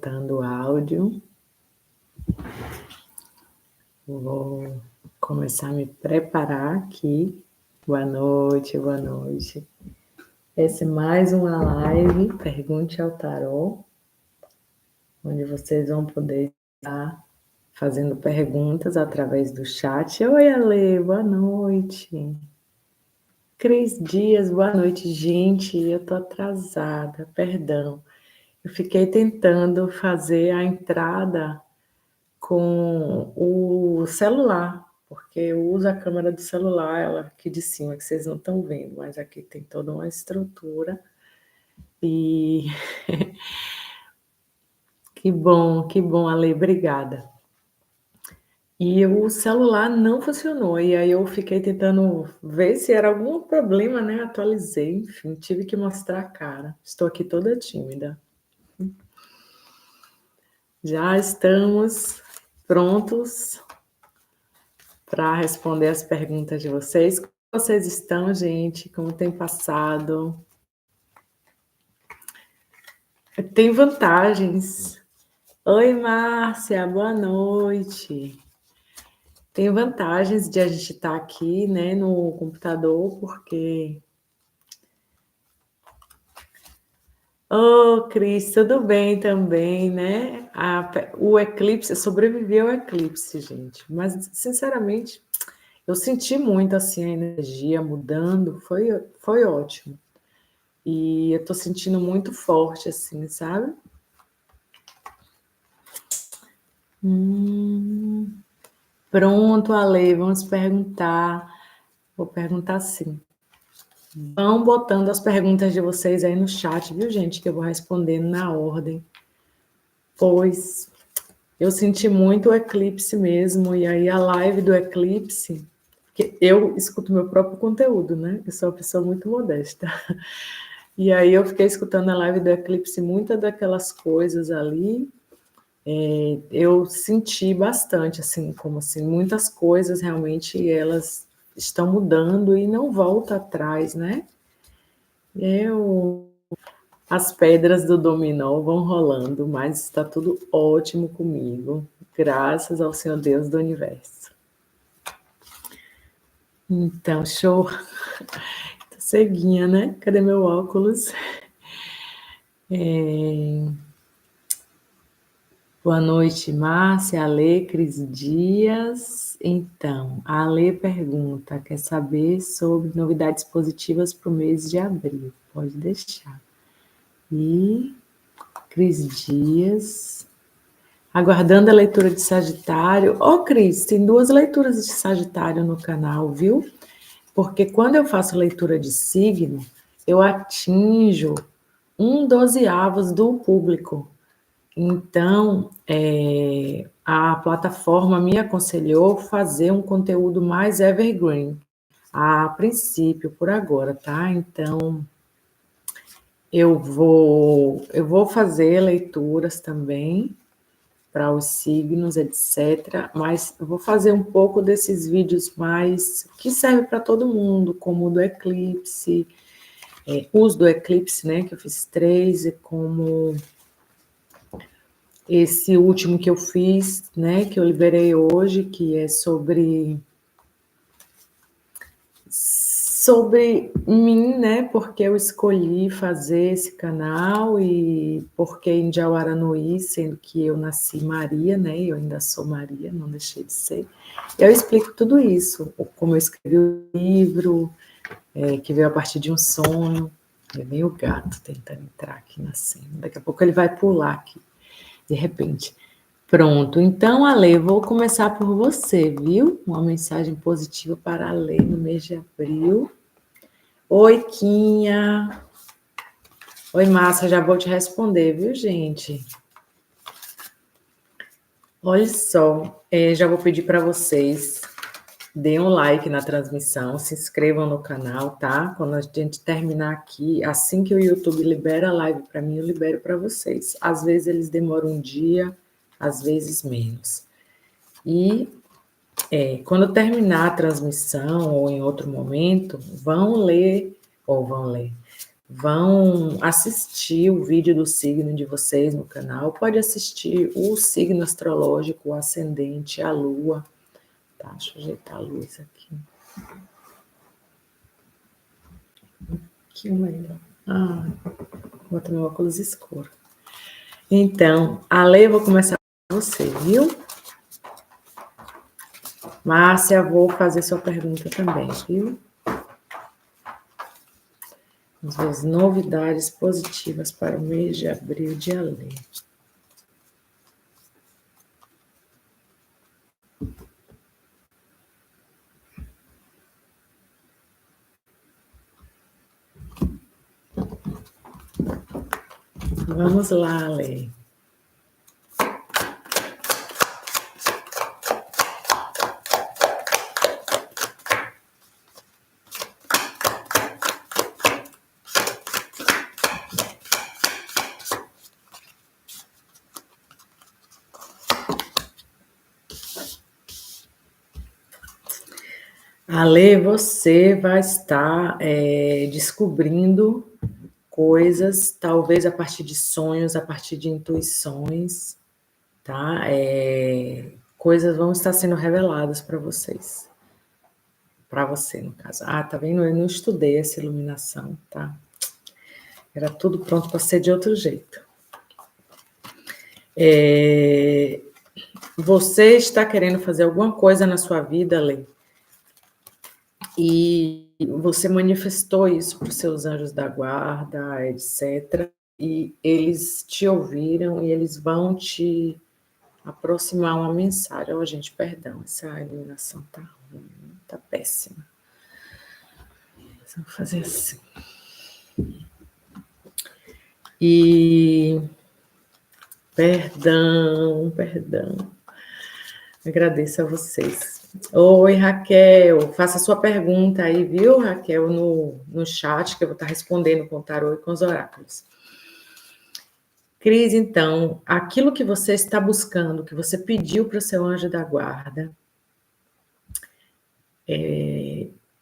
Botando o áudio. Vou começar a me preparar aqui. Boa noite, boa noite. Essa é mais uma live, Pergunte ao Tarô, onde vocês vão poder estar fazendo perguntas através do chat. Oi, Ale, boa noite. Cris Dias, boa noite, gente. Eu tô atrasada, perdão. Eu fiquei tentando fazer a entrada com o celular, porque eu uso a câmera do celular, ela aqui de cima, que vocês não estão vendo, mas aqui tem toda uma estrutura. E que bom, Ale, obrigada. E o celular não funcionou, e aí eu fiquei tentando ver se era algum problema, né? Atualizei, enfim, tive que mostrar a cara. Estou aqui toda tímida. Já estamos prontos para responder as perguntas de vocês. Como vocês estão, gente? Como tem passado? Tem vantagens. Oi, Márcia, boa noite. Tem vantagens de a gente estar aqui, né, no computador, porque... Cris, tudo bem também, né? O eclipse, sobreviveu ao eclipse, gente. Mas, sinceramente, eu senti muito, assim, a energia mudando. Foi ótimo. E eu tô sentindo muito forte, assim, sabe? Pronto, Ale, vamos perguntar. Vou perguntar sim. Vão botando as perguntas de vocês aí no chat, viu, gente? Que eu vou respondendo na ordem. Pois eu senti muito o eclipse mesmo, e aí a live do eclipse, que eu escuto meu próprio conteúdo, né? Eu sou uma pessoa muito modesta. E aí eu fiquei escutando a live do eclipse, muitas daquelas coisas ali, eu senti bastante, assim, como assim, muitas coisas realmente elas estão mudando e não volta atrás, né? As pedras do dominó vão rolando, mas está tudo ótimo comigo, graças ao Senhor Deus do Universo. Então, show. Tô ceguinha, né? Cadê meu óculos? Boa noite, Márcia, Ale, Cris Dias. Então, a Ale pergunta, quer saber sobre novidades positivas para o mês de abril? Pode deixar. E Cris Dias, aguardando a leitura de Sagitário. Cris, tem 2 leituras de Sagitário no canal, viu? Porque quando eu faço leitura de signo, eu atinjo 1/12 do público. Então, a plataforma me aconselhou fazer um conteúdo mais evergreen, a princípio, por agora, tá? Então, eu vou fazer leituras também para os signos, etc. Mas eu vou fazer um pouco desses vídeos mais que serve para todo mundo, como o do eclipse, os do eclipse, né? Que eu fiz 3, e como esse último que eu fiz, né, que eu liberei hoje, que é sobre mim, né, porque eu escolhi fazer esse canal e porque em Jauaranuí, sendo que eu nasci Maria, né, eu ainda sou Maria, não deixei de ser. Eu explico tudo isso, como eu escrevi o livro, que veio a partir de um sonho. É meio gato tentando entrar aqui na cena. Daqui a pouco ele vai pular aqui, de repente. Pronto, então, Ale, vou começar por você, viu? Uma mensagem positiva para a Ale no mês de abril. Oi, Quinha. Oi, Márcia, já vou te responder, viu, gente? Olha só, já vou pedir para vocês, deem um like na transmissão, se inscrevam no canal, tá? Quando a gente terminar aqui, assim que o YouTube libera a live para mim, eu libero para vocês. Às vezes eles demoram um dia, às vezes menos. E quando terminar a transmissão ou em outro momento, vão ler, vão assistir o vídeo do signo de vocês no canal, pode assistir o signo astrológico, o ascendente, a lua. Tá, deixa eu ajeitar a luz aqui. Que melhor. Vou botar meu óculos escuro. Então, Ale, eu vou começar com você, viu? Márcia, vou fazer sua pergunta também, viu? Vamos ver as novidades positivas para o mês de abril de Ale. Vamos lá, Ale. Ale, você vai estar descobrindo coisas, talvez a partir de sonhos, a partir de intuições, tá? Coisas vão estar sendo reveladas para vocês. Para você, no caso. Tá vendo? Eu não estudei essa iluminação, tá? Era tudo pronto para ser de outro jeito. Você está querendo fazer alguma coisa na sua vida, Lê? E você manifestou isso para os seus anjos da guarda, etc. E eles te ouviram e eles vão te aproximar uma mensagem. Oh, gente, perdão, essa iluminação tá ruim, tá péssima. Vamos fazer assim. E perdão. Agradeço a vocês. Oi, Raquel, faça sua pergunta aí, viu, Raquel, no chat, que eu vou estar respondendo com o tarô e com os oráculos. Cris, então, aquilo que você está buscando, que você pediu para o seu anjo da guarda,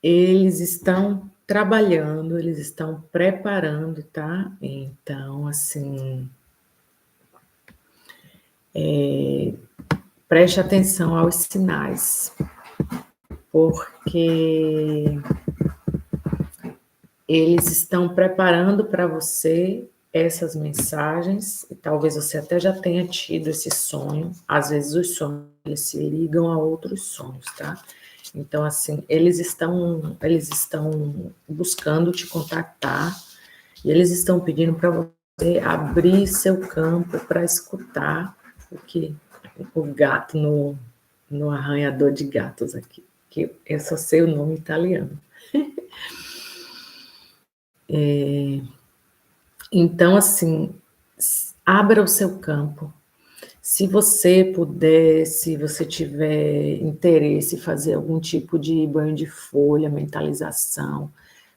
eles estão trabalhando, eles estão preparando, tá? Então, assim, preste atenção aos sinais, porque eles estão preparando para você essas mensagens, e talvez você até já tenha tido esse sonho. Às vezes os sonhos eles se ligam a outros sonhos, tá? Então, assim, eles estão buscando te contactar, e eles estão pedindo para você abrir seu campo para escutar o gato no arranhador de gatos aqui, que eu só sei o nome italiano. Então, assim, abra o seu campo. Se você puder, se você tiver interesse em fazer algum tipo de banho de folha, mentalização,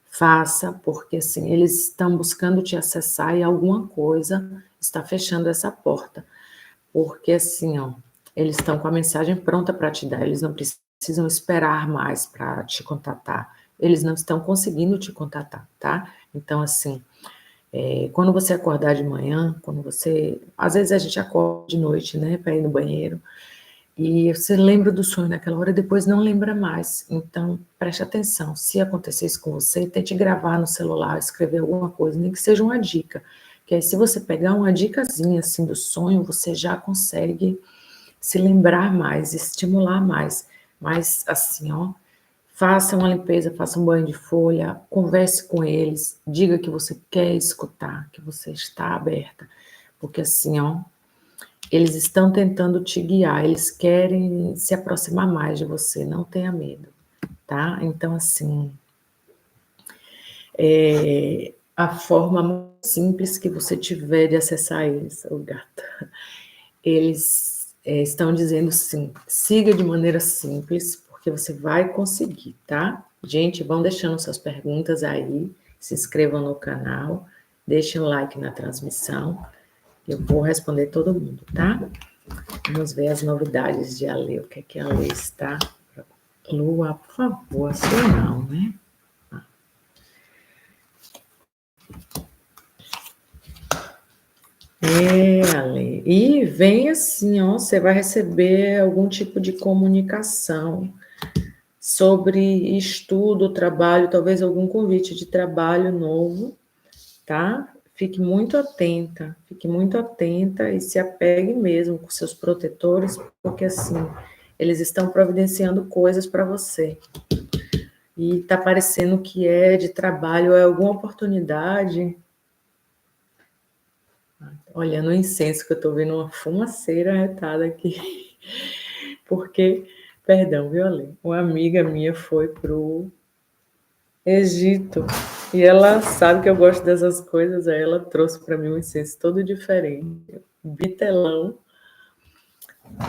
faça, porque assim, eles estão buscando te acessar e alguma coisa está fechando essa porta. Porque assim, ó, eles estão com a mensagem pronta para te dar, eles não precisam esperar mais para te contatar. Eles não estão conseguindo te contatar, tá? Então, assim, quando você acordar de manhã, às vezes a gente acorda de noite, né, para ir no banheiro, e você lembra do sonho naquela hora e depois não lembra mais. Então, preste atenção. Se acontecer isso com você, tente gravar no celular, escrever alguma coisa, nem que seja uma dica. Que aí, se você pegar uma dicasinha assim do sonho, você já consegue se lembrar mais, estimular mais. Mas assim, ó, faça uma limpeza, faça um banho de folha, converse com eles, diga que você quer escutar, que você está aberta, porque assim, ó, eles estão tentando te guiar, eles querem se aproximar mais de você, não tenha medo, tá? Então, assim, a forma mais simples que você tiver de acessar eles, o gato, eles estão dizendo sim, siga de maneira simples, porque você vai conseguir, tá? Gente, vão deixando suas perguntas aí, se inscrevam no canal, deixem um like na transmissão, eu vou responder todo mundo, tá? Vamos ver as novidades de Ale, o que a Ale está... Lua, por favor, a sua não, né? Ale. E vem assim, ó, você vai receber algum tipo de comunicação sobre estudo, trabalho, talvez algum convite de trabalho novo, tá? Fique muito atenta e se apegue mesmo com seus protetores, porque assim, eles estão providenciando coisas para você. E tá parecendo que é de trabalho, é alguma oportunidade. Olha, no incenso que eu tô vendo uma fumaceira retada aqui. Porque, perdão, viu, Ale? Uma amiga minha foi pro Egito e ela sabe que eu gosto dessas coisas, aí ela trouxe para mim um incenso todo diferente, bitelão.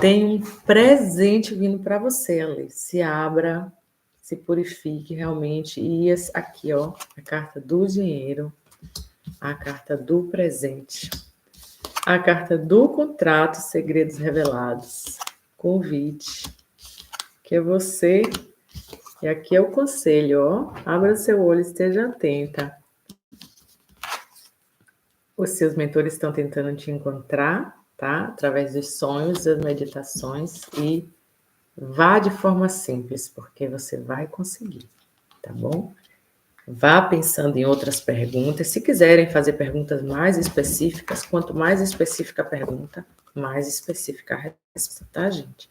Tem um presente vindo para você, Ale. Se abra, se purifique realmente. E aqui, ó, a carta do dinheiro, a carta do presente, a carta do contrato, segredos revelados, convite, que é você. E aqui é o conselho, ó. Abra seu olho, esteja atenta. Os seus mentores estão tentando te encontrar, tá? Através dos sonhos, das meditações, e vá de forma simples, porque você vai conseguir, tá bom? Vá pensando em outras perguntas. Se quiserem fazer perguntas mais específicas, quanto mais específica a pergunta, mais específica a resposta, tá, gente?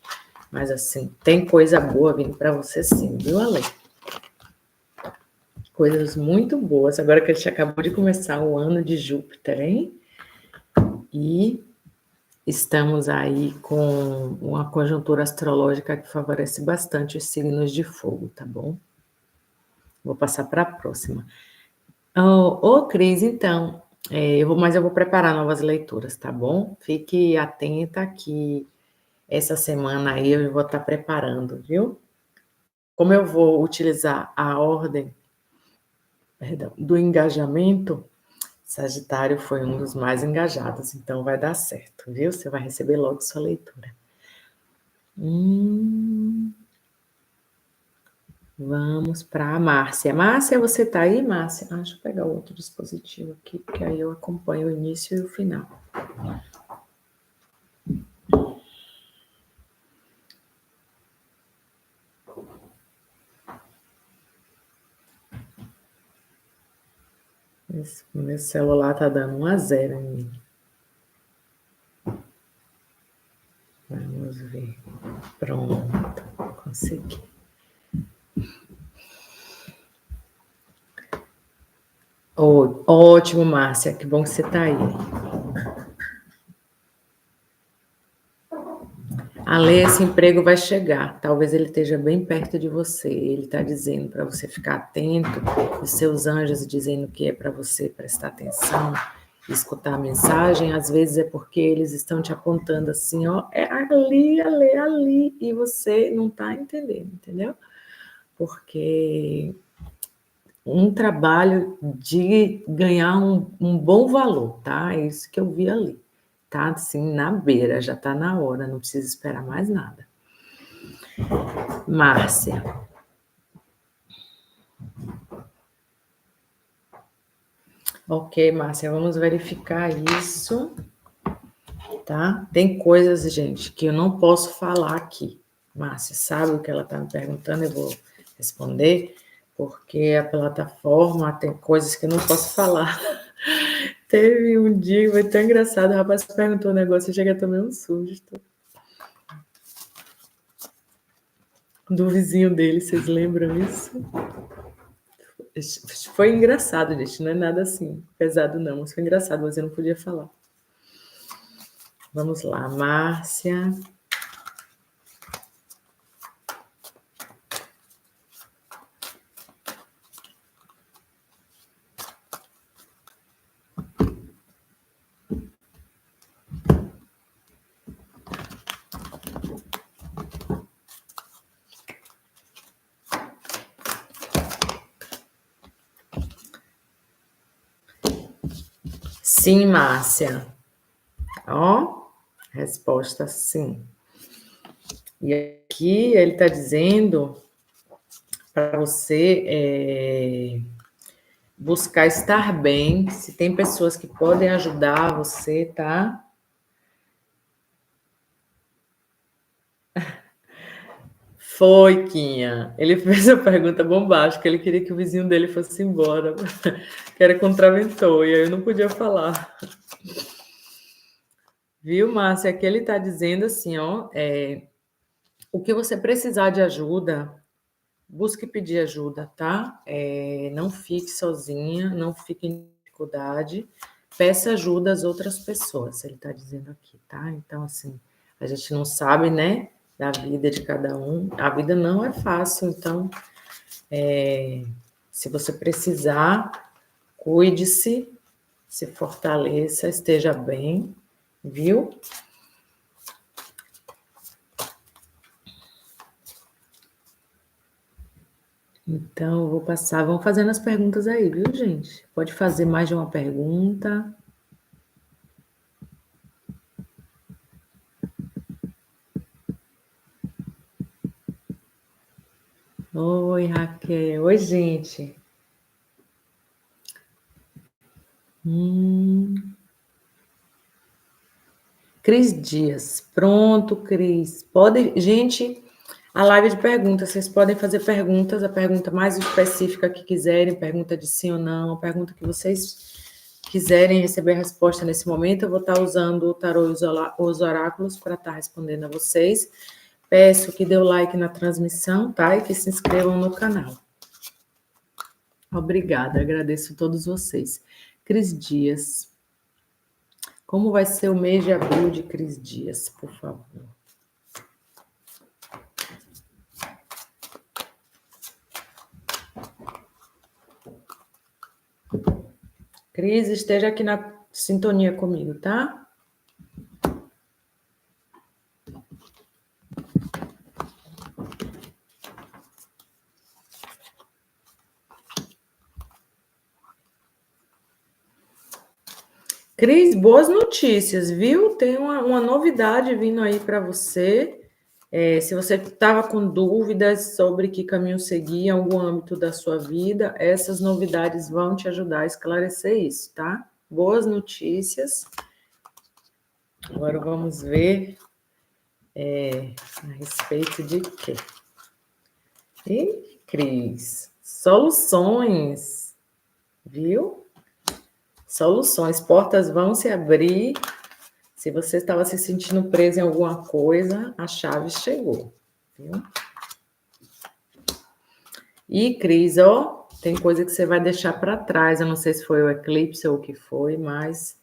Mas assim, tem coisa boa vindo para você sim, viu, Ale? Coisas muito boas. Agora que a gente acabou de começar o ano de Júpiter, hein? E estamos aí com uma conjuntura astrológica que favorece bastante os signos de fogo, tá bom? Vou passar para a próxima. Cris, então, mas eu vou preparar novas leituras, tá bom? Fique atenta que essa semana aí eu vou estar preparando, viu? Como eu vou utilizar a ordem, do engajamento, Sagitário foi um dos mais engajados, então vai dar certo, viu? Você vai receber logo sua leitura. Vamos para a Márcia. Márcia, você tá aí, Márcia? Deixa eu pegar o outro dispositivo aqui, porque aí eu acompanho o início e o final. Meu celular tá dando 1-0 em mim. Vamos ver. Pronto, consegui. Ótimo, Márcia, que bom que você tá aí. Ale, esse emprego vai chegar. Talvez ele esteja bem perto de você. Ele está dizendo para você ficar atento, os seus anjos dizendo que é para você prestar atenção, escutar a mensagem. Às vezes é porque eles estão te apontando assim, ó, é ali, ali, ali, e você não está entendendo, entendeu? Porque um trabalho de ganhar um bom valor, tá? É isso que eu vi ali. Tá assim, na beira, já tá na hora, não precisa esperar mais nada. Márcia. Ok, Márcia, vamos verificar isso, tá? Tem coisas, gente, que eu não posso falar aqui. Márcia, sabe o que ela tá me perguntando? Eu vou responder, porque a plataforma tem coisas que eu não posso falar. Teve um dia, foi tão engraçado, o rapaz perguntou um negócio, eu cheguei a tomar um susto. Do vizinho dele, vocês lembram isso? Foi engraçado, gente, não é nada assim pesado não, mas foi engraçado, mas eu não podia falar. Vamos lá, Márcia. Sim, Márcia. Ó, resposta sim. E aqui ele está dizendo para você buscar estar bem. Se tem pessoas que podem ajudar você, tá? Foi, Quinha. Ele fez a pergunta bombástica. Ele queria que o vizinho dele fosse embora, que era contraventor, e aí eu não podia falar. Viu, Márcia? Aqui ele está dizendo assim, ó, o que você precisar de ajuda, busque pedir ajuda, tá? Não fique sozinha, não fique em dificuldade, peça ajuda às outras pessoas, ele está dizendo aqui, tá? Então, assim, a gente não sabe, né, da vida de cada um, a vida não é fácil, então, se você precisar, cuide-se, se fortaleça, esteja bem, viu? Então, eu vou passar. Vão fazendo as perguntas aí, viu, gente? Pode fazer mais de uma pergunta. Oi, Raquel. Oi, gente. Cris Dias. Pronto, Cris. Pode, gente, a live de perguntas. Vocês podem fazer perguntas, a pergunta mais específica que quiserem, pergunta de sim ou não, a pergunta que vocês quiserem receber a resposta nesse momento. Eu vou estar usando o tarô e os oráculos para estar respondendo a vocês. Peço que dê o like na transmissão, tá? E que se inscrevam no canal. Obrigada, agradeço a todos vocês. Cris Dias. Como vai ser o mês de abril de Cris Dias, por favor? Cris, esteja aqui na sintonia comigo, tá? Cris, boas notícias, viu? Tem uma novidade vindo aí para você. Se você estava com dúvidas sobre que caminho seguir em algum âmbito da sua vida, essas novidades vão te ajudar a esclarecer isso, tá? Boas notícias. Agora vamos ver a respeito de quê? E, Cris, soluções, viu? Soluções, portas vão se abrir. Se você estava se sentindo preso em alguma coisa, a chave chegou, viu? E, Cris, ó, tem coisa que você vai deixar para trás. Eu não sei se foi o eclipse ou o que foi, mas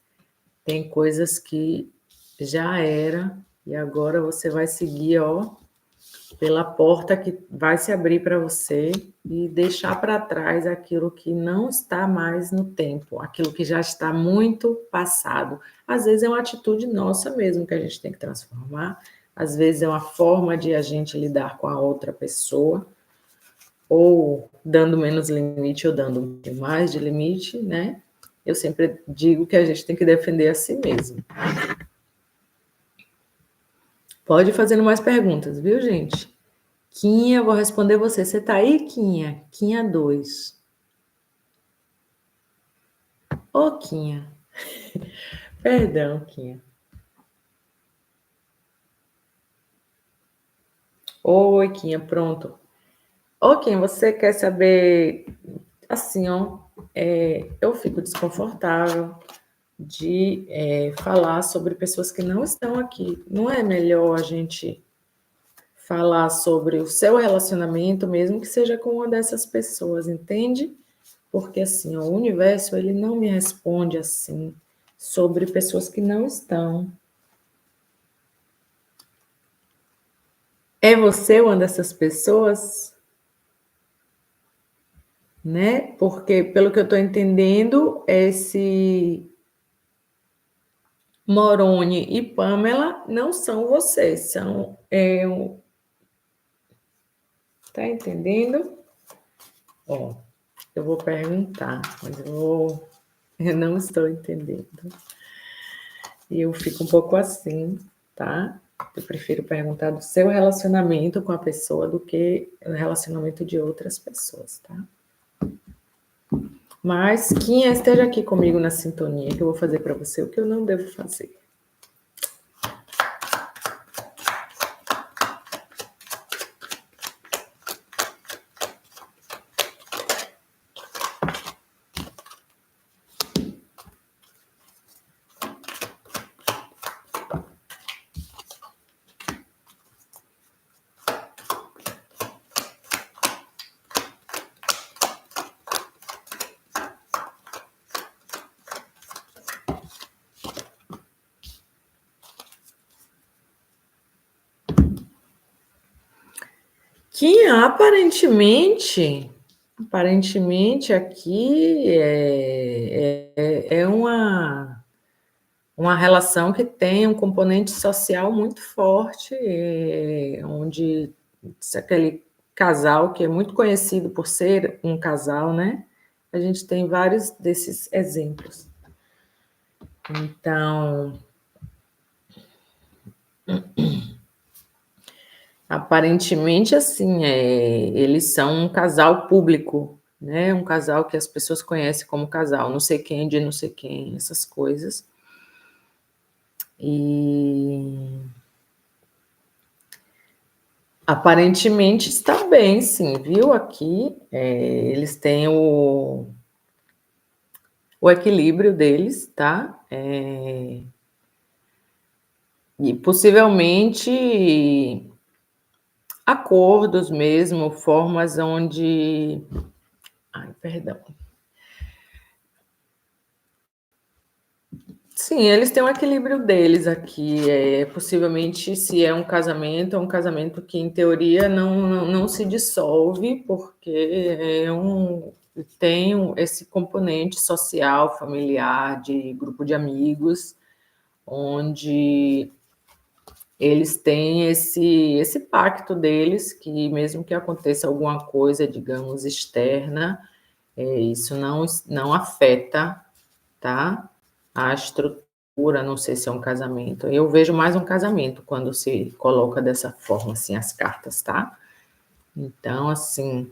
tem coisas que já era e agora você vai seguir, ó, pela porta que vai se abrir para você e deixar para trás aquilo que não está mais no tempo, aquilo que já está muito passado. Às vezes é uma atitude nossa mesmo que a gente tem que transformar, às vezes é uma forma de a gente lidar com a outra pessoa, ou dando menos limite ou dando mais de limite, né? Eu sempre digo que a gente tem que defender a si mesmo. Pode ir fazendo mais perguntas, viu, gente? Quinha, vou responder você. Você tá aí, Quinha? Quinha 2. Ô, Quinha. Perdão, Quinha. Oi, Quinha, pronto. Ô, Quinha, você quer saber... Assim, ó, eu fico desconfortável de falar sobre pessoas que não estão aqui. Não é melhor a gente falar sobre o seu relacionamento, mesmo que seja com uma dessas pessoas, entende? Porque assim, ó, o universo ele não me responde assim sobre pessoas que não estão. É você uma dessas pessoas, né? Porque pelo que eu estou entendendo, esse Moroni e Pamela não são vocês, são tá entendendo? Ó, eu vou perguntar, mas eu não estou entendendo. E eu fico um pouco assim, tá? Eu prefiro perguntar do seu relacionamento com a pessoa do que o relacionamento de outras pessoas, tá? Mas Quinha, esteja aqui comigo na sintonia, que eu vou fazer para você o que eu não devo fazer. Que aparentemente aqui é uma relação que tem um componente social muito forte, onde aquele casal que é muito conhecido por ser um casal, né? A gente tem vários desses exemplos. Então, aparentemente, assim, eles são um casal público, né? Um casal que as pessoas conhecem como casal, não sei quem de não sei quem, essas coisas. E aparentemente está bem, sim, viu? Aqui eles têm o equilíbrio deles, tá? E possivelmente acordos mesmo, formas onde. Ai, perdão. Sim, eles têm um equilíbrio deles aqui. Possivelmente, se é um casamento que, em teoria, não se dissolve, porque tem esse componente social, familiar, de grupo de amigos, onde eles têm esse pacto deles, que mesmo que aconteça alguma coisa, digamos, externa, isso não afeta, tá? A estrutura, não sei se é um casamento. Eu vejo mais um casamento quando se coloca dessa forma, assim, as cartas, tá? Então, assim,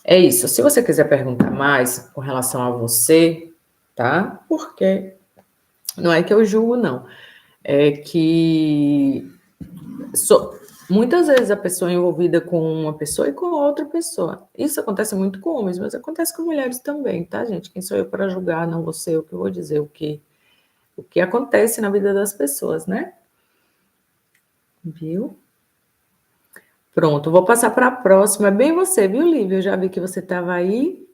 é isso. Se você quiser perguntar mais com relação a você, tá? Porque não é que eu julgo, não. É que muitas vezes a pessoa é envolvida com uma pessoa e com outra pessoa. Isso acontece muito com homens, mas acontece com mulheres também, tá, gente? Quem sou eu para julgar? Não você, o que eu vou dizer, o que acontece na vida das pessoas, né? Viu? Pronto, vou passar para a próxima. É bem você, viu, Lívia? Eu já vi que você estava aí.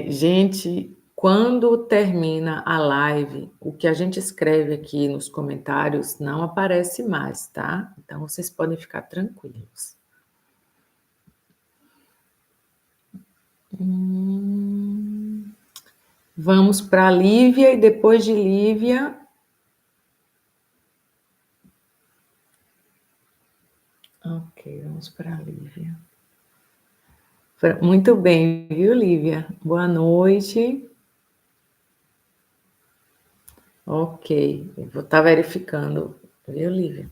Gente, quando termina a live, o que a gente escreve aqui nos comentários não aparece mais, tá? Então vocês podem ficar tranquilos. Vamos para a Lívia e depois de Lívia. Ok, vamos para a Lívia. Muito bem, viu, Lívia? Boa noite. Ok, eu vou estar verificando, viu, Lívia?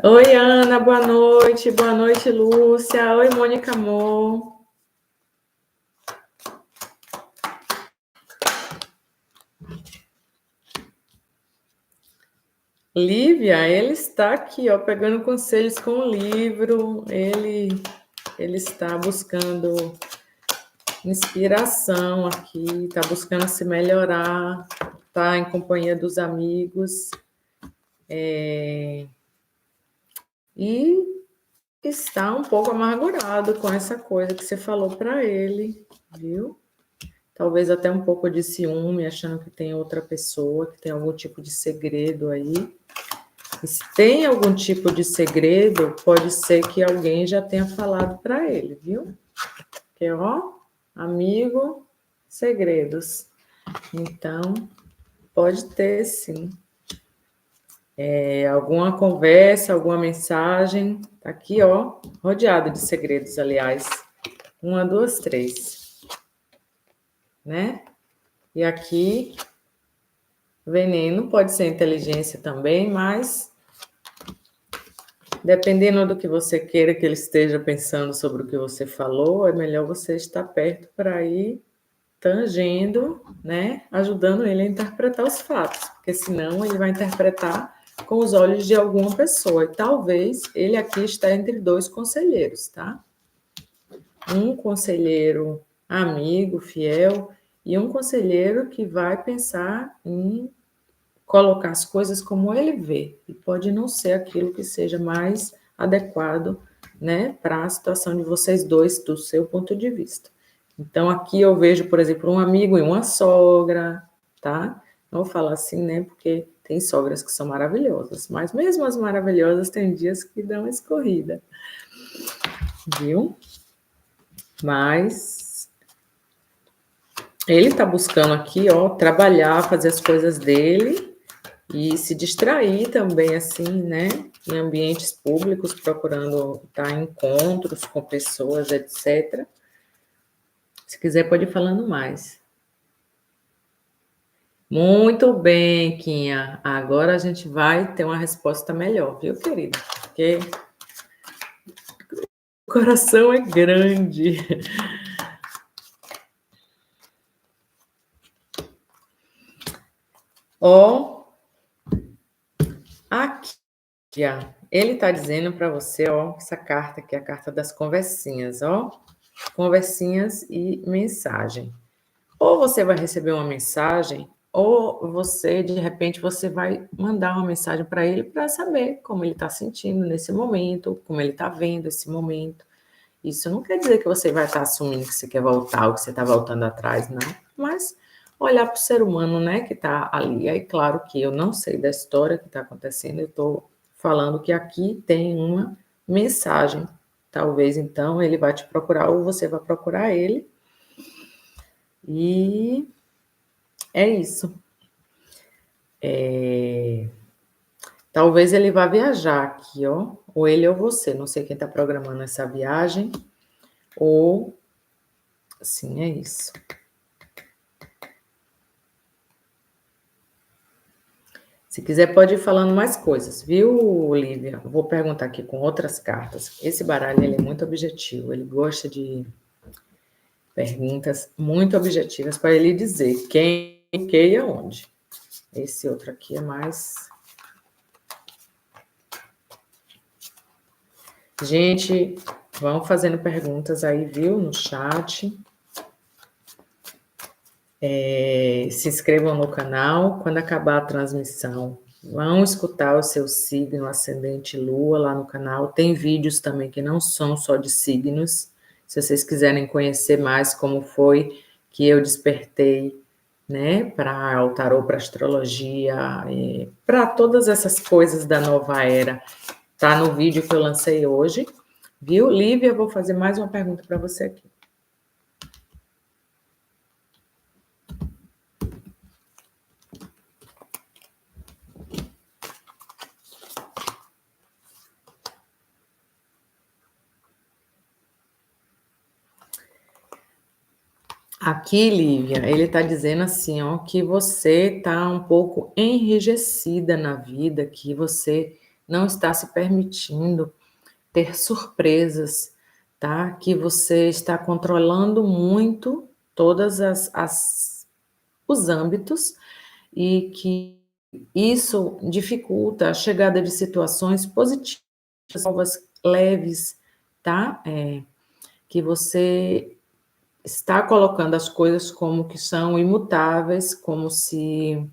Oi, Ana, boa noite. Boa noite, Lúcia. Oi, Mônica Amor. Lívia, ele está aqui, ó, pegando conselhos com o livro. Ele está buscando inspiração aqui, está buscando se melhorar, está em companhia dos amigos. E está um pouco amargurado com essa coisa que você falou para ele, viu? talvez até um pouco de ciúme, achando que tem outra pessoa, que tem algum tipo de segredo aí. E se tem algum tipo de segredo, pode ser que alguém já tenha falado para ele, viu? Porque, ó, amigo, segredos. Então, pode ter, sim. Alguma conversa, alguma mensagem. Tá aqui, ó, rodeado de segredos, aliás. 1, 2, 3. Né? E aqui, veneno pode ser inteligência também, mas dependendo do que você queira que ele esteja pensando sobre o que você falou, é melhor você estar perto para ir tangendo, né? Ajudando ele a interpretar os fatos, porque senão ele vai interpretar com os olhos de alguma pessoa. E talvez ele aqui está entre 2 conselheiros, tá? Um conselheiro amigo, fiel, e um conselheiro que vai pensar em colocar as coisas como ele vê, e pode não ser aquilo que seja mais adequado, né, para a situação de vocês dois, do seu ponto de vista. Então, aqui eu vejo, por exemplo, um amigo e uma sogra, tá? Não vou falar assim, né, porque tem sogras que são maravilhosas, mas mesmo as maravilhosas tem dias que dão escorrida, viu? Mas ele tá buscando aqui, ó, trabalhar, fazer as coisas dele, e se distrair também, assim, né? Em ambientes públicos, procurando estar em encontros com pessoas, etc. Se quiser, pode ir falando mais. Muito bem, Quinha. Agora a gente vai ter uma resposta melhor, viu, querida? Porque o coração é grande. Ó, aqui. Ele está dizendo para você, ó, essa carta aqui, a carta das conversinhas, ó. Conversinhas e mensagem. Ou você vai receber uma mensagem, ou você, de repente, você vai mandar uma mensagem para ele para saber como ele está sentindo nesse momento, como ele está vendo esse momento. Isso não quer dizer que você vai estar assumindo que você quer voltar ou que você está voltando atrás, não. Mas olhar para o ser humano, né, que está ali. Aí, claro que eu não sei da história que está acontecendo, eu estou falando que aqui tem uma mensagem. Talvez, então, ele vai te procurar ou você vai procurar ele. E é isso. Talvez ele vá viajar aqui, ó. Ou ele ou você. Não sei quem está programando essa viagem. Ou... Sim, é isso. Se quiser, pode ir falando mais coisas, viu, Olivia? Vou perguntar aqui com outras cartas. Esse baralho ele é muito objetivo. Ele gosta de perguntas muito objetivas para ele dizer quem, que e aonde. Esse outro aqui é mais... Gente, vão fazendo perguntas aí, viu, no chat. Se inscrevam no canal. Quando acabar a transmissão, vão escutar o seu signo, ascendente, lua lá no canal. Tem vídeos também que não são só de signos. Se vocês quiserem conhecer mais como foi que eu despertei, né, para o tarô, para astrologia, para todas essas coisas da nova era, tá no vídeo que eu lancei hoje. Viu, Lívia? Vou fazer mais uma pergunta para você aqui. Aqui, Lívia, ele está dizendo assim, ó, que você está um pouco enrijecida na vida, que você não está se permitindo ter surpresas, tá? Que você está controlando muito todas os âmbitos e que isso dificulta a chegada de situações positivas, novas, leves, tá? Que você está colocando as coisas como que são imutáveis, como se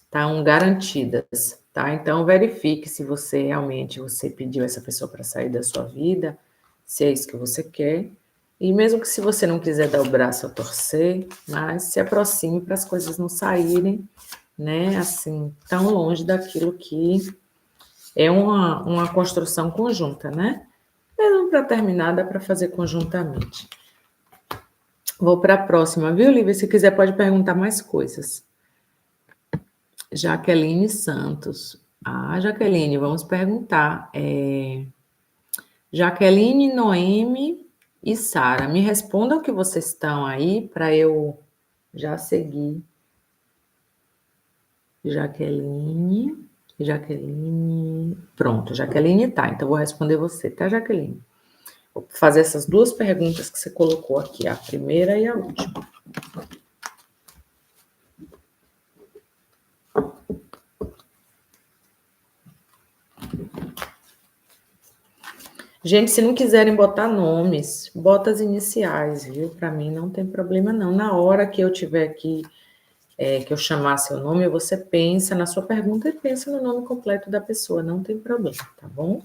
estão garantidas, tá? Então, verifique se você realmente pediu essa pessoa para sair da sua vida, se é isso que você quer, E mesmo que se você não quiser dar o braço a torcer, mas se aproxime para as coisas não saírem, né, assim, tão longe daquilo que é uma construção conjunta, né? Mesmo para terminar, dá para fazer conjuntamente. Vou para a próxima, viu, Lívia? Se quiser, pode perguntar mais coisas. Jaqueline Santos. Ah, Jaqueline, vamos perguntar. Jaqueline, Noemi e Sara, me respondam que vocês estão aí para eu já seguir. Jaqueline. Pronto, Jaqueline tá. Então, vou responder você, tá, Jaqueline? Vou fazer essas duas perguntas que você colocou aqui, a primeira e a última. Gente, se não quiserem botar nomes, bota as iniciais, viu? Para mim não tem problema não. Na hora que eu tiver aqui, que eu chamar seu nome, você pensa na sua pergunta e pensa no nome completo da pessoa, não tem problema, tá bom?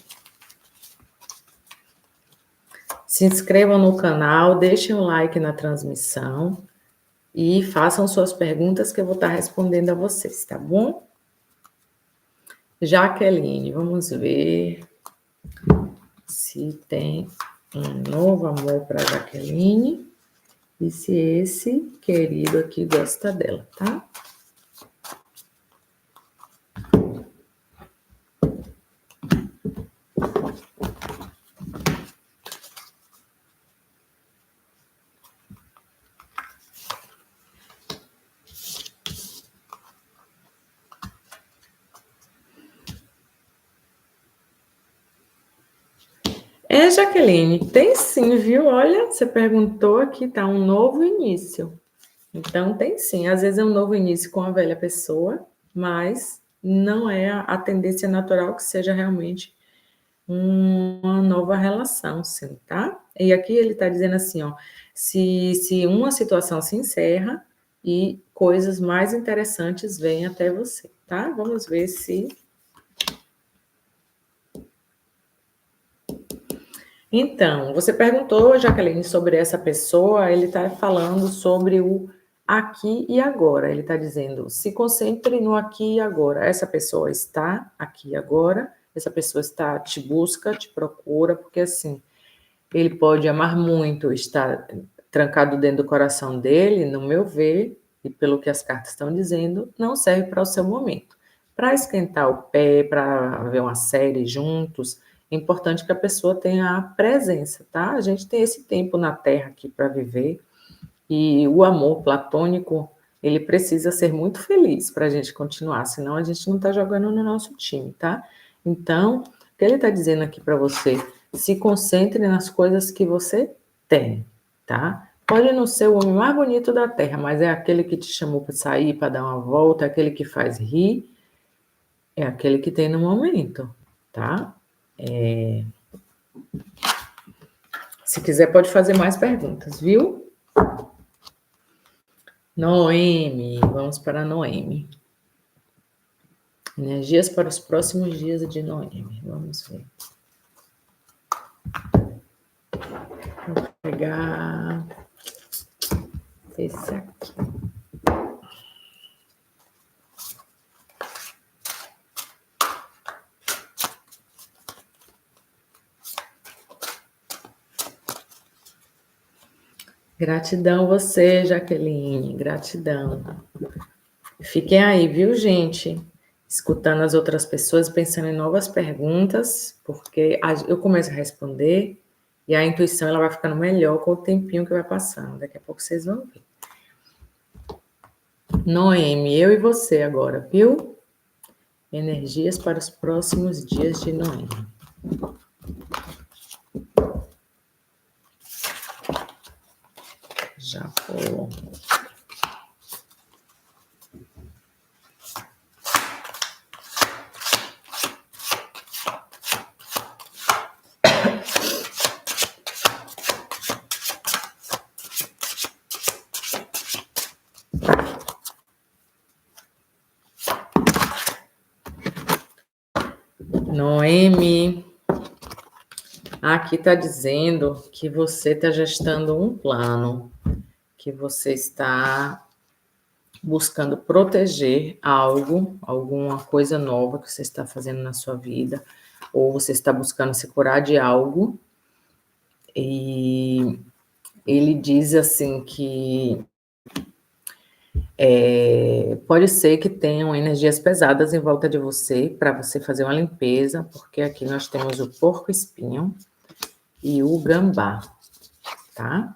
Se inscrevam no canal, deixem um like na transmissão e façam suas perguntas que eu vou estar respondendo a vocês, tá bom? Jaqueline, vamos ver se tem um novo amor para Jaqueline e se esse querido aqui gosta dela, tá? Jaqueline, tem sim, viu? Olha, você perguntou aqui, tá um novo início. Então, tem sim. Às vezes é um novo início com a velha pessoa, mas não é a tendência natural que seja realmente uma nova relação, sim, tá? E aqui ele tá dizendo assim, ó, se uma situação se encerra e coisas mais interessantes vêm até você, tá? Vamos ver se... Então, você perguntou, Jaqueline, sobre essa pessoa, ele está falando sobre o aqui e agora. Ele está dizendo, se concentre no aqui e agora. Essa pessoa está aqui e agora, essa pessoa te busca, te procura, porque assim, ele pode amar muito, estar trancado dentro do coração dele, no meu ver, e pelo que as cartas estão dizendo, não serve para o seu momento. Para esquentar o pé, para ver uma série juntos, é importante que a pessoa tenha a presença, tá? A gente tem esse tempo na Terra aqui para viver, e o amor platônico, ele precisa ser muito feliz para a gente continuar, senão a gente não está jogando no nosso time, tá? Então, o que ele está dizendo aqui para você? Se concentre nas coisas que você tem, tá? Pode não ser o homem mais bonito da Terra, mas é aquele que te chamou para sair, para dar uma volta, é aquele que faz rir, é aquele que tem no momento, tá? Se quiser, pode fazer mais perguntas, viu? Noemi, vamos para Noemi. Energias para os próximos dias de Noemi. Vamos ver. Vou pegar esse aqui. Gratidão você, Jaqueline. Gratidão. Fiquem aí, viu, gente? Escutando as outras pessoas, pensando em novas perguntas, porque eu começo a responder e a intuição ela vai ficando melhor com o tempinho que vai passando. Daqui a pouco vocês vão ver. Noemi, eu e você agora, viu? Energias para os próximos dias de Noemi. Já rolou. Noemi, Aqui está dizendo que você está gestando um plano, que você está buscando proteger algo, alguma coisa nova que você está fazendo na sua vida, ou você está buscando se curar de algo, e ele diz assim que pode ser que tenham energias pesadas em volta de você para você fazer uma limpeza, porque aqui nós temos o porco-espinho e o gambá, tá?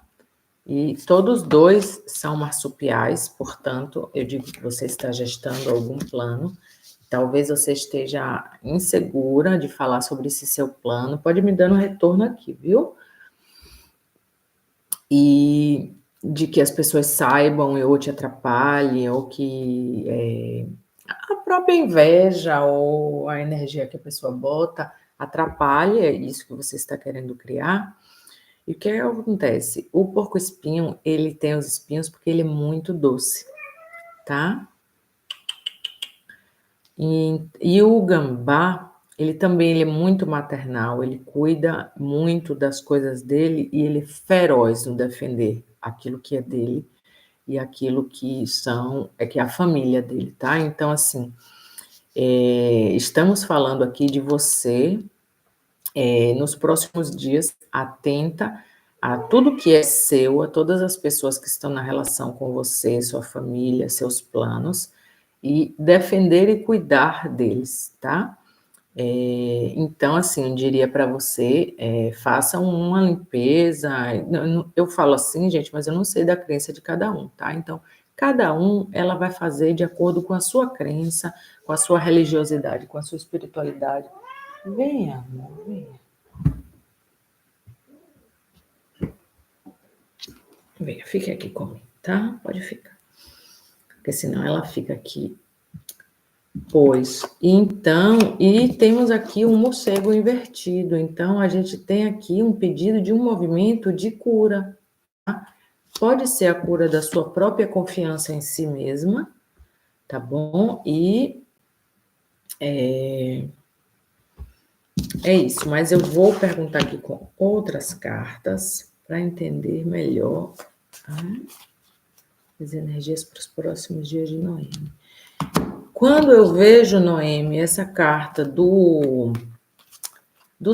E todos dois são marsupiais, portanto, eu digo que você está gestando algum plano. Talvez você esteja insegura de falar sobre esse seu plano. Pode me dando um retorno aqui, viu? E de que as pessoas saibam ou te atrapalhem, ou que a própria inveja ou a energia que a pessoa bota atrapalha isso que você está querendo criar. E o que acontece? O porco-espinho, ele tem os espinhos porque ele é muito doce, tá? E o gambá, ele é muito maternal, ele cuida muito das coisas dele e ele é feroz no defender aquilo que é dele e aquilo que é a família dele, tá? Então, assim, estamos falando aqui de você, nos próximos dias, atenta a tudo que é seu, a todas as pessoas que estão na relação com você, sua família, seus planos, e defender e cuidar deles, tá? Então, assim, eu diria para você, faça uma limpeza. Eu falo assim, gente, mas eu não sei da crença de cada um, tá? Então, cada um, ela vai fazer de acordo com a sua crença, com a sua religiosidade, com a sua espiritualidade. Venha, amor, venha. Venha, fique aqui comigo, tá? Pode ficar. Porque senão ela fica aqui. Pois, então, e temos aqui um morcego invertido. Então, a gente tem aqui um pedido de um movimento de cura. Tá? Pode ser a cura da sua própria confiança em si mesma, tá bom? E é isso, mas eu vou perguntar aqui com outras cartas para entender melhor, tá? As energias para os próximos dias de Noemi. Quando eu vejo, Noemi, essa carta do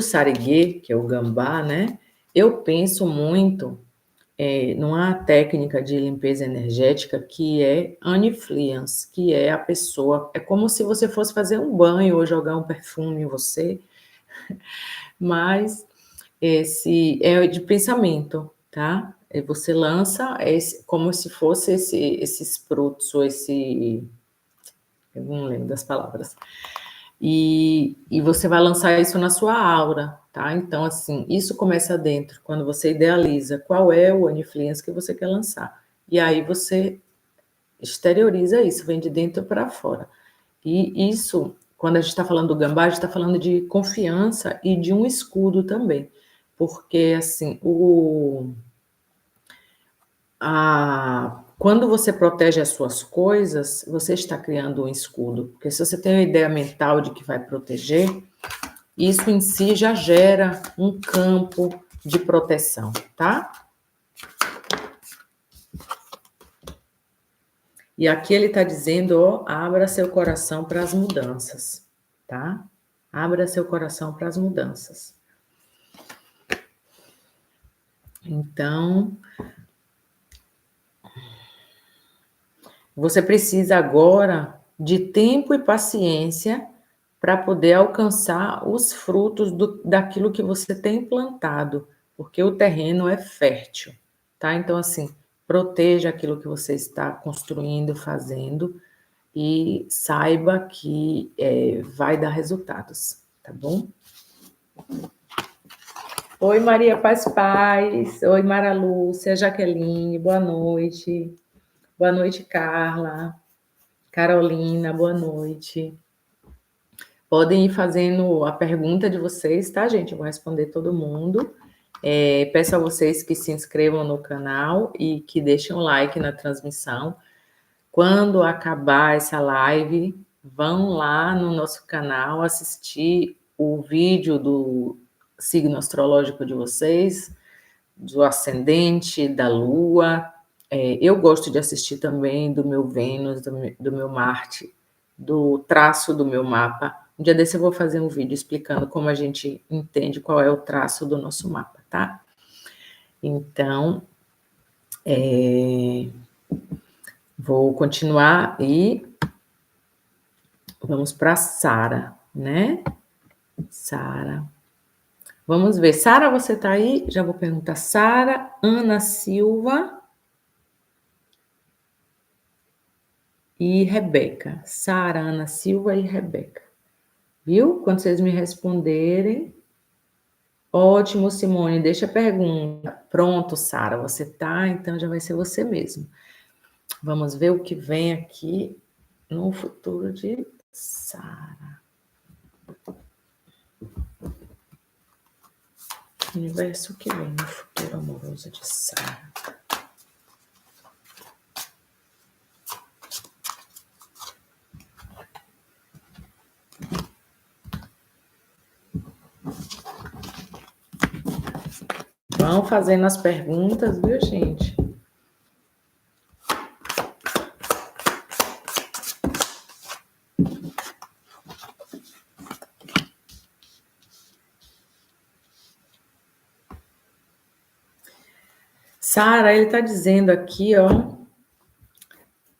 sariguê, que é o gambá, né? Eu penso muito numa técnica de limpeza energética que é anifliance, que é a pessoa, é como se você fosse fazer um banho ou jogar um perfume em você, mas esse é de pensamento, tá? Você lança como se fosse esses frutos, ou eu não lembro das palavras, e você vai lançar isso na sua aura, tá? Então, assim, isso começa dentro, quando você idealiza qual é o anifliance que você quer lançar. E aí você exterioriza isso, vem de dentro para fora. E isso, quando a gente está falando do gambá, a gente está falando de confiança e de um escudo também. Porque, assim, quando você protege as suas coisas, você está criando um escudo. Porque se você tem uma ideia mental de que vai proteger, isso em si já gera um campo de proteção, tá? E aqui ele está dizendo, ó, abra seu coração para as mudanças, tá? Abra seu coração para as mudanças. Então, você precisa agora de tempo e paciência para poder alcançar os frutos daquilo que você tem plantado, porque o terreno é fértil, tá? Então, assim, proteja aquilo que você está construindo, fazendo, e saiba que vai dar resultados, tá bom? Oi, Maria Paz Paz. Oi, Mara Lúcia, Jaqueline, boa noite. Boa noite, Carla. Carolina, boa noite. Podem ir fazendo a pergunta de vocês, tá, gente? Eu vou responder todo mundo. Peço a vocês que se inscrevam no canal e que deixem um like na transmissão. Quando acabar essa live, vão lá no nosso canal assistir o vídeo signo astrológico de vocês, do ascendente, da lua. Eu gosto de assistir também do meu Vênus, do meu Marte, do traço do meu mapa. Um dia desse eu vou fazer um vídeo explicando como a gente entende qual é o traço do nosso mapa, tá? Então, vou continuar e vamos para Sara, né? Sara. Vamos ver. Sara, você tá aí? Já vou perguntar. Sara, Ana Silva e Rebeca. Sara, Ana Silva e Rebeca. Viu? Quando vocês me responderem. Ótimo, Simone. Deixa a pergunta. Pronto, Sara, você tá? Então já vai ser você mesmo. Vamos ver o que vem aqui no futuro de Sara. Universo que vem no futuro amoroso de Sara. Vão fazendo as perguntas, viu, gente? Sara, ele está dizendo aqui, ó,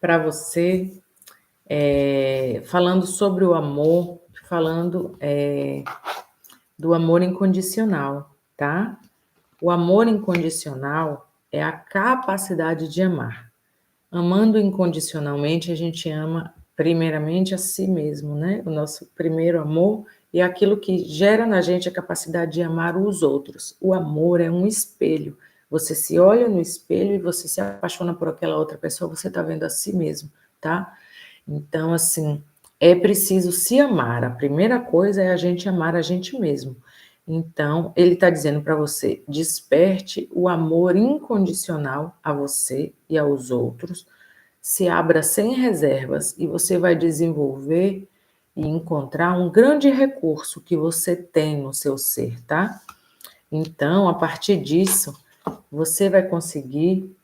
para você, falando sobre o amor, falando do amor incondicional, tá? O amor incondicional é a capacidade de amar. Amando incondicionalmente, a gente ama primeiramente a si mesmo, né? O nosso primeiro amor é aquilo que gera na gente a capacidade de amar os outros. O amor é um espelho. Você se olha no espelho e você se apaixona por aquela outra pessoa, você está vendo a si mesmo, tá? Então, assim, é preciso se amar. A primeira coisa é a gente amar a gente mesmo. Então, ele está dizendo para você: desperte o amor incondicional a você e aos outros, se abra sem reservas e você vai desenvolver e encontrar um grande recurso que você tem no seu ser, tá? Então, a partir disso, você vai conseguir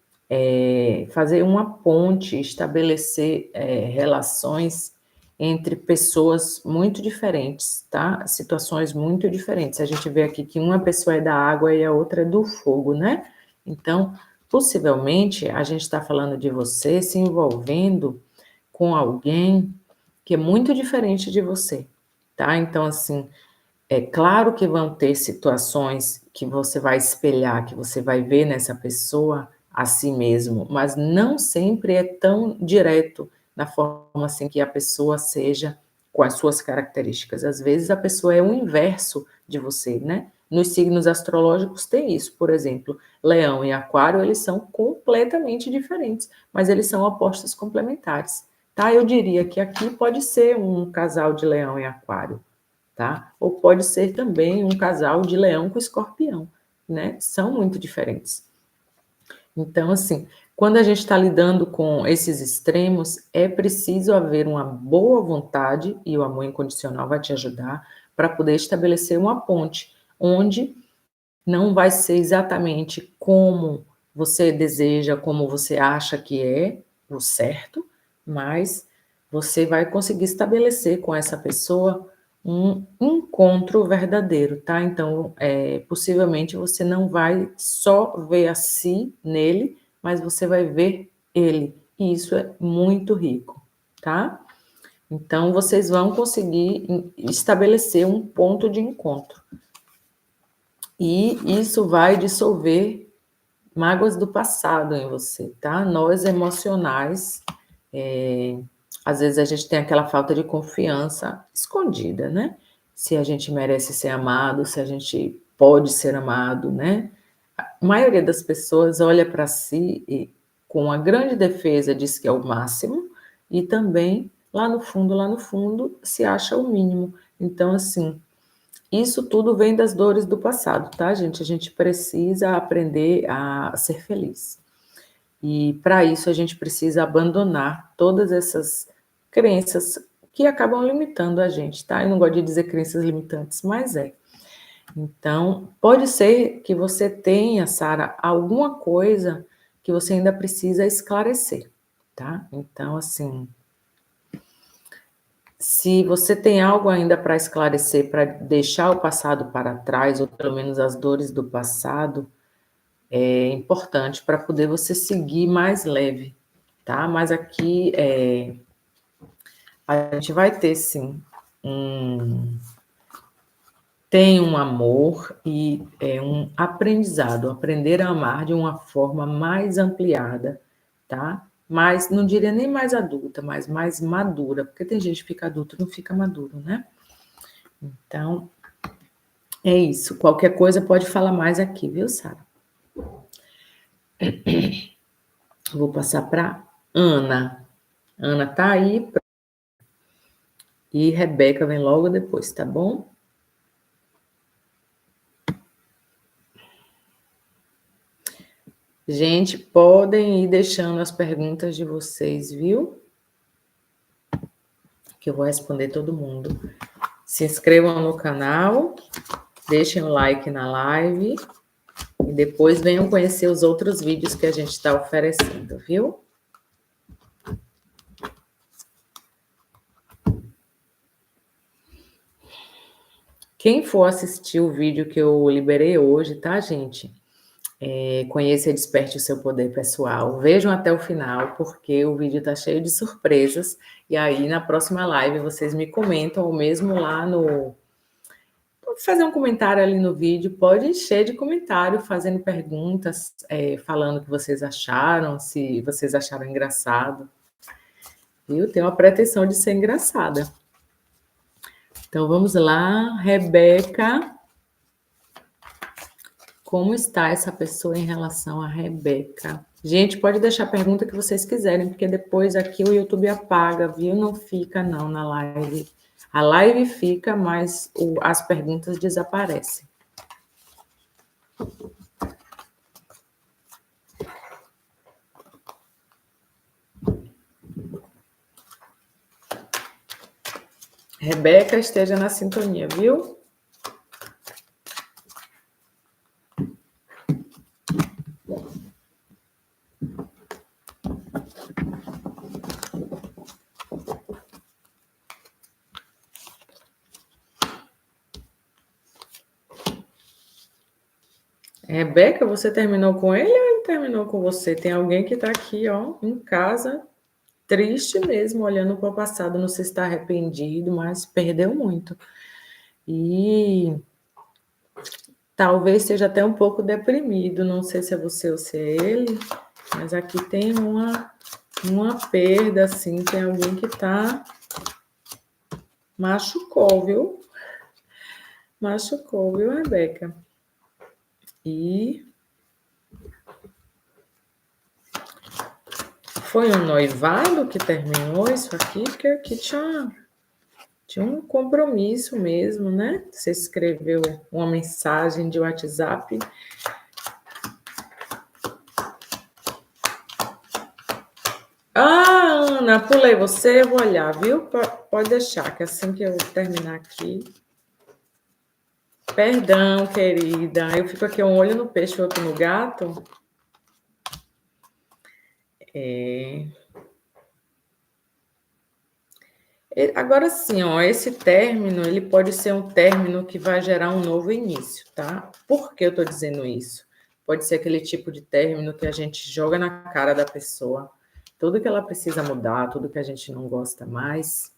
fazer uma ponte, estabelecer relações entre pessoas muito diferentes, tá? Situações muito diferentes. A gente vê aqui que uma pessoa é da água e a outra é do fogo, né? Então, possivelmente, a gente está falando de você se envolvendo com alguém que é muito diferente de você, tá? Então, assim, é claro que vão ter situações que você vai espelhar, que você vai ver nessa pessoa a si mesmo, mas não sempre é tão direto na forma assim que a pessoa seja com as suas características. Às vezes a pessoa é o inverso de você, né? Nos signos astrológicos tem isso, por exemplo, Leão e Aquário, eles são completamente diferentes, mas eles são opostos complementares, tá? Eu diria que aqui pode ser um casal de Leão e Aquário, tá? Ou pode ser também um casal de Leão com Escorpião, né? São muito diferentes. Então, assim, quando a gente está lidando com esses extremos, é preciso haver uma boa vontade, e o amor incondicional vai te ajudar, para poder estabelecer uma ponte, onde não vai ser exatamente como você deseja, como você acha que é o certo, mas você vai conseguir estabelecer com essa pessoa um encontro verdadeiro, tá? Então, possivelmente você não vai só ver a si nele, mas você vai ver ele, e isso é muito rico, tá? Então, vocês vão conseguir estabelecer um ponto de encontro. E isso vai dissolver mágoas do passado em você, tá? Nós emocionais, às vezes a gente tem aquela falta de confiança escondida, né? Se a gente merece ser amado, se a gente pode ser amado, né? A maioria das pessoas olha para si e, com uma grande defesa, diz que é o máximo, e também, lá no fundo, se acha o mínimo. Então, assim, isso tudo vem das dores do passado, tá, gente? A gente precisa aprender a ser feliz. E para isso a gente precisa abandonar todas essas crenças que acabam limitando a gente, tá? Eu não gosto de dizer crenças limitantes, mas Então, pode ser que você tenha, Sara, alguma coisa que você ainda precisa esclarecer, tá? Então, assim, se você tem algo ainda para esclarecer, para deixar o passado para trás, ou pelo menos as dores do passado, é importante para poder você seguir mais leve, tá? Mas aqui a gente vai ter, sim, tem um amor e é um aprendizado, aprender a amar de uma forma mais ampliada, tá? Mas não diria nem mais adulta, mas mais madura, porque tem gente que fica adulto e não fica maduro, né? Então, é isso. Qualquer coisa pode falar mais aqui, viu, Sara? Vou passar para Ana. Ana tá aí e Rebeca vem logo depois, tá bom? Gente, podem ir deixando as perguntas de vocês, viu? Que eu vou responder todo mundo. Se inscrevam no canal, deixem o like na live e depois venham conhecer os outros vídeos que a gente está oferecendo, viu? Quem for assistir o vídeo que eu liberei hoje, tá, gente? Conheça e desperte o seu poder pessoal. Vejam até o final, porque o vídeo está cheio de surpresas. E aí, na próxima live, vocês me comentam, ou mesmo lá no... Pode fazer um comentário ali no vídeo, pode encher de comentário, fazendo perguntas, falando o que vocês acharam, se vocês acharam engraçado. Viu? Tenho a pretensão de ser engraçada. Então, vamos lá. Rebeca. Como está essa pessoa em relação a Rebeca? Gente, pode deixar a pergunta que vocês quiserem, porque depois aqui o YouTube apaga, viu? Não fica não na live. A live fica, mas as perguntas desaparecem. Rebeca, esteja na sintonia, viu? Rebeca, você terminou com ele ou ele terminou com você? Tem alguém que está aqui, ó, em casa, triste mesmo, olhando para o passado. Não sei se está arrependido, mas perdeu muito. E talvez seja até um pouco deprimido. Não sei se é você ou se é ele, mas aqui tem uma perda, assim. Tem alguém que tá... Machucou, viu? Machucou, viu, Rebeca? E foi um noivado que terminou isso aqui, porque aqui tinha um compromisso mesmo, né? Você escreveu uma mensagem de WhatsApp. Ah, Ana, pulei você, eu vou olhar, viu? Pode deixar, que assim que eu terminar aqui... Perdão, querida. Eu fico aqui um olho no peixe, outro no gato. Agora sim, ó, esse término, ele pode ser um término que vai gerar um novo início, tá? Por que eu tô dizendo isso? Pode ser aquele tipo de término que a gente joga na cara da pessoa, tudo que ela precisa mudar, tudo que a gente não gosta mais,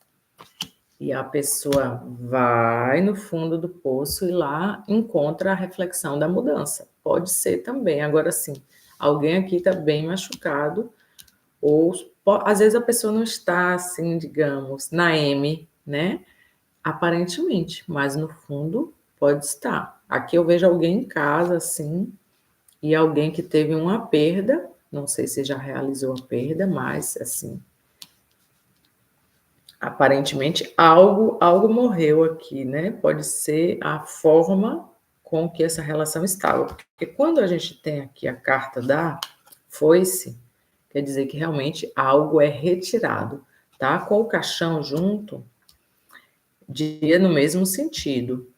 e a pessoa vai no fundo do poço e lá encontra a reflexão da mudança. Pode ser também. Agora sim, alguém aqui está bem machucado, ou às vezes a pessoa não está assim, digamos, na M, né? Aparentemente, mas no fundo pode estar. Aqui eu vejo alguém em casa, assim, e alguém que teve uma perda, não sei se já realizou a perda, mas assim, aparentemente algo morreu aqui, né? Pode ser a forma com que essa relação estava. Porque quando a gente tem aqui a carta da foice, quer dizer que realmente algo é retirado, tá? Com o caixão junto, diria no mesmo sentido.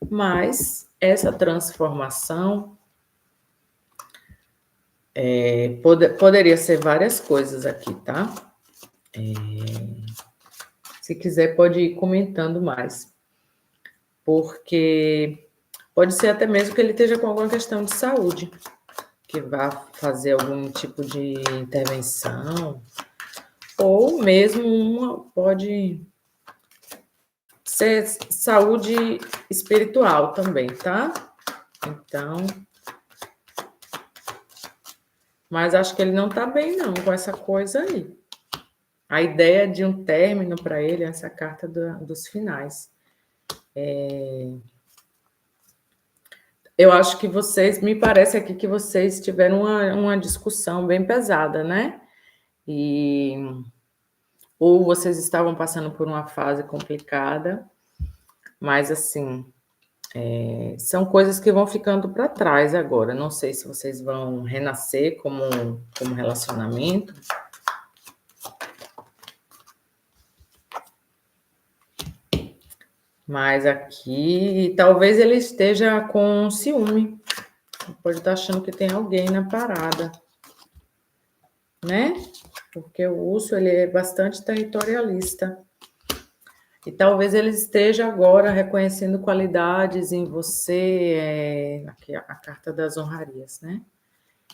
Mas essa transformação poderia ser várias coisas aqui, tá? Se quiser, pode ir comentando mais. Porque pode ser até mesmo que ele esteja com alguma questão de saúde, que vá fazer algum tipo de intervenção, ou mesmo pode ser saúde espiritual também, tá? Então, mas acho que ele não tá bem não com essa coisa aí. A ideia de um término para ele é essa carta dos finais. Eu acho que vocês, me parece aqui que vocês tiveram uma discussão bem pesada, né? Ou vocês estavam passando por uma fase complicada, mas assim, são coisas que vão ficando para trás agora. Não sei se vocês vão renascer como relacionamento. Mas aqui, talvez ele esteja com ciúme. Pode estar achando que tem alguém na parada, né? Porque o urso, ele é bastante territorialista. E talvez ele esteja agora reconhecendo qualidades em você, aqui a carta das honrarias, né?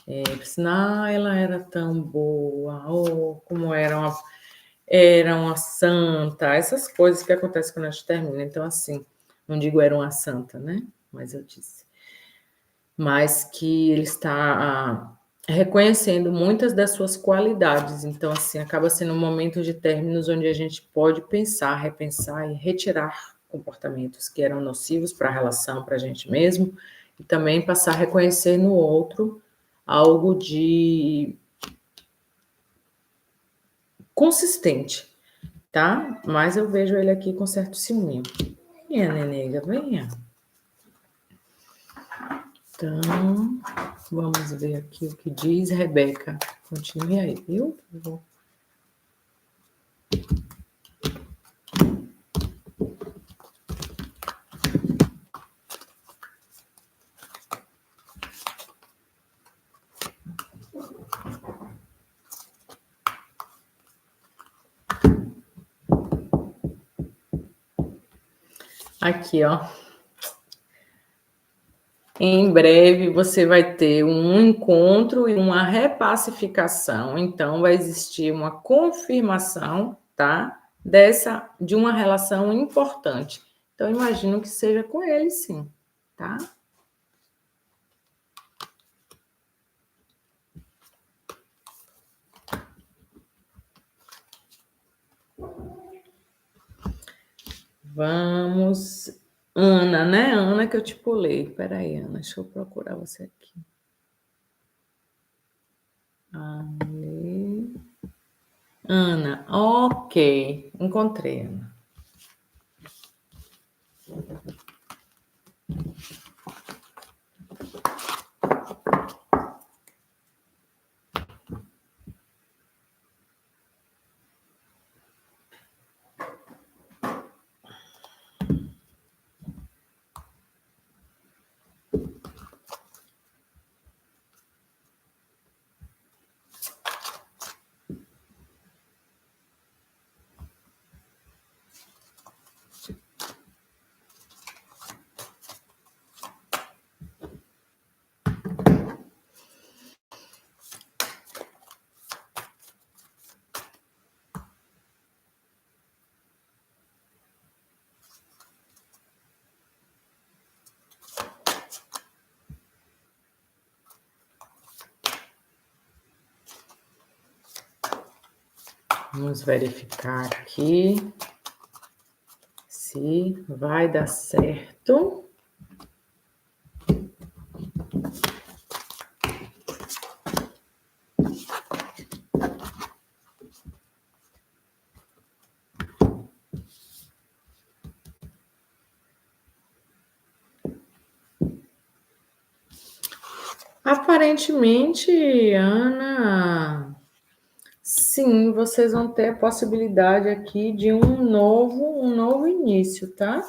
Ela era tão boa, ou como era uma santa, essas coisas que acontecem quando a gente termina. Então, assim, não digo era uma santa, né? Mas eu disse. Mas que ele está reconhecendo muitas das suas qualidades. Então, assim, acaba sendo um momento de términos onde a gente pode pensar, repensar e retirar comportamentos que eram nocivos para a relação, para a gente mesmo, e também passar a reconhecer no outro algo de consistente, tá? Mas eu vejo ele aqui com certo ciúme. Venha, nenega, venha. Então, vamos ver aqui o que diz Rebeca. Continue aí, viu? Aqui, ó. Em breve você vai ter um encontro e uma repacificação, então vai existir uma confirmação, tá? De uma relação importante. Então imagino que seja com ele, sim, tá? Vamos, Ana, né? Ana que eu te pulei. Peraí, Ana, deixa eu procurar você aqui. Ana, ok. Encontrei, Ana. Vamos verificar aqui se vai dar certo. Aparentemente, Ana, sim, vocês vão ter a possibilidade aqui de um novo início, tá?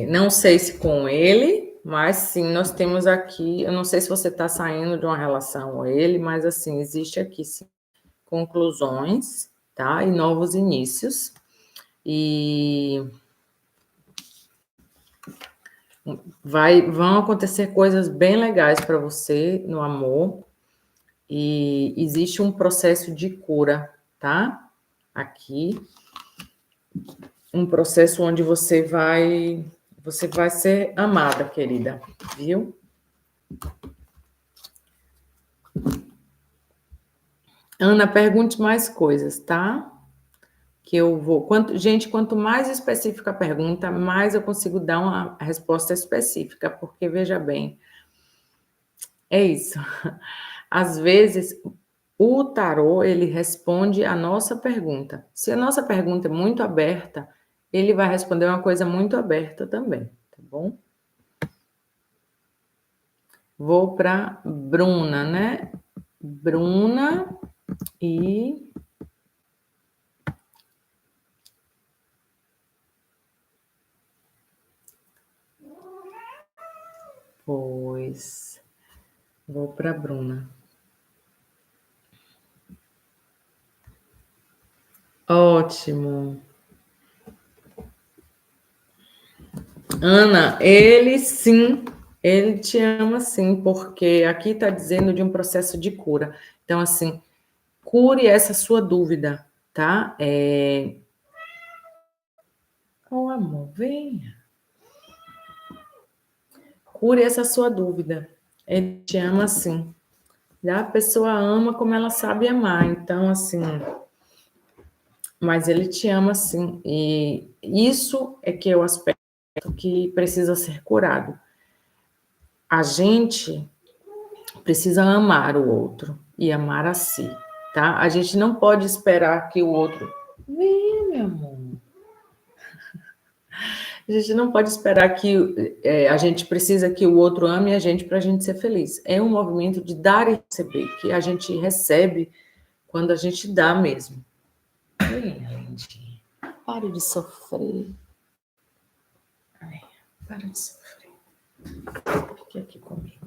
Não sei se com ele, mas sim, nós temos aqui, eu não sei se você está saindo de uma relação com ele, mas assim, existe aqui sim, conclusões, tá? E novos inícios. E vão acontecer coisas bem legais para você no amor. E existe um processo de cura, tá? Aqui, um processo onde você vai ser amada, querida, viu? Ana, pergunte mais coisas, tá? Que eu vou. Gente, quanto mais específica a pergunta, mais eu consigo dar uma resposta específica, porque veja bem, é isso. Às vezes, o tarô, ele responde a nossa pergunta. Se a nossa pergunta é muito aberta, ele vai responder uma coisa muito aberta também, tá bom? Vou para Bruna, né? Bruna e pois vou para Bruna. Ótimo. Ana, ele sim, ele te ama sim, porque aqui está dizendo de um processo de cura. Então, assim, cure essa sua dúvida, tá? Oh, amor, venha. Cure essa sua dúvida. Ele te ama sim. A pessoa ama como ela sabe amar. Então, assim, mas ele te ama sim. E isso é que é o aspecto que precisa ser curado. A gente precisa amar o outro e amar a si, tá? A gente não pode esperar que o outro. Vem, meu amor. A gente não pode esperar que a gente precisa que o outro ame a gente para a gente ser feliz. É um movimento de dar e receber, que a gente recebe quando a gente dá mesmo. Vem, lindinha. Pare de sofrer. Ai, para de sofrer. Fique aqui comigo.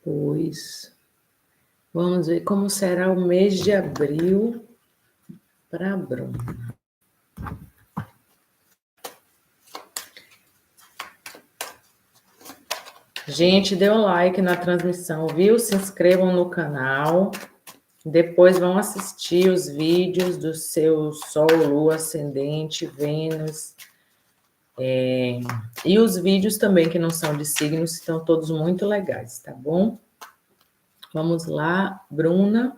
Pois. Vamos ver como será o mês de abril para a Bruna. Gente, dê um like na transmissão, viu? Se inscrevam no canal. Depois vão assistir os vídeos do seu Sol, Lua, Ascendente, Vênus. E os vídeos também que não são de signos, estão todos muito legais, tá bom? Vamos lá, Bruna.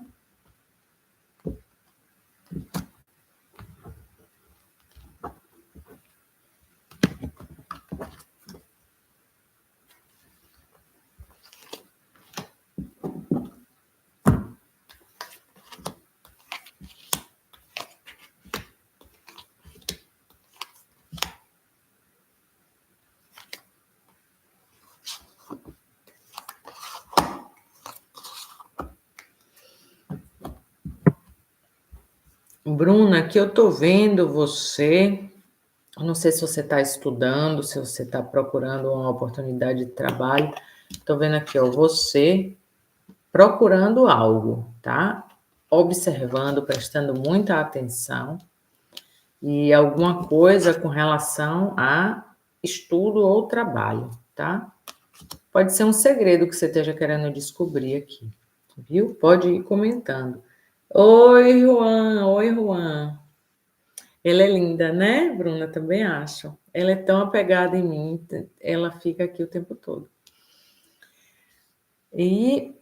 Bruna, que eu tô vendo você. Eu não sei se você está estudando, se você está procurando uma oportunidade de trabalho. Estou vendo aqui, ó, você procurando algo, tá? Observando, prestando muita atenção e alguma coisa com relação a estudo ou trabalho, tá? Pode ser um segredo que você esteja querendo descobrir aqui, viu? Pode ir comentando. Oi, Juan. Oi, Juan. Ela é linda, né, Bruna? Também acho. Ela é tão apegada em mim, ela fica aqui o tempo todo. E,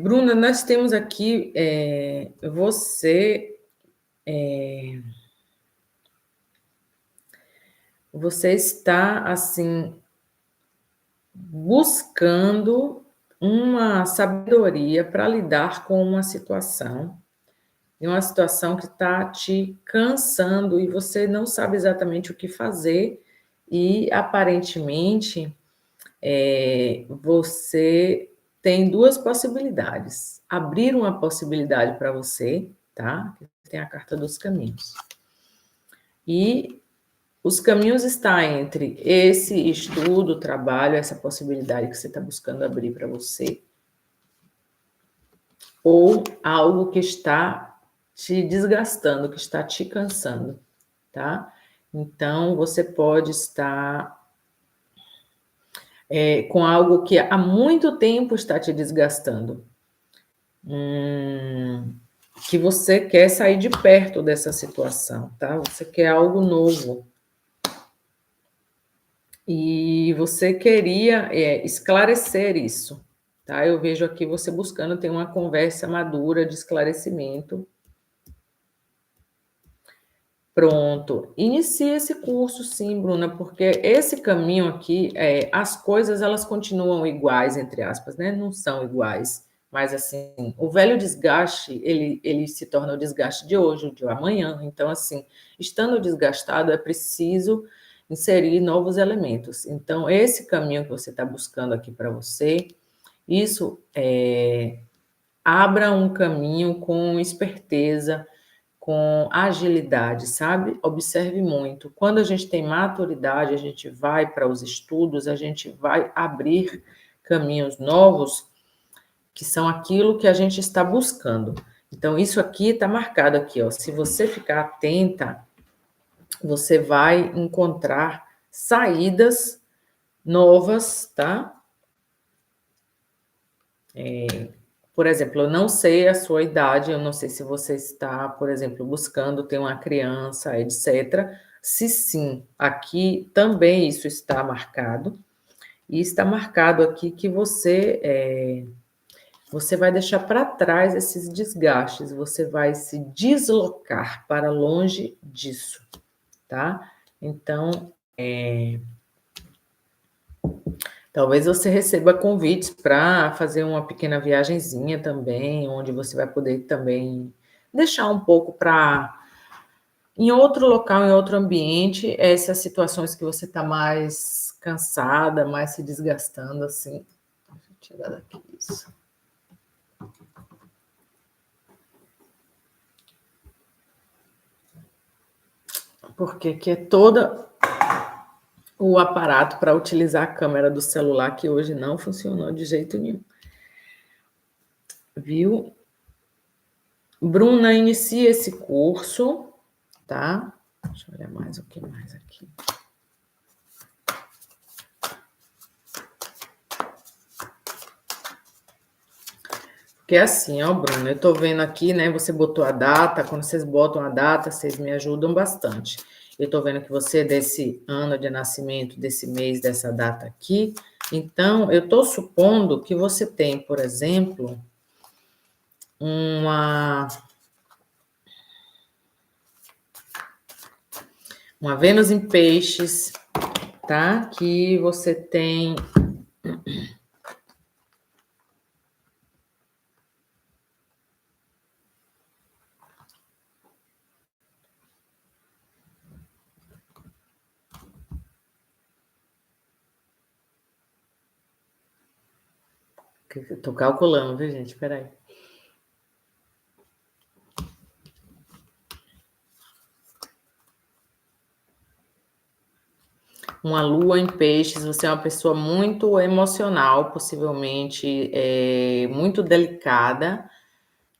Bruna, nós temos aqui você está assim buscando uma sabedoria para lidar com uma situação que está te cansando e você não sabe exatamente o que fazer e aparentemente você tem duas possibilidades. Abrir uma possibilidade para você, tá? Tem a carta dos caminhos. E os caminhos estão entre esse estudo, trabalho, essa possibilidade que você está buscando abrir para você, ou algo que está te desgastando, que está te cansando, tá? Então, você pode estar com algo que há muito tempo está te desgastando. Que você quer sair de perto dessa situação, tá? Você quer algo novo. E você queria esclarecer isso, tá? Eu vejo aqui você buscando ter uma conversa madura de esclarecimento. Pronto. Inicie esse curso, sim, Bruna, porque esse caminho aqui, as coisas, elas continuam iguais, entre aspas, né? Não são iguais. Mas, assim, o velho desgaste, ele se torna o desgaste de hoje, de amanhã. Então, assim, estando desgastado, é preciso inserir novos elementos. Então, esse caminho que você está buscando aqui para você, isso abra um caminho com esperteza, com agilidade, sabe? Observe muito. Quando a gente tem maturidade, a gente vai para os estudos, a gente vai abrir caminhos novos, que são aquilo que a gente está buscando. Então, isso aqui está marcado aqui, ó. Se você ficar atenta, você vai encontrar saídas novas, tá? Por exemplo, eu não sei a sua idade, eu não sei se você está, por exemplo, buscando ter uma criança, etc. Se sim, aqui também isso está marcado. E está marcado aqui que você vai deixar para trás esses desgastes, você vai se deslocar para longe disso, tá? Então, talvez você receba convites para fazer uma pequena viagenzinha também, onde você vai poder também deixar um pouco para em outro local, em outro ambiente, essas situações que você está mais cansada, mais se desgastando, assim. Deixa eu tirar daqui isso. Porque aqui é todo o aparato para utilizar a câmera do celular, que hoje não funcionou de jeito nenhum. Viu? Bruna, inicia esse curso, tá? Deixa eu olhar mais o que mais aqui. Porque é assim, ó, Bruna, eu tô vendo aqui, né? Você botou a data, quando vocês botam a data, vocês me ajudam bastante. Eu tô vendo que você é desse ano de nascimento, desse mês, dessa data aqui. Então, eu tô supondo que você tem, por exemplo, uma Vênus em peixes, tá? Que você tem tô calculando, viu, gente? Peraí. Uma lua em peixes, você é uma pessoa muito emocional, possivelmente muito delicada,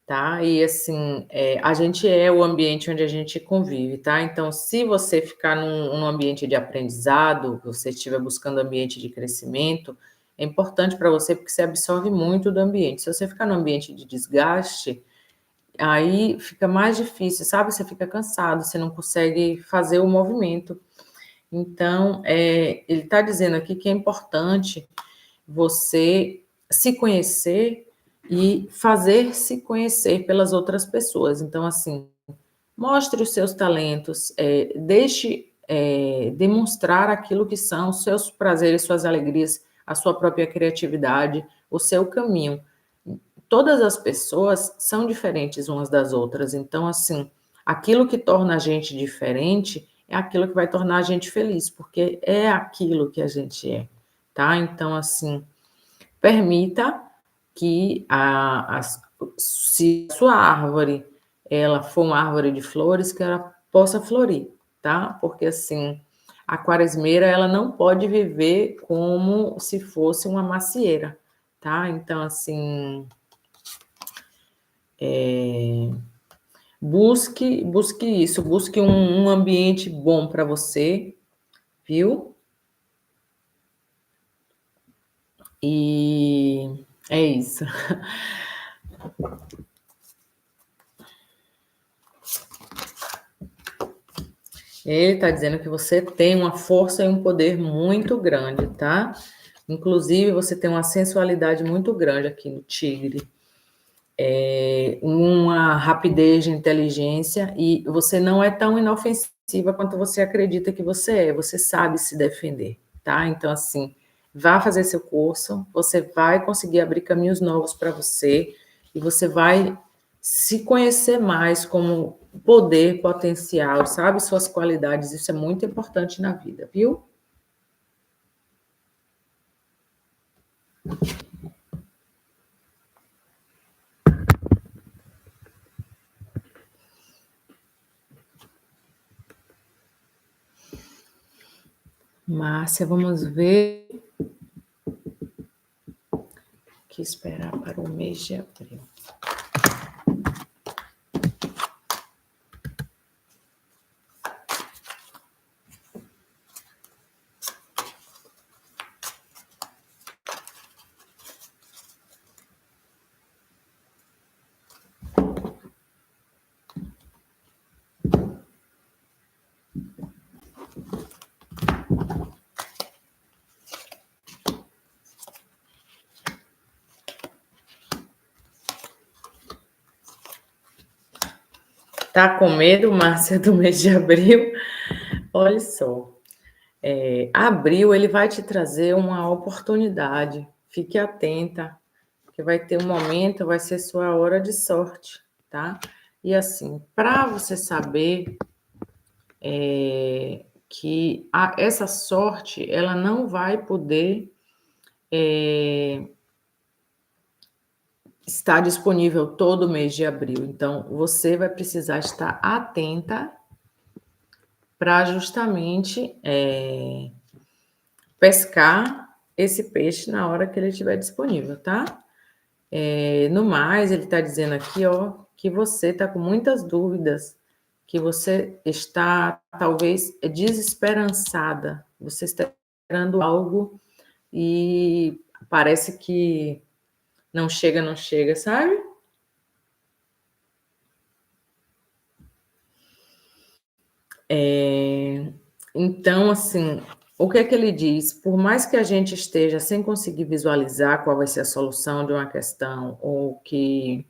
tá? E assim, a gente é o ambiente onde a gente convive, tá? Então, se você ficar num ambiente de aprendizado, você estiver buscando ambiente de crescimento, é importante para você porque você absorve muito do ambiente. Se você ficar num ambiente de desgaste, aí fica mais difícil, sabe? Você fica cansado, você não consegue fazer o movimento. Então, ele está dizendo aqui que é importante você se conhecer e fazer se conhecer pelas outras pessoas. Então, assim, mostre os seus talentos, deixe demonstrar aquilo que são os seus prazeres, suas alegrias, a sua própria criatividade, o seu caminho. Todas as pessoas são diferentes umas das outras, então, assim, aquilo que torna a gente diferente é aquilo que vai tornar a gente feliz, porque é aquilo que a gente é, tá? Então, assim, permita que se a sua árvore ela for uma árvore de flores, que ela possa florir, tá? Porque, assim, a quaresmeira, ela não pode viver como se fosse uma macieira, tá? Então, assim, busque isso, busque um ambiente bom para você, viu? E é isso. Ele está dizendo que você tem uma força e um poder muito grande, tá? Inclusive, você tem uma sensualidade muito grande aqui no tigre. Uma rapidez de inteligência e você não é tão inofensiva quanto você acredita que você é. Você sabe se defender, tá? Então, assim, vá fazer seu curso, você vai conseguir abrir caminhos novos para você e você vai se conhecer mais como poder potencial, sabe? Suas qualidades, isso é muito importante na vida, viu? Márcia, vamos ver o que esperar para o mês de abril. Tá com medo, Márcia, do mês de abril? Olha só, abril ele vai te trazer uma oportunidade. Fique atenta, que vai ter um momento, vai ser sua hora de sorte, tá? E assim, para você saber que essa sorte, ela não vai poder estar disponível todo mês de abril. Então, você vai precisar estar atenta para justamente pescar esse peixe na hora que ele estiver disponível, tá? No mais, ele está dizendo aqui, ó, que você está com muitas dúvidas, que você está talvez desesperançada, você está esperando algo e parece que não chega, sabe? Então, assim, o que é que ele diz? Por mais que a gente esteja sem conseguir visualizar qual vai ser a solução de uma questão, ou que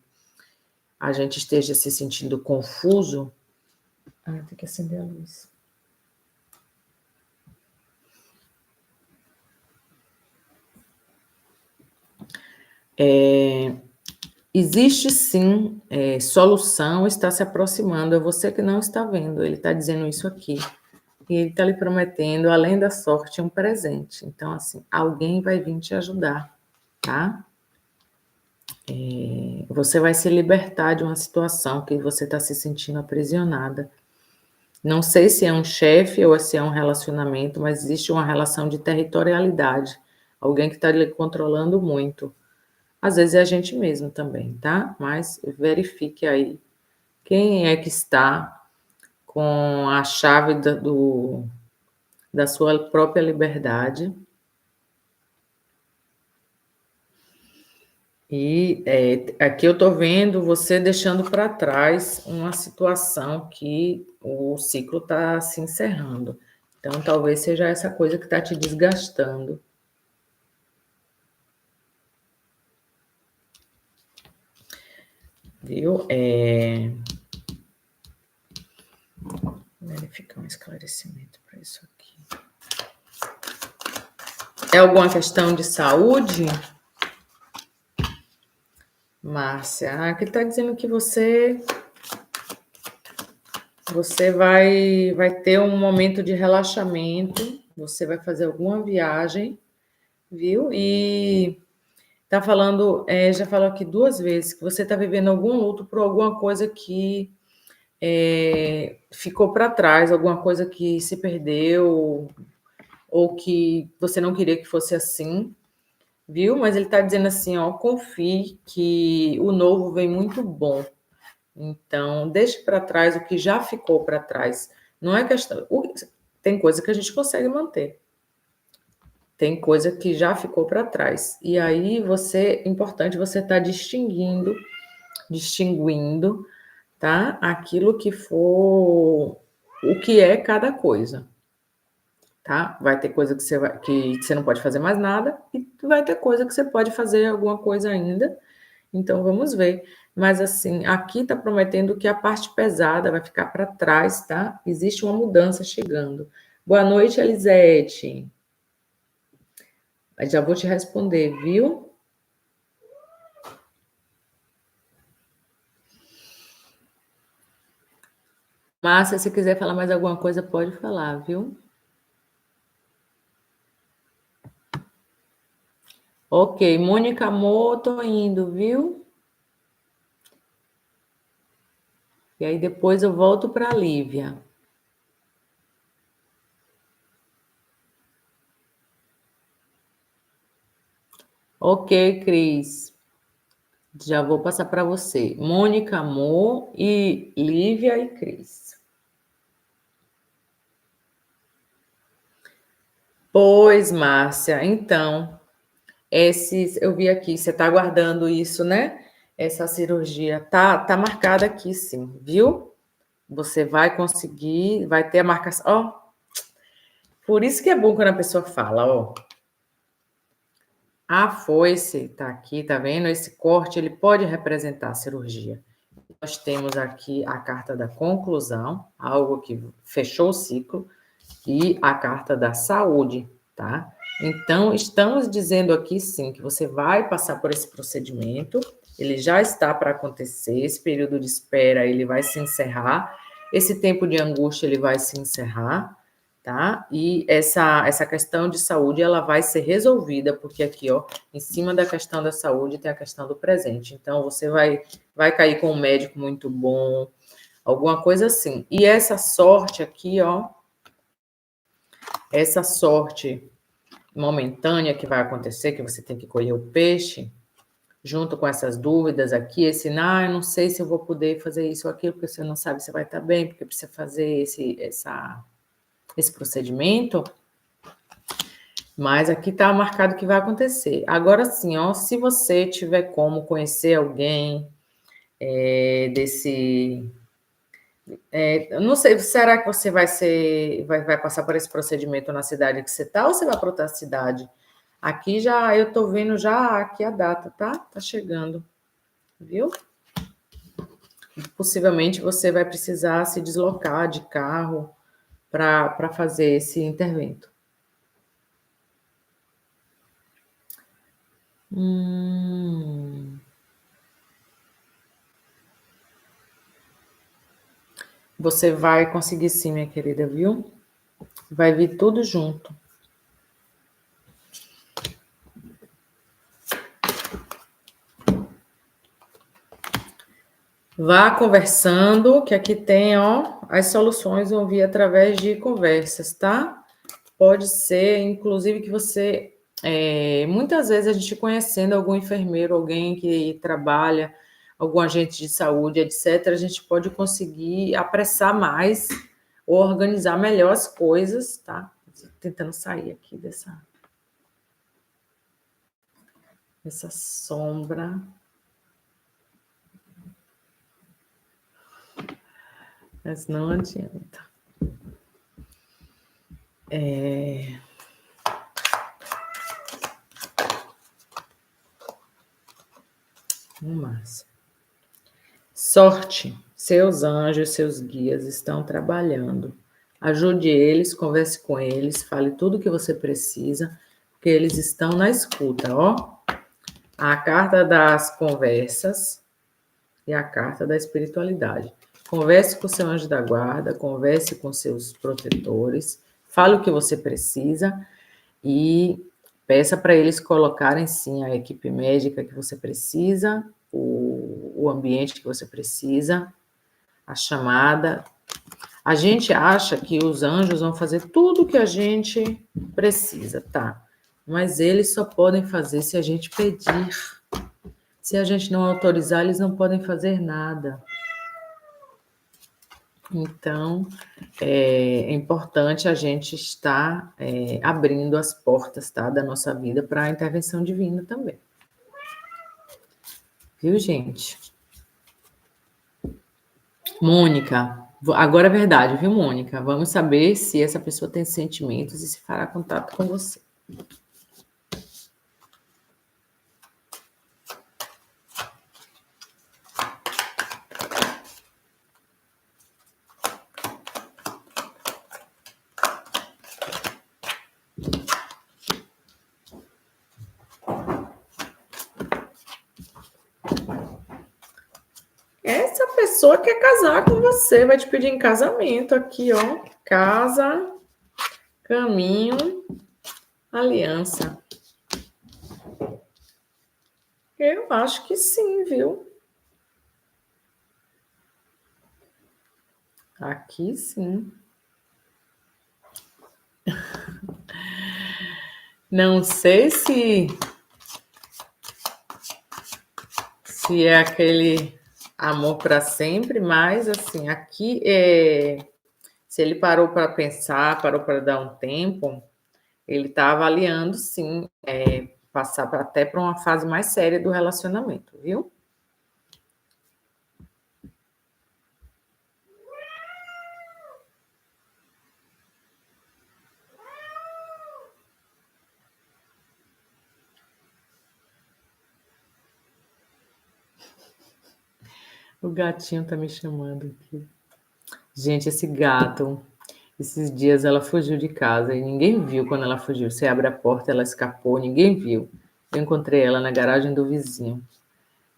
a gente esteja se sentindo confuso. Tem que acender a luz. Existe sim solução, está se aproximando, é você que não está vendo, ele está dizendo isso aqui. E ele está lhe prometendo, além da sorte, um presente. Então, assim, alguém vai vir te ajudar, tá? Você vai se libertar de uma situação que você está se sentindo aprisionada. Não sei se é um chefe ou se é um relacionamento, mas existe uma relação de territorialidade. Alguém que está lhe controlando muito. Às vezes é a gente mesmo também, tá? Mas verifique aí quem é que está com a chave da sua própria liberdade. E aqui eu estou vendo você deixando para trás uma situação que o ciclo está se encerrando. Então, talvez seja essa coisa que está te desgastando. Viu? Verificar um esclarecimento para isso aqui. É alguma questão de saúde? Márcia, aqui está dizendo que você vai ter um momento de relaxamento, você vai fazer alguma viagem viu? E tá falando, já falou aqui 2 vezes que você está vivendo algum luto por alguma coisa que ficou para trás, alguma coisa que se perdeu ou que você não queria que fosse assim, viu? Mas ele está dizendo assim, ó, confie que o novo vem muito bom. Então, deixe para trás o que já ficou para trás. Não é questão. Tem coisa que a gente consegue manter. Tem coisa que já ficou para trás. E aí importante você estar distinguindo, tá? Aquilo que for o que é cada coisa, tá? Vai ter coisa que você não pode fazer mais nada e vai ter coisa que você pode fazer alguma coisa ainda. Então vamos ver. Mas assim, aqui tá prometendo que a parte pesada vai ficar para trás, tá? Existe uma mudança chegando. Boa noite, Elisete. Já vou te responder, viu? Márcia, se quiser falar mais alguma coisa, pode falar, viu? Ok, Mônica Amor, tô indo, viu? E aí depois eu volto para a Lívia. Ok, Cris. Já vou passar para você. Mônica Amor e Lívia e Cris. Pois, Márcia, então, eu vi aqui, você está aguardando isso, né? Essa cirurgia tá marcada aqui, sim, viu? Você vai conseguir, vai ter a marcação. Ó, por isso que é bom quando a pessoa fala, ó. A foice tá aqui, tá vendo? Esse corte, ele pode representar a cirurgia. Nós temos aqui a carta da conclusão, algo que fechou o ciclo, e a carta da saúde, tá? Então, estamos dizendo aqui, sim, que você vai passar por esse procedimento, ele já está para acontecer, esse período de espera, ele vai se encerrar, esse tempo de angústia, ele vai se encerrar, tá? E essa questão de saúde, ela vai ser resolvida, porque aqui, ó, em cima da questão da saúde tem a questão do presente. Então, você vai cair com um médico muito bom, alguma coisa assim. E essa sorte aqui, ó, essa sorte momentânea que vai acontecer, que você tem que colher o peixe, junto com essas dúvidas aqui, eu não sei se eu vou poder fazer isso ou aquilo, porque você não sabe se vai estar bem, porque precisa fazer esse procedimento, mas aqui está marcado que vai acontecer. Agora sim, ó, se você tiver como conhecer alguém eu não sei, será que você vai passar por esse procedimento na cidade que você está ou você vai para outra cidade? Aqui já, eu estou vendo já aqui a data, tá? Tá chegando, viu? Possivelmente você vai precisar se deslocar de carro para fazer esse intervento. Você vai conseguir sim, minha querida, viu? Vai vir tudo junto. Vá conversando, que aqui tem, ó, as soluções vão vir através de conversas, tá? Pode ser, inclusive, que você. Muitas vezes a gente conhecendo algum enfermeiro, alguém que trabalha, algum agente de saúde, etc., a gente pode conseguir apressar mais ou organizar melhor as coisas, tá? Tô tentando sair aqui dessa sombra. Mas não adianta. Márcia. Sorte, seus anjos, seus guias estão trabalhando. Ajude eles, converse com eles, fale tudo o que você precisa, porque eles estão na escuta, ó. A carta das conversas e a carta da espiritualidade. Converse com seu anjo da guarda, converse com seus protetores, fale o que você precisa e Peça para eles colocarem, sim, a equipe médica que você precisa, o ambiente que você precisa, a chamada. A gente acha que os anjos vão fazer tudo o que a gente precisa, tá? Mas eles só podem fazer se a gente pedir. Se a gente não autorizar, eles não podem fazer nada. Então, é importante a gente estar abrindo as portas, tá, da nossa vida para a intervenção divina também. Viu, gente? Mônica, agora é verdade, viu, Mônica? Vamos saber se essa pessoa tem sentimentos e se fará contato com você. Essa pessoa quer casar com você, vai te pedir em casamento aqui, ó. Casa, caminho, aliança. Eu acho que sim, viu? Aqui sim. Não sei se é aquele amor para sempre, mas assim, aqui se ele parou para pensar, parou para dar um tempo, ele está avaliando, sim, passar até para uma fase mais séria do relacionamento, viu? O gatinho tá me chamando aqui. Gente, esse gato, esses dias ela fugiu de casa e ninguém viu quando ela fugiu. Você abre a porta, ela escapou, ninguém viu. Eu encontrei ela na garagem do vizinho.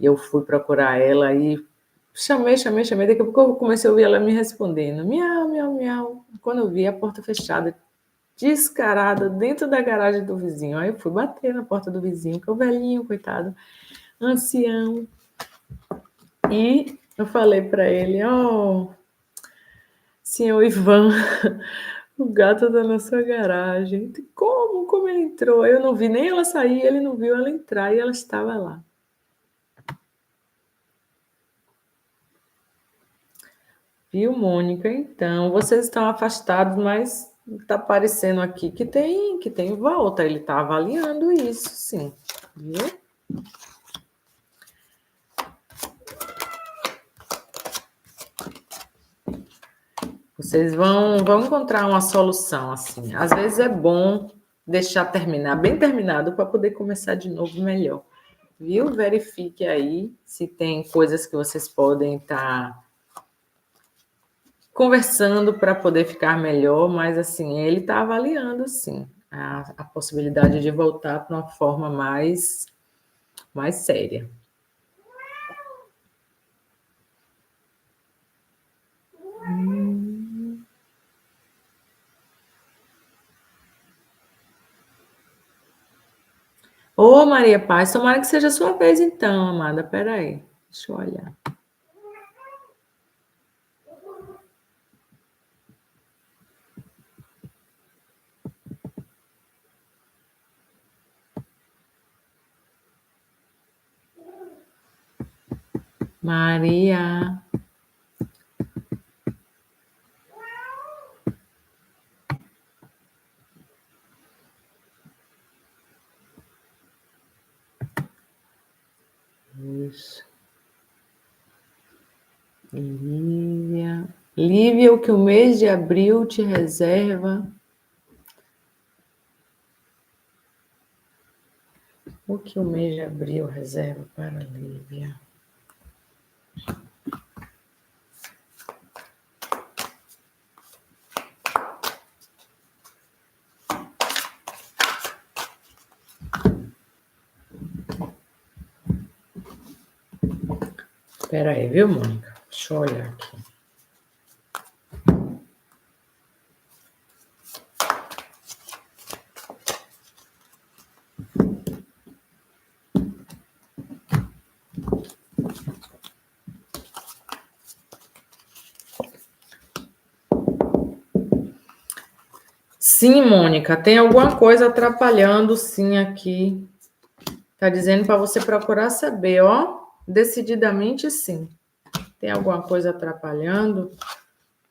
E eu fui procurar ela e chamei. Daqui a pouco eu comecei a ouvir ela me respondendo. Miau, miau, miau. Quando eu vi a porta fechada, descarada, dentro da garagem do vizinho. Aí eu fui bater na porta do vizinho, que é o velhinho, coitado, ancião. E eu falei para ele, ó, senhor Ivan, o gato tá na sua garagem. Como? Como ele entrou? Eu não vi nem ela sair, ele não viu ela entrar e ela estava lá. Viu, Mônica? Então, vocês estão afastados, mas está aparecendo aqui que tem volta. Ele está avaliando isso, sim. Viu? Vocês vão encontrar uma solução, assim. Às vezes é bom deixar terminar bem terminado para poder começar de novo melhor. Viu? Verifique aí se tem coisas que vocês podem estar conversando para poder ficar melhor, mas assim, ele está avaliando, sim, a possibilidade de voltar para uma forma mais séria. Ô, Maria Paz, tomara que seja a sua vez então, amada. Peraí, deixa eu olhar. Maria. Isso. Lívia. Lívia, o que o mês de abril te reserva? O que o mês de abril reserva para Lívia? Espera aí, viu, Mônica? Deixa eu olhar aqui. Sim, Mônica, tem alguma coisa atrapalhando, sim, aqui. Tá dizendo para você procurar saber, ó. Decididamente, sim. Tem alguma coisa atrapalhando?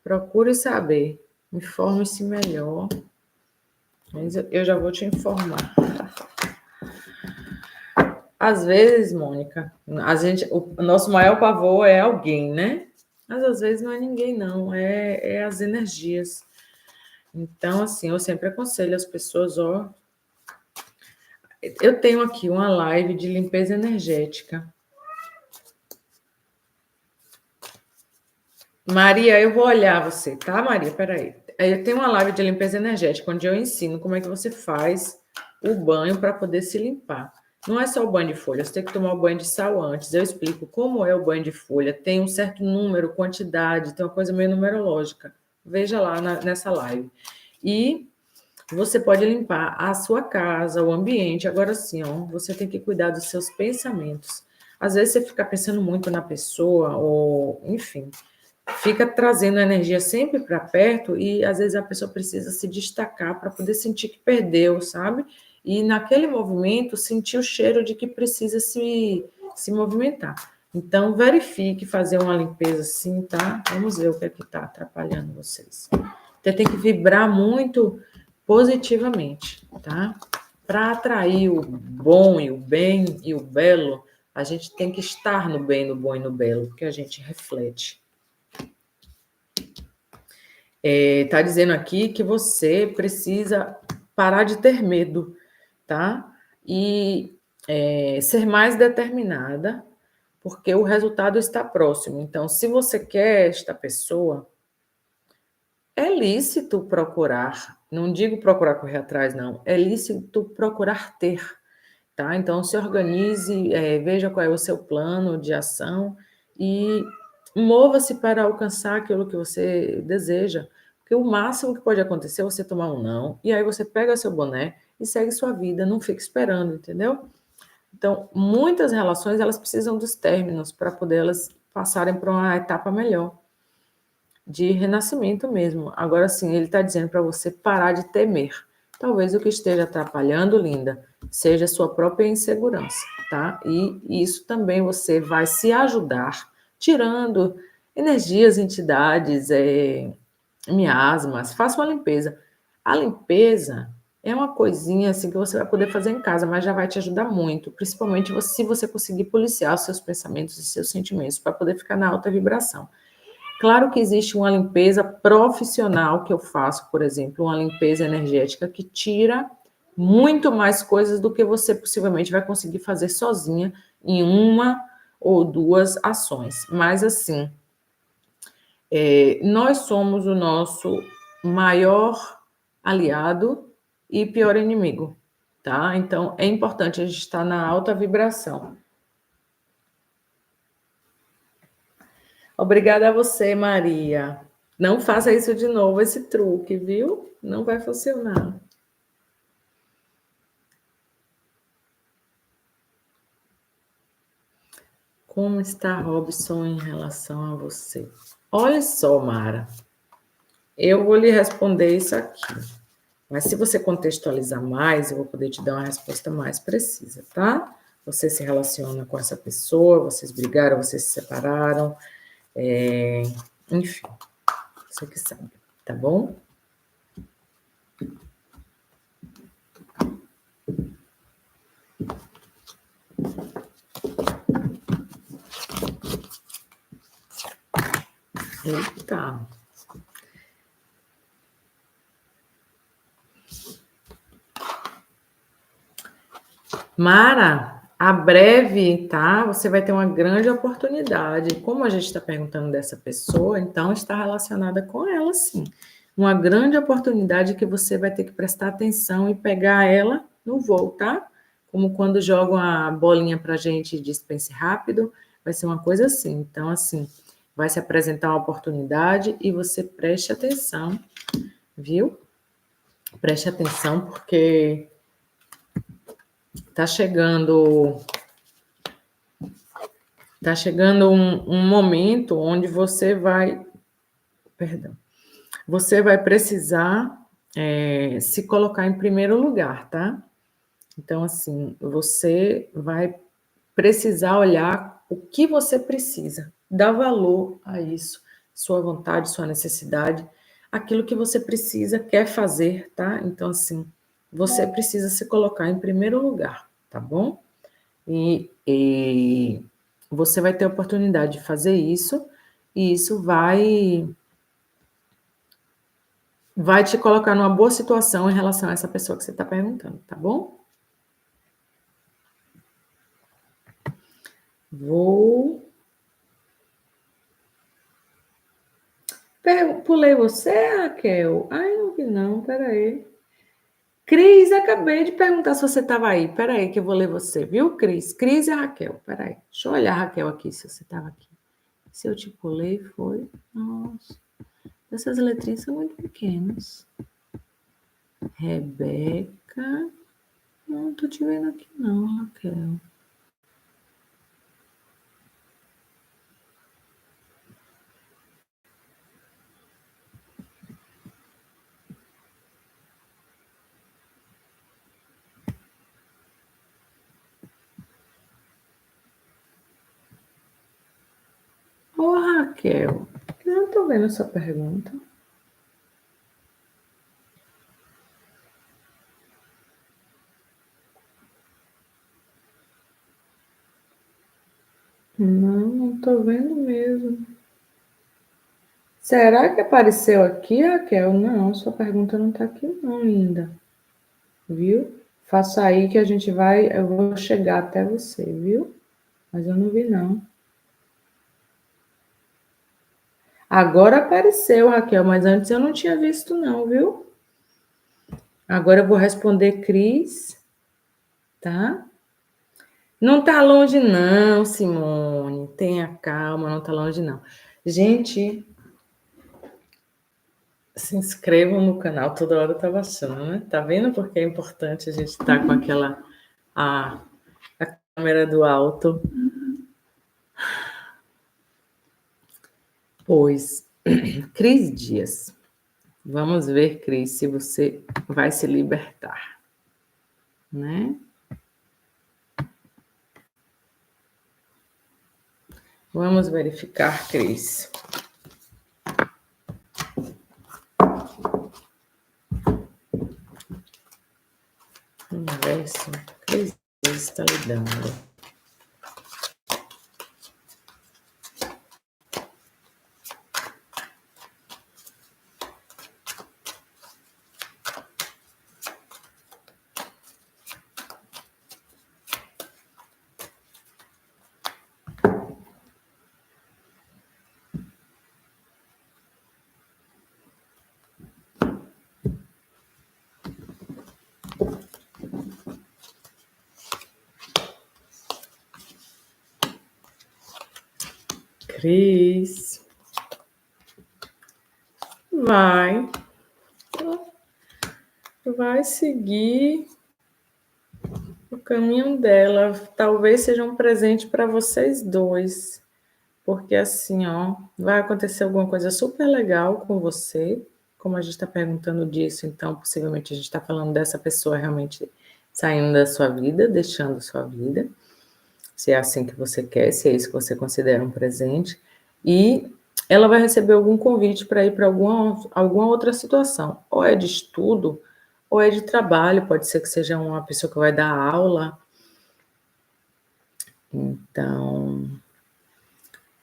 Procure saber. Informe-se melhor. Mas eu já vou te informar. Às vezes, Mônica, o nosso maior pavor é alguém, né? Mas às vezes não é ninguém, não. É as energias. Então, assim, eu sempre aconselho as pessoas, ó. Eu tenho aqui uma live de limpeza energética. Maria, eu vou olhar você, tá, Maria? Peraí. Eu tenho uma live de limpeza energética, onde eu ensino como é que você faz o banho para poder se limpar. Não é só o banho de folha, você tem que tomar o banho de sal antes. Eu explico como é o banho de folha. Tem um certo número, quantidade, tem uma coisa meio numerológica. Veja lá nessa live. E você pode limpar a sua casa, o ambiente. Agora sim, ó, você tem que cuidar dos seus pensamentos. Às vezes você fica pensando muito na pessoa, ou enfim, fica trazendo a energia sempre para perto e às vezes a pessoa precisa se destacar para poder sentir que perdeu, sabe? E naquele movimento sentir o cheiro de que precisa se movimentar. Então, verifique fazer uma limpeza assim, tá? Vamos ver o que é que está atrapalhando vocês. Você tem que vibrar muito positivamente, tá? Para atrair o bom e o bem e o belo, a gente tem que estar no bem, no bom e no belo, porque a gente reflete. Tá dizendo aqui que você precisa parar de ter medo, tá? E ser mais determinada, porque o resultado está próximo. Então, se você quer esta pessoa, é lícito procurar, não digo procurar correr atrás, não, é lícito procurar ter, tá? Então, se organize, veja qual é o seu plano de ação e mova-se para alcançar aquilo que você deseja. Porque o máximo que pode acontecer é você tomar um não, e aí você pega seu boné e segue sua vida, não fica esperando, entendeu? Então, muitas relações, elas precisam dos términos para poder elas passarem para uma etapa melhor, de renascimento mesmo. Agora sim, ele está dizendo para você parar de temer. Talvez o que esteja atrapalhando, linda, seja a sua própria insegurança, tá? E isso também você vai se ajudar, tirando energias, entidades, miasmas, faça uma limpeza. A limpeza é uma coisinha assim que você vai poder fazer em casa, mas já vai te ajudar muito, principalmente se você conseguir policiar os seus pensamentos e seus sentimentos para poder ficar na alta vibração. Claro que existe uma limpeza profissional que eu faço, por exemplo, uma limpeza energética que tira muito mais coisas do que você possivelmente vai conseguir fazer sozinha em uma ou duas ações. Mas assim, nós somos o nosso maior aliado e pior inimigo, tá? Então é importante a gente estar na alta vibração. Obrigada a você, Maria. Não faça isso de novo, esse truque, viu? Não vai funcionar. Como está Robson em relação a você? Olha só, Mara. Eu vou lhe responder isso aqui. Mas se você contextualizar mais, eu vou poder te dar uma resposta mais precisa, tá? Você se relaciona com essa pessoa, vocês brigaram, vocês se separaram, enfim, você que sabe, tá bom? Eita. Mara, a breve, tá? Você vai ter uma grande oportunidade. Como a gente está perguntando dessa pessoa, então está relacionada com ela, sim. Uma grande oportunidade que você vai ter que prestar atenção e pegar ela no voo, tá? Como quando jogam a bolinha para a gente e diz pense rápido, vai ser uma coisa assim. Então, assim, vai se apresentar uma oportunidade e você preste atenção, viu? Preste atenção, porque tá chegando um momento onde você vai precisar se colocar em primeiro lugar, tá? Então, assim, você vai precisar olhar o que você precisa, dar valor a isso, sua vontade, sua necessidade, aquilo que você precisa, quer fazer, tá? Então, assim, você precisa se colocar em primeiro lugar, tá bom? E você vai ter a oportunidade de fazer isso, e isso vai te colocar numa boa situação em relação a essa pessoa que você está perguntando, tá bom? Pulei você, Raquel? Ai, não vi não, peraí. Cris, acabei de perguntar se você estava aí. Peraí, que eu vou ler você, viu, Cris? Cris e a Raquel, peraí. Deixa eu olhar a Raquel aqui, se você estava aqui. Se eu te pulei, foi. Nossa, essas letrinhas são muito pequenas. Rebeca. Não tô te vendo aqui, não, Raquel. Ô, Raquel, eu não tô vendo essa pergunta. Não tô vendo mesmo. Será que apareceu aqui, Raquel? Não, sua pergunta não tá aqui não ainda. Viu? Faça aí que a gente vai, eu vou chegar até você, viu? Mas eu não vi não. Agora apareceu, Raquel, mas antes eu não tinha visto não, viu? Agora eu vou responder Cris, tá? Não tá longe não, Simone. Tenha calma, não tá longe não. Gente, se inscrevam no canal, toda hora tá baixando, né? Tá vendo porque é importante a gente estar com aquela a câmera do alto. Pois, Cris Dias. Vamos ver, Cris, se você vai se libertar, né? Vamos verificar, Cris. Vamos ver se Cris está lidando. Cris. Vai seguir o caminho dela. Talvez seja um presente para vocês dois. Porque assim, ó, vai acontecer alguma coisa super legal com você. Como a gente está perguntando disso, então possivelmente a gente está falando dessa pessoa realmente saindo da sua vida, deixando a sua vida. Se é assim que você quer, se é isso que você considera um presente. E ela vai receber algum convite para ir para alguma outra situação. Ou é de estudo, ou é de trabalho. Pode ser que seja uma pessoa que vai dar aula. Então,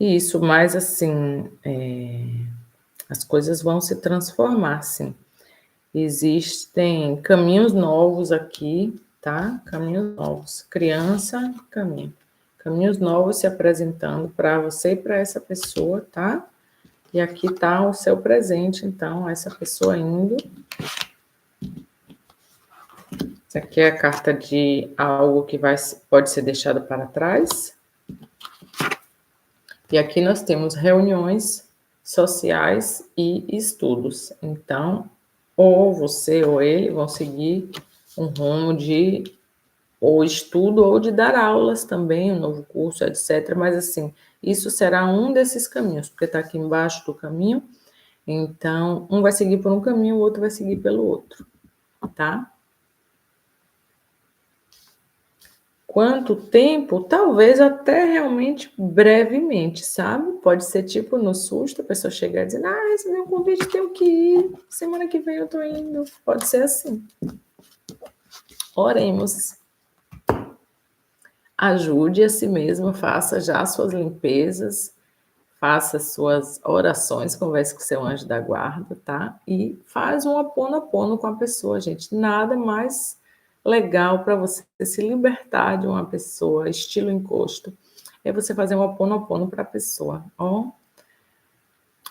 isso, mas assim, as coisas vão se transformar, sim. Existem caminhos novos aqui, tá? Caminhos novos. Criança, caminho. Caminhos novos se apresentando para você e para essa pessoa, tá? E aqui tá o seu presente, então, essa pessoa indo. Isso aqui é a carta de algo que pode ser deixado para trás. E aqui nós temos reuniões sociais e estudos. Então, ou você ou ele vão seguir um rumo de ou estudo ou de dar aulas também, um novo curso, etc. Mas assim, isso será um desses caminhos, porque está aqui embaixo do caminho, Então, um vai seguir por um caminho, o outro vai seguir pelo outro, tá? Quanto tempo? Talvez até realmente brevemente, sabe? Pode ser tipo no susto, a pessoa chegar dizendo, recebi um convite, tenho que ir, semana que vem eu tô indo. Pode ser assim. Oremos. Ajude a si mesmo, faça já suas limpezas, faça suas orações, converse com seu anjo da guarda, tá? E faz um Ho'oponopono com a pessoa, gente. Nada mais legal para você se libertar de uma pessoa, estilo encosto, é você fazer um Ho'oponopono para a pessoa. Ó,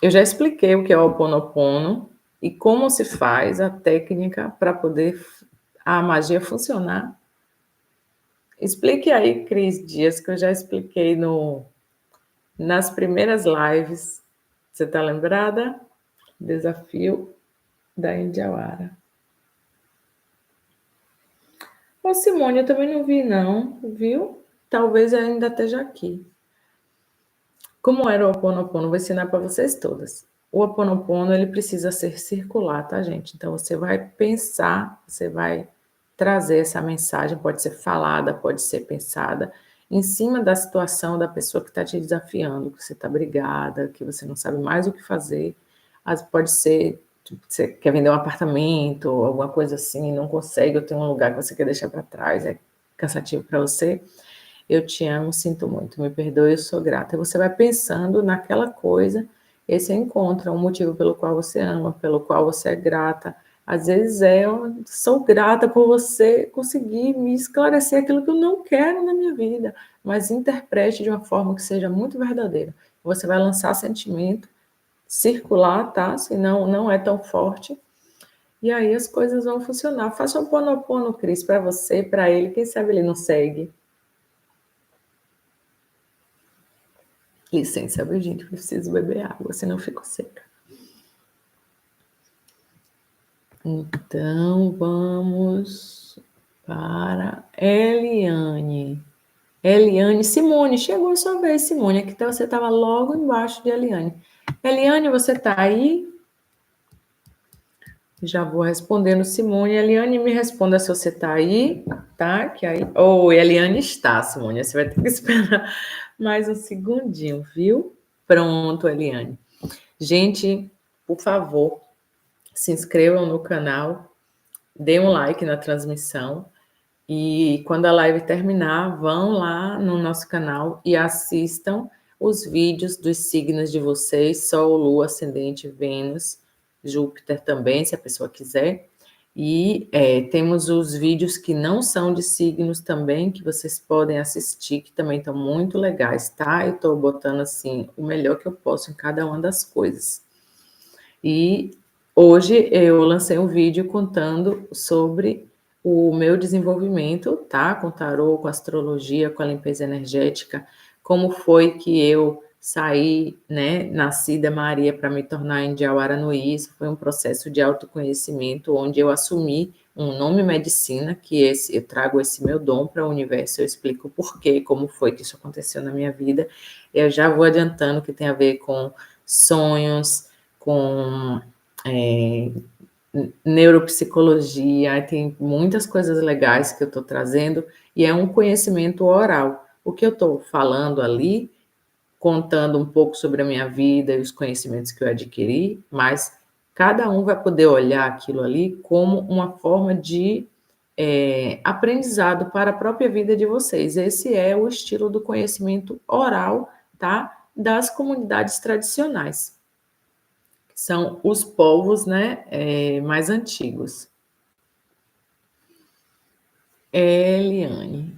eu já expliquei o que é o Ho'oponopono e como se faz a técnica para poder a magia funcionar. Explique aí, Cris Dias, que eu já expliquei nas primeiras lives. Você está lembrada? Desafio da Indiawara. Ô, Simone, eu também não vi, não, viu? Talvez ainda esteja aqui. Como era o Ho'oponopono? Vou ensinar para vocês todas. O Ho'oponopono, ele precisa ser circular, tá, gente? Então, você vai pensar, você vai trazer essa mensagem, pode ser falada, pode ser pensada, em cima da situação da pessoa que está te desafiando, que você está brigada, que você não sabe mais o que fazer. Pode ser, tipo, você quer vender um apartamento, ou alguma coisa assim, não consegue, ou tem um lugar que você quer deixar para trás, é cansativo para você. Eu te amo, sinto muito, me perdoe, eu sou grata. E você vai pensando naquela coisa, e você encontra um motivo pelo qual você ama, pelo qual você é grata. Às vezes eu sou grata por você conseguir me esclarecer aquilo que eu não quero na minha vida, mas interprete de uma forma que seja muito verdadeira. Você vai lançar sentimento, circular, tá? Senão não é tão forte. E aí as coisas vão funcionar. Faça um ponopono, Cris, para você, para ele. Quem sabe ele não segue. Licença, viu, gente? Preciso beber água, senão eu fico seca. Então, vamos para Eliane. Eliane, Simone, chegou a sua vez, Simone. Aqui você estava logo embaixo de Eliane. Eliane, você está aí? Já vou respondendo, Simone. Eliane, me responda se você está aí, tá? Que aí... Oh, Eliane está, Simone. Você vai ter que esperar mais um segundinho, viu? Pronto, Eliane. Gente, por favor, se inscrevam no canal, dê um like na transmissão e quando a live terminar, vão lá no nosso canal e assistam os vídeos dos signos de vocês, Sol, Lua, Ascendente, Vênus, Júpiter também, se a pessoa quiser. E temos os vídeos que não são de signos também, que vocês podem assistir, que também estão muito legais, tá? Eu estou botando, assim, o melhor que eu posso em cada uma das coisas. E hoje eu lancei um vídeo contando sobre o meu desenvolvimento, tá? Com tarô, com astrologia, com a limpeza energética, como foi que eu saí, né? Nasci da Maria para me tornar Indiawara Nui. Isso foi um processo de autoconhecimento, onde eu assumi um nome medicina, que eu trago esse meu dom para o universo, eu explico por quê, como foi que isso aconteceu na minha vida. Eu já vou adiantando que tem a ver com sonhos, com neuropsicologia, tem muitas coisas legais que eu estou trazendo, e é um conhecimento oral. O que eu estou falando ali, contando um pouco sobre a minha vida e os conhecimentos que eu adquiri, mas cada um vai poder olhar aquilo ali como uma forma de aprendizado para a própria vida de vocês. Esse é o estilo do conhecimento oral, tá? Das comunidades tradicionais. São os povos, né, mais antigos. Eliane.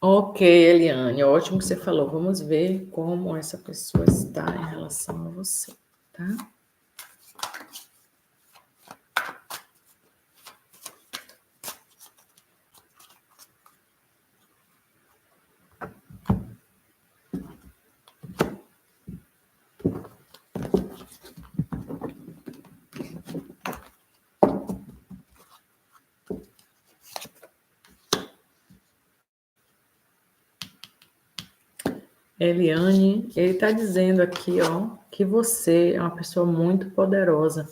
Ok, Eliane, ótimo que você falou. Vamos ver como essa pessoa está em relação a você, tá? Eliane, ele está dizendo aqui, ó, que você é uma pessoa muito poderosa,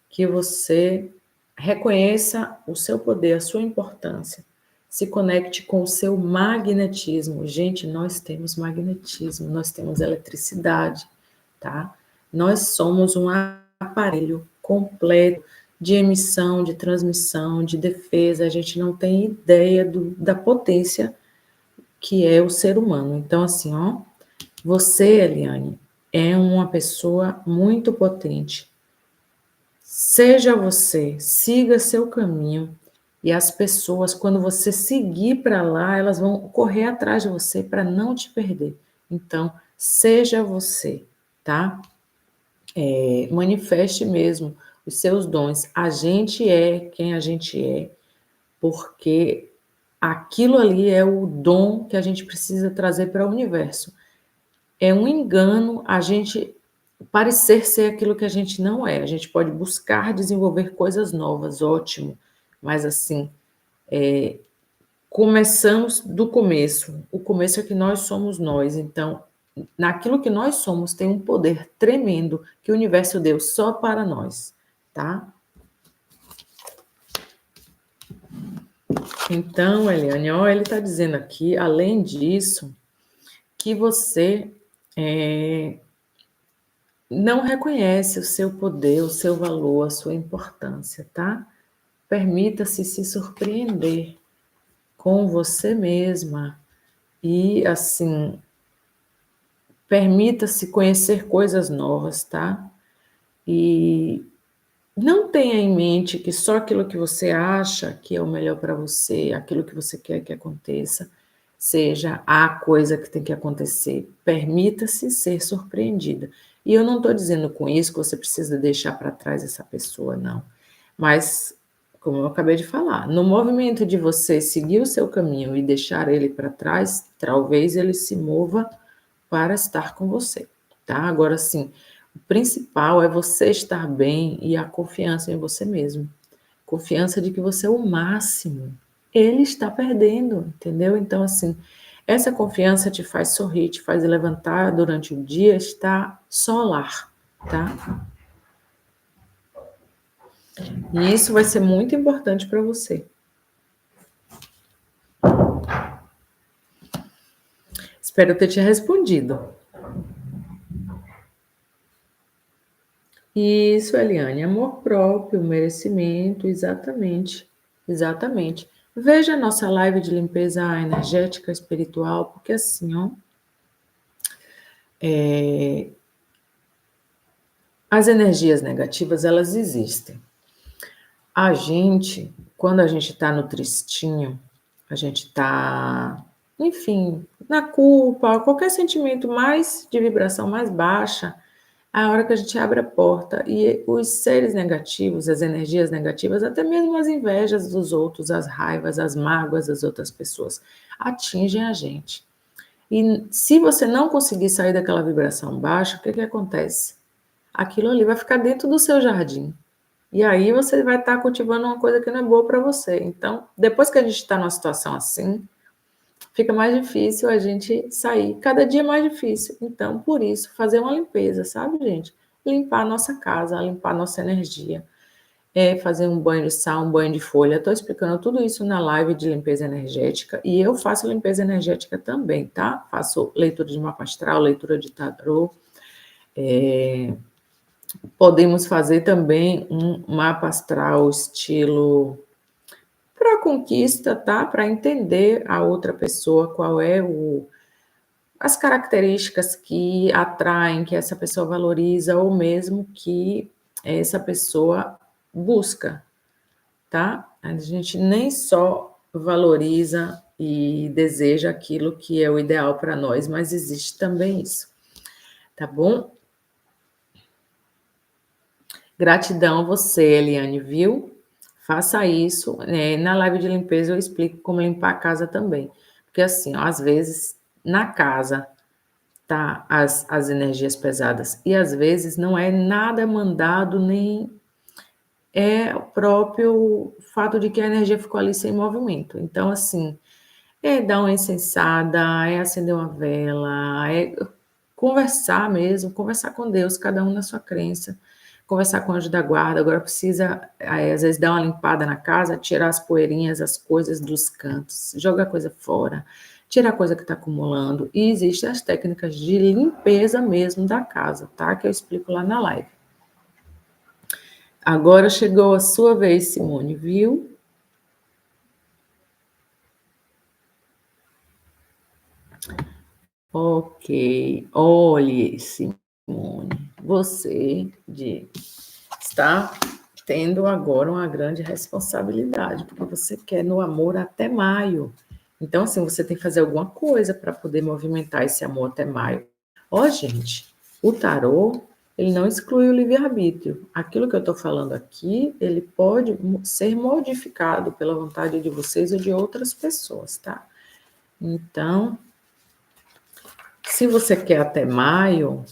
que você reconheça o seu poder, a sua importância, se conecte com o seu magnetismo. Gente, nós temos magnetismo, nós temos eletricidade, tá? Nós somos um aparelho completo de emissão, de transmissão, de defesa. A gente não tem ideia da potência que é o ser humano. Então, assim, ó, você, Eliane, é uma pessoa muito potente. Seja você, siga seu caminho. E as pessoas, quando você seguir para lá, elas vão correr atrás de você para não te perder. Então, seja você, tá? Manifeste mesmo os seus dons. A gente é quem a gente é, porque aquilo ali é o dom que a gente precisa trazer para o universo. É um engano a gente parecer ser aquilo que a gente não é. A gente pode buscar desenvolver coisas novas, ótimo, mas assim, começamos do começo. O começo é que nós somos nós. Então, naquilo que nós somos tem um poder tremendo que o universo deu só para nós, tá? Então, Eliane, ó, ele está dizendo aqui, além disso, que você não reconhece o seu poder, o seu valor, a sua importância, tá? Permita-se se surpreender com você mesma e, assim, permita-se conhecer coisas novas, tá? E não tenha em mente que só aquilo que você acha que é o melhor para você, aquilo que você quer que aconteça, seja a coisa que tem que acontecer. Permita-se ser surpreendida. E eu não estou dizendo com isso que você precisa deixar para trás essa pessoa, não. Mas, como eu acabei de falar, no movimento de você seguir o seu caminho e deixar ele para trás, talvez ele se mova para estar com você, tá? Agora, sim, o principal é você estar bem e a confiança em você mesmo. Confiança de que você é o máximo. Ele está perdendo, entendeu? Então, assim, essa confiança te faz sorrir, te faz levantar durante o dia, está solar, tá? E isso vai ser muito importante para você. Espero ter te respondido. Isso, Eliane, amor próprio, merecimento, exatamente, exatamente. Veja a nossa live de limpeza energética espiritual, porque assim, ó, as energias negativas, elas existem. A gente, quando a gente está no tristinho, a gente está, enfim, na culpa, qualquer sentimento mais de vibração mais baixa, a hora que a gente abre a porta e os seres negativos, as energias negativas, até mesmo as invejas dos outros, as raivas, as mágoas das outras pessoas, atingem a gente. E se você não conseguir sair daquela vibração baixa, o que que acontece? Aquilo ali vai ficar dentro do seu jardim. E aí você vai estar cultivando uma coisa que não é boa para você. Então, depois que a gente está numa situação assim, fica mais difícil a gente sair. Cada dia é mais difícil. Então, por isso, fazer uma limpeza, sabe, gente? Limpar a nossa casa, limpar a nossa energia. Fazer um banho de sal, um banho de folha. Estou explicando tudo isso na live de limpeza energética. E eu faço limpeza energética também, tá? Faço leitura de mapa astral, leitura de tarô. Podemos fazer também um mapa astral estilo para conquista, tá? Para entender a outra pessoa, qual é as características que atraem, que essa pessoa valoriza, ou mesmo que essa pessoa busca, tá? A gente nem só valoriza e deseja aquilo que é o ideal para nós, mas existe também isso, tá bom? Gratidão a você, Eliane, viu? Faça isso. Na live de limpeza eu explico como limpar a casa também. Porque assim, ó, às vezes na casa tá as energias pesadas e às vezes não é nada mandado, nem é o próprio fato de que a energia ficou ali sem movimento. Então, assim, É dar uma incensada, é acender uma vela, é conversar mesmo, conversar com Deus, cada um na sua crença, conversar com o anjo da guarda. Agora precisa, às vezes, dar uma limpada na casa, tirar as poeirinhas, as coisas dos cantos, jogar coisa fora, tirar coisa que está acumulando. E existem as técnicas de limpeza mesmo da casa, tá? Que eu explico lá na live. Agora chegou a sua vez, Simone, viu? Ok. Olhe, Simone, você está tendo agora uma grande responsabilidade, porque você quer no amor até maio. Então, assim, você tem que fazer alguma coisa para poder movimentar esse amor até maio. Ó, gente, o tarô, ele não exclui o livre-arbítrio. Aquilo que eu estou falando aqui, ele pode ser modificado pela vontade de vocês ou de outras pessoas, tá? Então, se você quer até maio,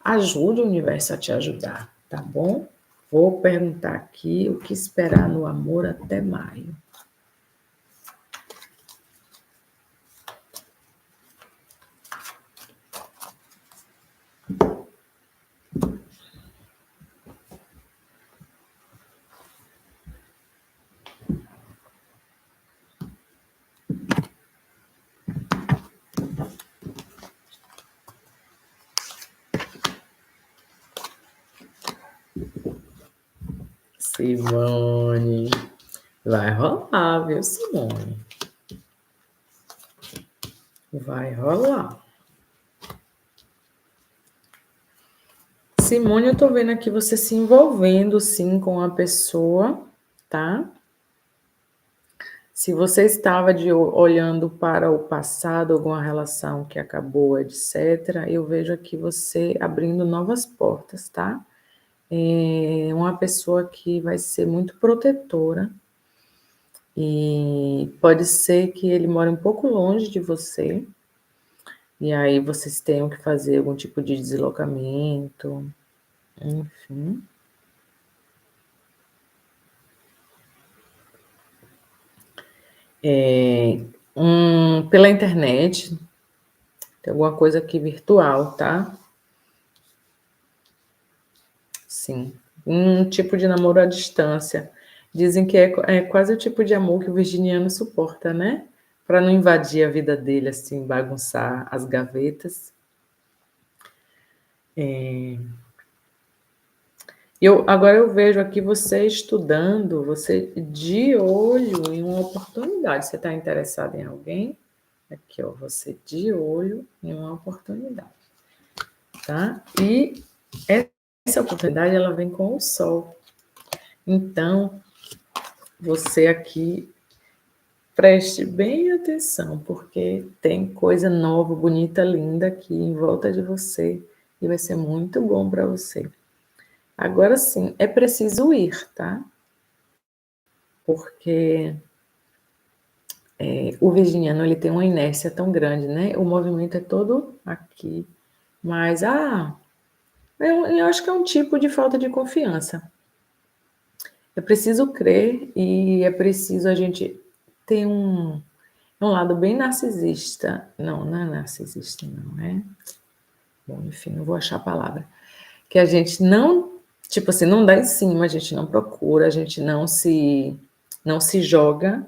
ajude o universo a te ajudar, tá bom? Vou perguntar aqui o que esperar no amor até maio. Simone, vai rolar, viu, Simone? Vai rolar. Simone, eu tô vendo aqui você se envolvendo, sim, com a pessoa, tá? Se você estava olhando para o passado, alguma relação que acabou, etc., eu vejo aqui você abrindo novas portas, tá? É uma pessoa que vai ser muito protetora e pode ser que ele more um pouco longe de você, e aí vocês tenham que fazer algum tipo de deslocamento, enfim. Pela internet, tem alguma coisa aqui virtual, tá? Sim. Um tipo de namoro à distância. Dizem que é quase o tipo de amor que o virginiano suporta, né? Para não invadir a vida dele, assim, bagunçar as gavetas. Agora eu vejo aqui você estudando, você de olho em uma oportunidade. Você está interessado em alguém? Aqui, ó, você de olho em uma oportunidade, tá? E essa oportunidade, ela vem com o sol. Então, você aqui preste bem atenção, porque tem coisa nova, bonita, linda aqui em volta de você e vai ser muito bom para você. Agora sim, é preciso ir, tá? Porque o virginiano ele tem uma inércia tão grande, né? O movimento é todo aqui, mas eu acho que é um tipo de falta de confiança. É preciso crer e é preciso a gente ter um lado bem narcisista. Não, não é narcisista, não é? Bom, enfim, não vou achar a palavra. Que a gente não, tipo assim, não dá em cima, a gente não procura, a gente não se joga,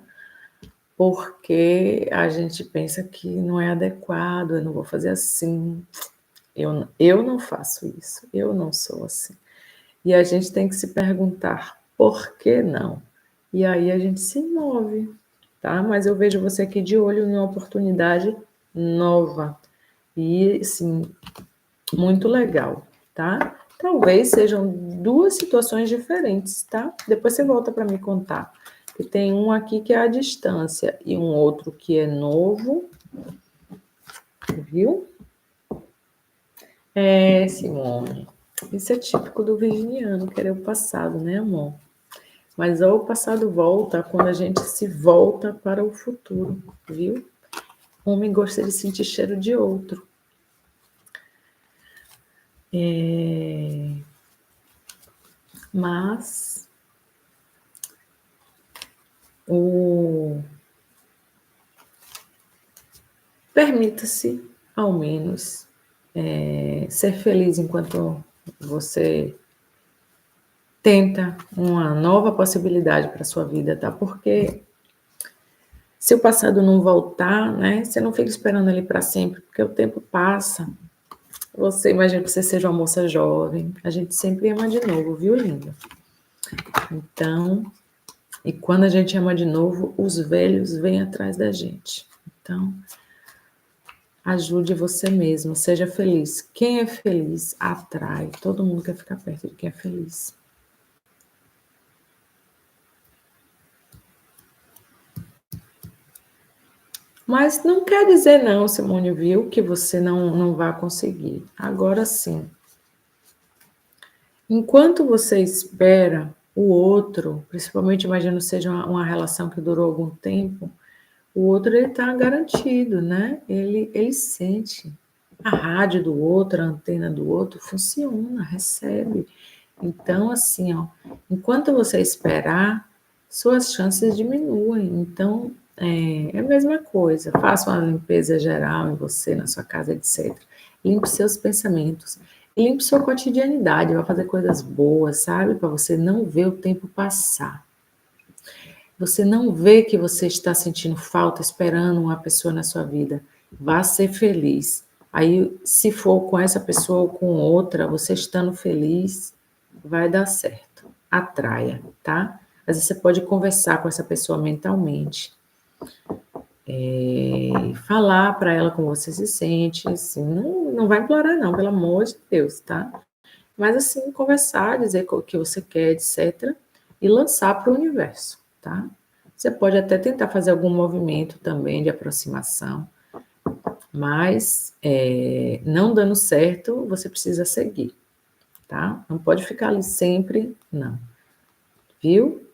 porque a gente pensa que não é adequado, eu não vou fazer assim. Eu não faço isso, eu não sou assim. E a gente tem que se perguntar por que não? E aí a gente se move, tá? Mas eu vejo você aqui de olho em uma oportunidade nova e, assim, muito legal, tá? Talvez sejam duas situações diferentes, tá? Depois você volta para me contar. E tem um aqui que é a distância e um outro que é novo, viu? Simone, isso é típico do virginiano, querer o passado, né, amor? Mas o passado volta quando a gente se volta para o futuro, viu? O homem gosta de sentir cheiro de outro. Mas o permita-se, ao menos, ser feliz enquanto você tenta uma nova possibilidade para a sua vida, tá? Porque se o passado não voltar, né, você não fica esperando ele para sempre, porque o tempo passa. Você imagina que você seja uma moça jovem, a gente sempre ama de novo, viu, linda? Então, e quando a gente ama de novo, os velhos vêm atrás da gente. Então, ajude você mesmo, seja feliz. Quem é feliz atrai. Todo mundo quer ficar perto de quem é feliz. Mas não quer dizer não, Simone, viu, que você não vai conseguir. Agora sim. Enquanto você espera o outro, principalmente imagino seja uma relação que durou algum tempo, o outro ele está garantido, né? Ele sente. A rádio do outro, a antena do outro funciona, recebe. Então, assim, ó, enquanto você esperar, suas chances diminuem. Então, é a mesma coisa. Faça uma limpeza geral em você, na sua casa, etc. Limpe seus pensamentos. Limpe sua cotidianidade. Vai fazer coisas boas, sabe? Para você não ver o tempo passar. Você não vê que você está sentindo falta, esperando uma pessoa na sua vida. Vá ser feliz. Aí, se for com essa pessoa ou com outra, você estando feliz, vai dar certo. Atraia, tá? Às vezes você pode conversar com essa pessoa mentalmente, falar para ela como você se sente, assim, não vai implorar não, pelo amor de Deus, tá? Mas assim, conversar, dizer o que você quer, etc, e lançar para o universo, tá? Você pode até tentar fazer algum movimento também de aproximação, mas não dando certo, você precisa seguir, tá? Não pode ficar ali sempre, não. Viu?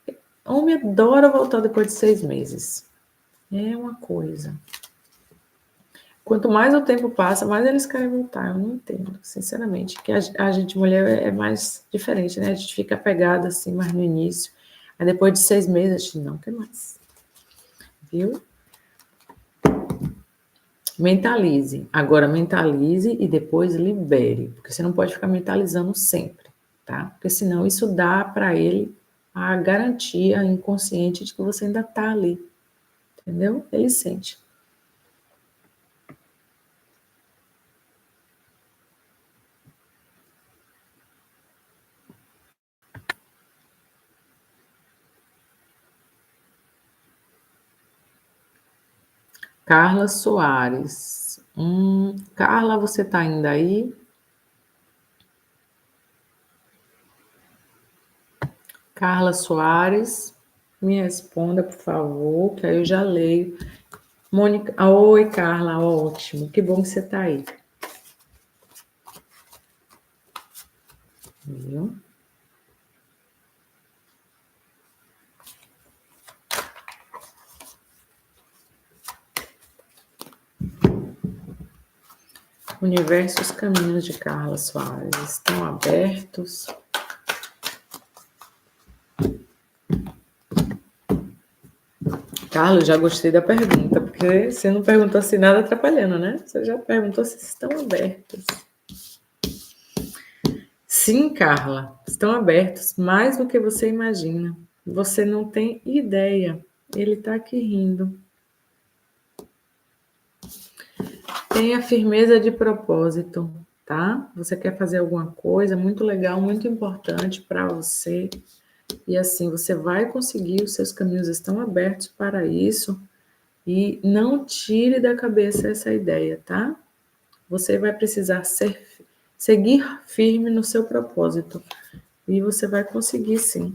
Homem adora voltar depois de 6 meses. É uma coisa. Quanto mais o tempo passa, mais eles querem voltar. Eu não entendo, sinceramente. Que a gente, mulher, é mais diferente, né? A gente fica apegada assim, mais no início. Aí depois de 6 meses, a gente não quer mais. Viu? Mentalize. Agora mentalize e depois libere. Porque você não pode ficar mentalizando sempre, tá? Porque senão isso dá para ele a garantia inconsciente de que você ainda tá ali. Entendeu? Ele sente. Carla Soares. Carla, você tá ainda aí? Carla Soares, me responda, por favor, que aí eu já leio. Mônica, oi, Carla, ótimo, que bom que você está aí. Viu? Universo, os caminhos de Carla Soares estão abertos. Carla, já gostei da pergunta, porque você não perguntou assim nada atrapalhando, né? Você já perguntou se estão abertos. Sim, Carla, estão abertos, mais do que você imagina. Você não tem ideia. Ele está aqui rindo. Tenha firmeza de propósito, tá? Você quer fazer alguma coisa muito legal, muito importante para você, e assim você vai conseguir, os seus caminhos estão abertos para isso, e não tire da cabeça essa ideia, tá? Você vai precisar seguir firme no seu propósito, e você vai conseguir sim.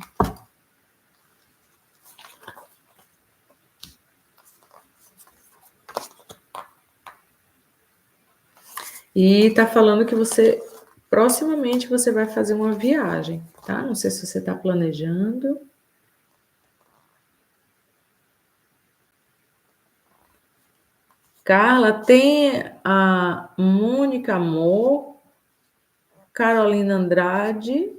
E tá falando que proximamente você vai fazer uma viagem, tá? Não sei se você está planejando. Carla, tem a Mônica Amor, Carolina Andrade.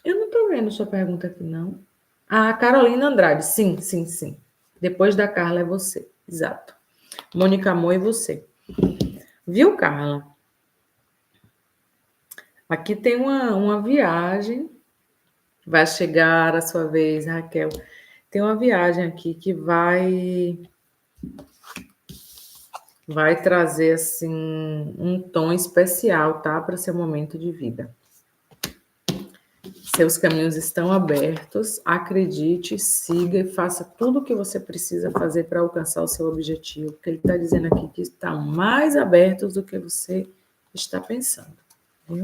Eu não estou vendo sua pergunta aqui, não. Ah, Carolina Andrade, sim, sim, sim. Depois da Carla é você, exato. Mônica Amor e você. Viu, Carla? Aqui tem uma viagem. Vai chegar a sua vez, Raquel. Tem uma viagem aqui que vai trazer assim um tom especial, tá, para seu momento de vida. Seus caminhos estão abertos. Acredite, siga e faça tudo o que você precisa fazer para alcançar o seu objetivo. Porque ele está dizendo aqui que estão mais abertos do que você está pensando. Viu?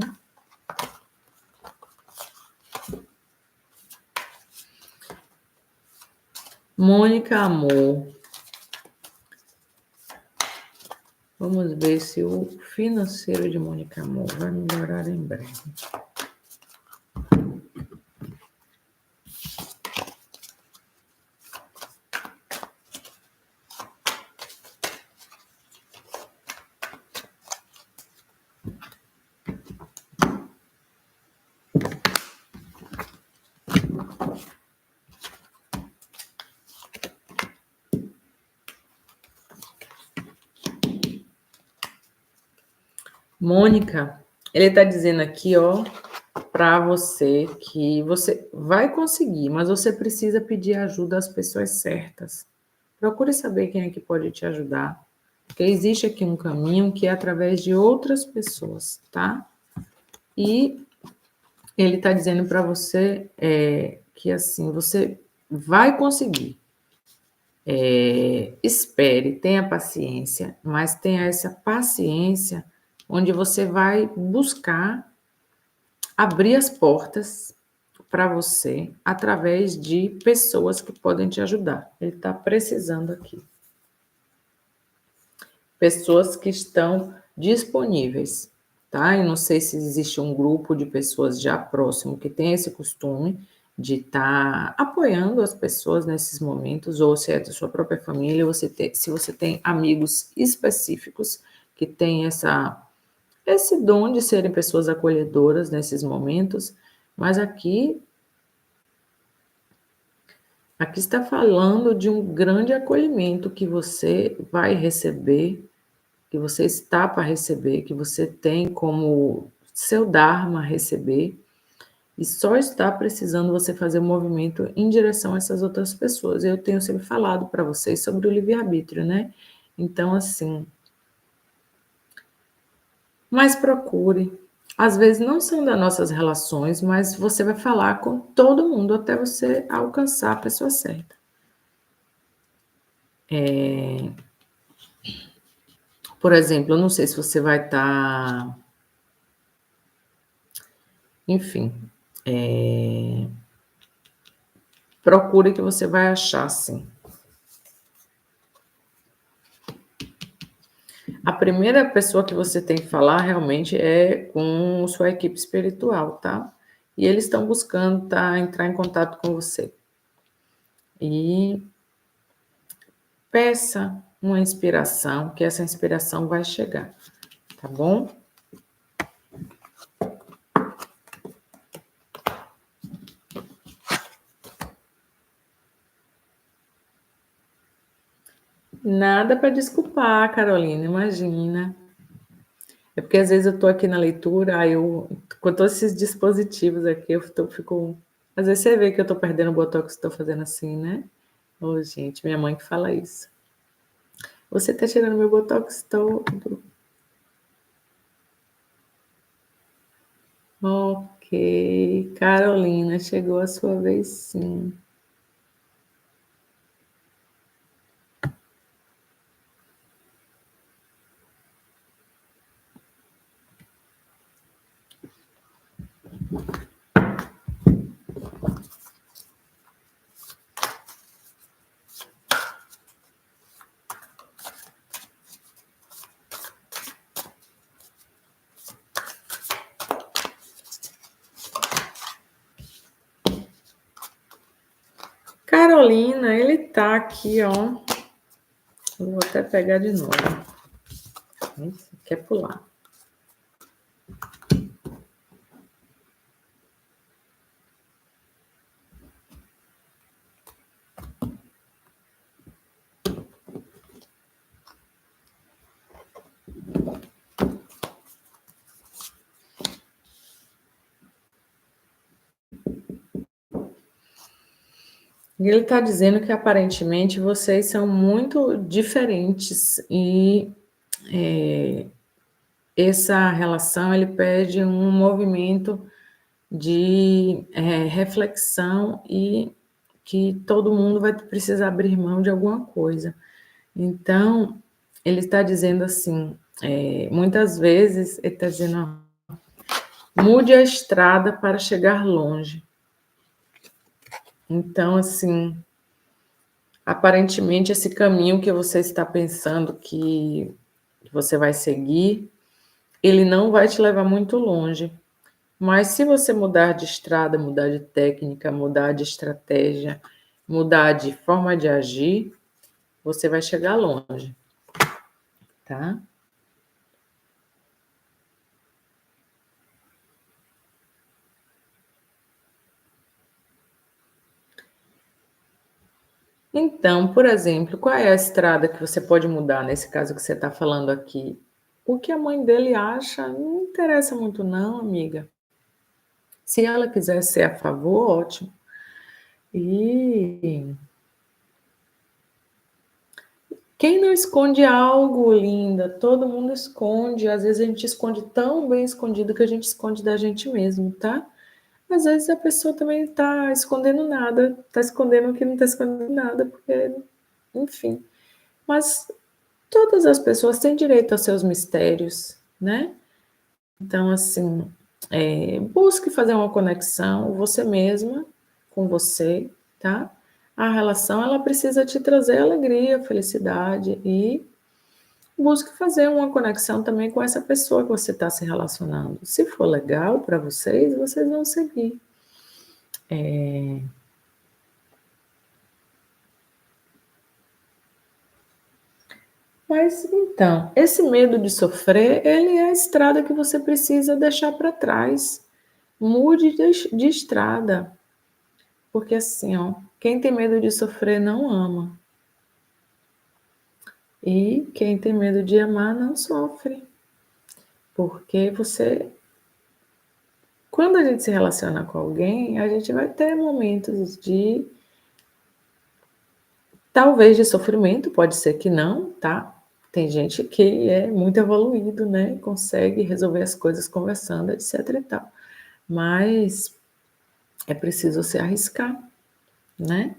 Mônica Amor. Vamos ver se o financeiro de Mônica Amor vai melhorar em breve. Mônica, ele está dizendo aqui, ó, para você que você vai conseguir, mas você precisa pedir ajuda às pessoas certas. Procure saber quem é que pode te ajudar, porque existe aqui um caminho que é através de outras pessoas, tá? E ele está dizendo para você que assim você vai conseguir. Espere, tenha paciência, mas tenha essa paciência onde você vai buscar abrir as portas para você através de pessoas que podem te ajudar. Ele está precisando aqui. Pessoas que estão disponíveis, tá? Eu não sei se existe um grupo de pessoas já próximo que tem esse costume de estar apoiando as pessoas nesses momentos, ou se é da sua própria família, se você tem amigos específicos que têm esse dom de serem pessoas acolhedoras nesses momentos, mas aqui está falando de um grande acolhimento que você vai receber, que você está para receber, que você tem como seu dharma receber, e só está precisando você fazer um movimento em direção a essas outras pessoas. Eu tenho sempre falado para vocês sobre o livre-arbítrio, né? Então, assim, mas procure. Às vezes não são das nossas relações, mas você vai falar com todo mundo até você alcançar a pessoa certa. Por exemplo, eu não sei se você vai estar. Enfim, procure que você vai achar, sim. A primeira pessoa que você tem que falar realmente é com sua equipe espiritual, tá? E eles estão buscando entrar em contato com você. E peça uma inspiração, que essa inspiração vai chegar, tá bom? Nada para desculpar, Carolina, imagina. É porque às vezes eu estou aqui na leitura, aí com todos esses dispositivos aqui, fico. Às vezes você vê que eu estou perdendo o botox, estou fazendo assim, né? Ô, gente, minha mãe que fala isso. Você está tirando meu botox todo. Ok, Carolina, chegou a sua vez, sim. Carolina, ele tá aqui, ó. Eu vou até pegar de novo. Quer pular. E ele está dizendo que aparentemente vocês são muito diferentes e essa relação ele pede um movimento de reflexão e que todo mundo vai precisar abrir mão de alguma coisa. Então, ele está dizendo assim, muitas vezes ele está dizendo, ó, mude a estrada para chegar longe. Então, assim, aparentemente esse caminho que você está pensando que você vai seguir, ele não vai te levar muito longe. Mas se você mudar de estrada, mudar de técnica, mudar de estratégia, mudar de forma de agir, você vai chegar longe, tá? Então, por exemplo, qual é a estrada que você pode mudar nesse caso que você está falando aqui? O que a mãe dele acha não interessa muito, não, amiga. Se ela quiser ser a favor, ótimo. E quem não esconde algo, linda? Todo mundo esconde. Às vezes a gente esconde tão bem escondido que a gente esconde da gente mesmo, tá? Às vezes a pessoa também está escondendo nada, está escondendo que não está escondendo nada, porque, enfim. Mas todas as pessoas têm direito aos seus mistérios, né? Então, assim, busque fazer uma conexão, você mesma, com você, tá? A relação, ela precisa te trazer alegria, felicidade e busque fazer uma conexão também com essa pessoa que você está se relacionando. Se for legal para vocês, vocês vão seguir. Mas então, esse medo de sofrer, ele é a estrada que você precisa deixar para trás. Mude de estrada, porque assim, ó, quem tem medo de sofrer não ama. E quem tem medo de amar não sofre. Porque você, quando a gente se relaciona com alguém, a gente vai ter momentos de, talvez de sofrimento, pode ser que não, tá? Tem gente que é muito evoluído, né? Consegue resolver as coisas conversando, etc e tal. Mas é preciso se arriscar, né?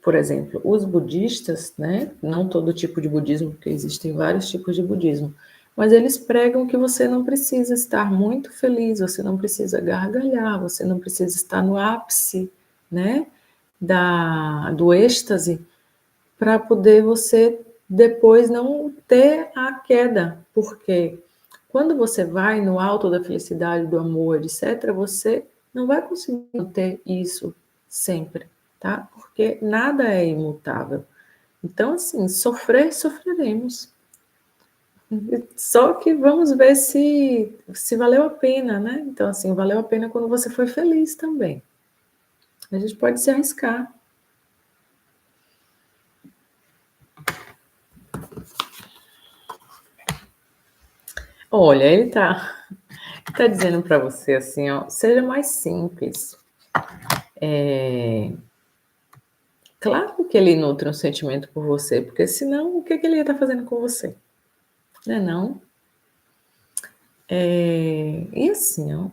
Por exemplo, os budistas, né? Não todo tipo de budismo, porque existem vários tipos de budismo, mas eles pregam que você não precisa estar muito feliz, você não precisa gargalhar, você não precisa estar no ápice, né? Do êxtase para poder você depois não ter a queda, porque quando você vai no alto da felicidade, do amor, etc., você não vai conseguir ter isso sempre, tá? Porque nada é imutável. Então, assim, sofrer, sofreremos. Só que vamos ver se valeu a pena, né? Então, assim, valeu a pena quando você foi feliz também. A gente pode se arriscar. Olha, ele tá dizendo para você assim, ó, seja mais simples. Claro que ele nutre um sentimento por você, porque senão o que que ele ia estar fazendo com você? Né não? E assim, ó,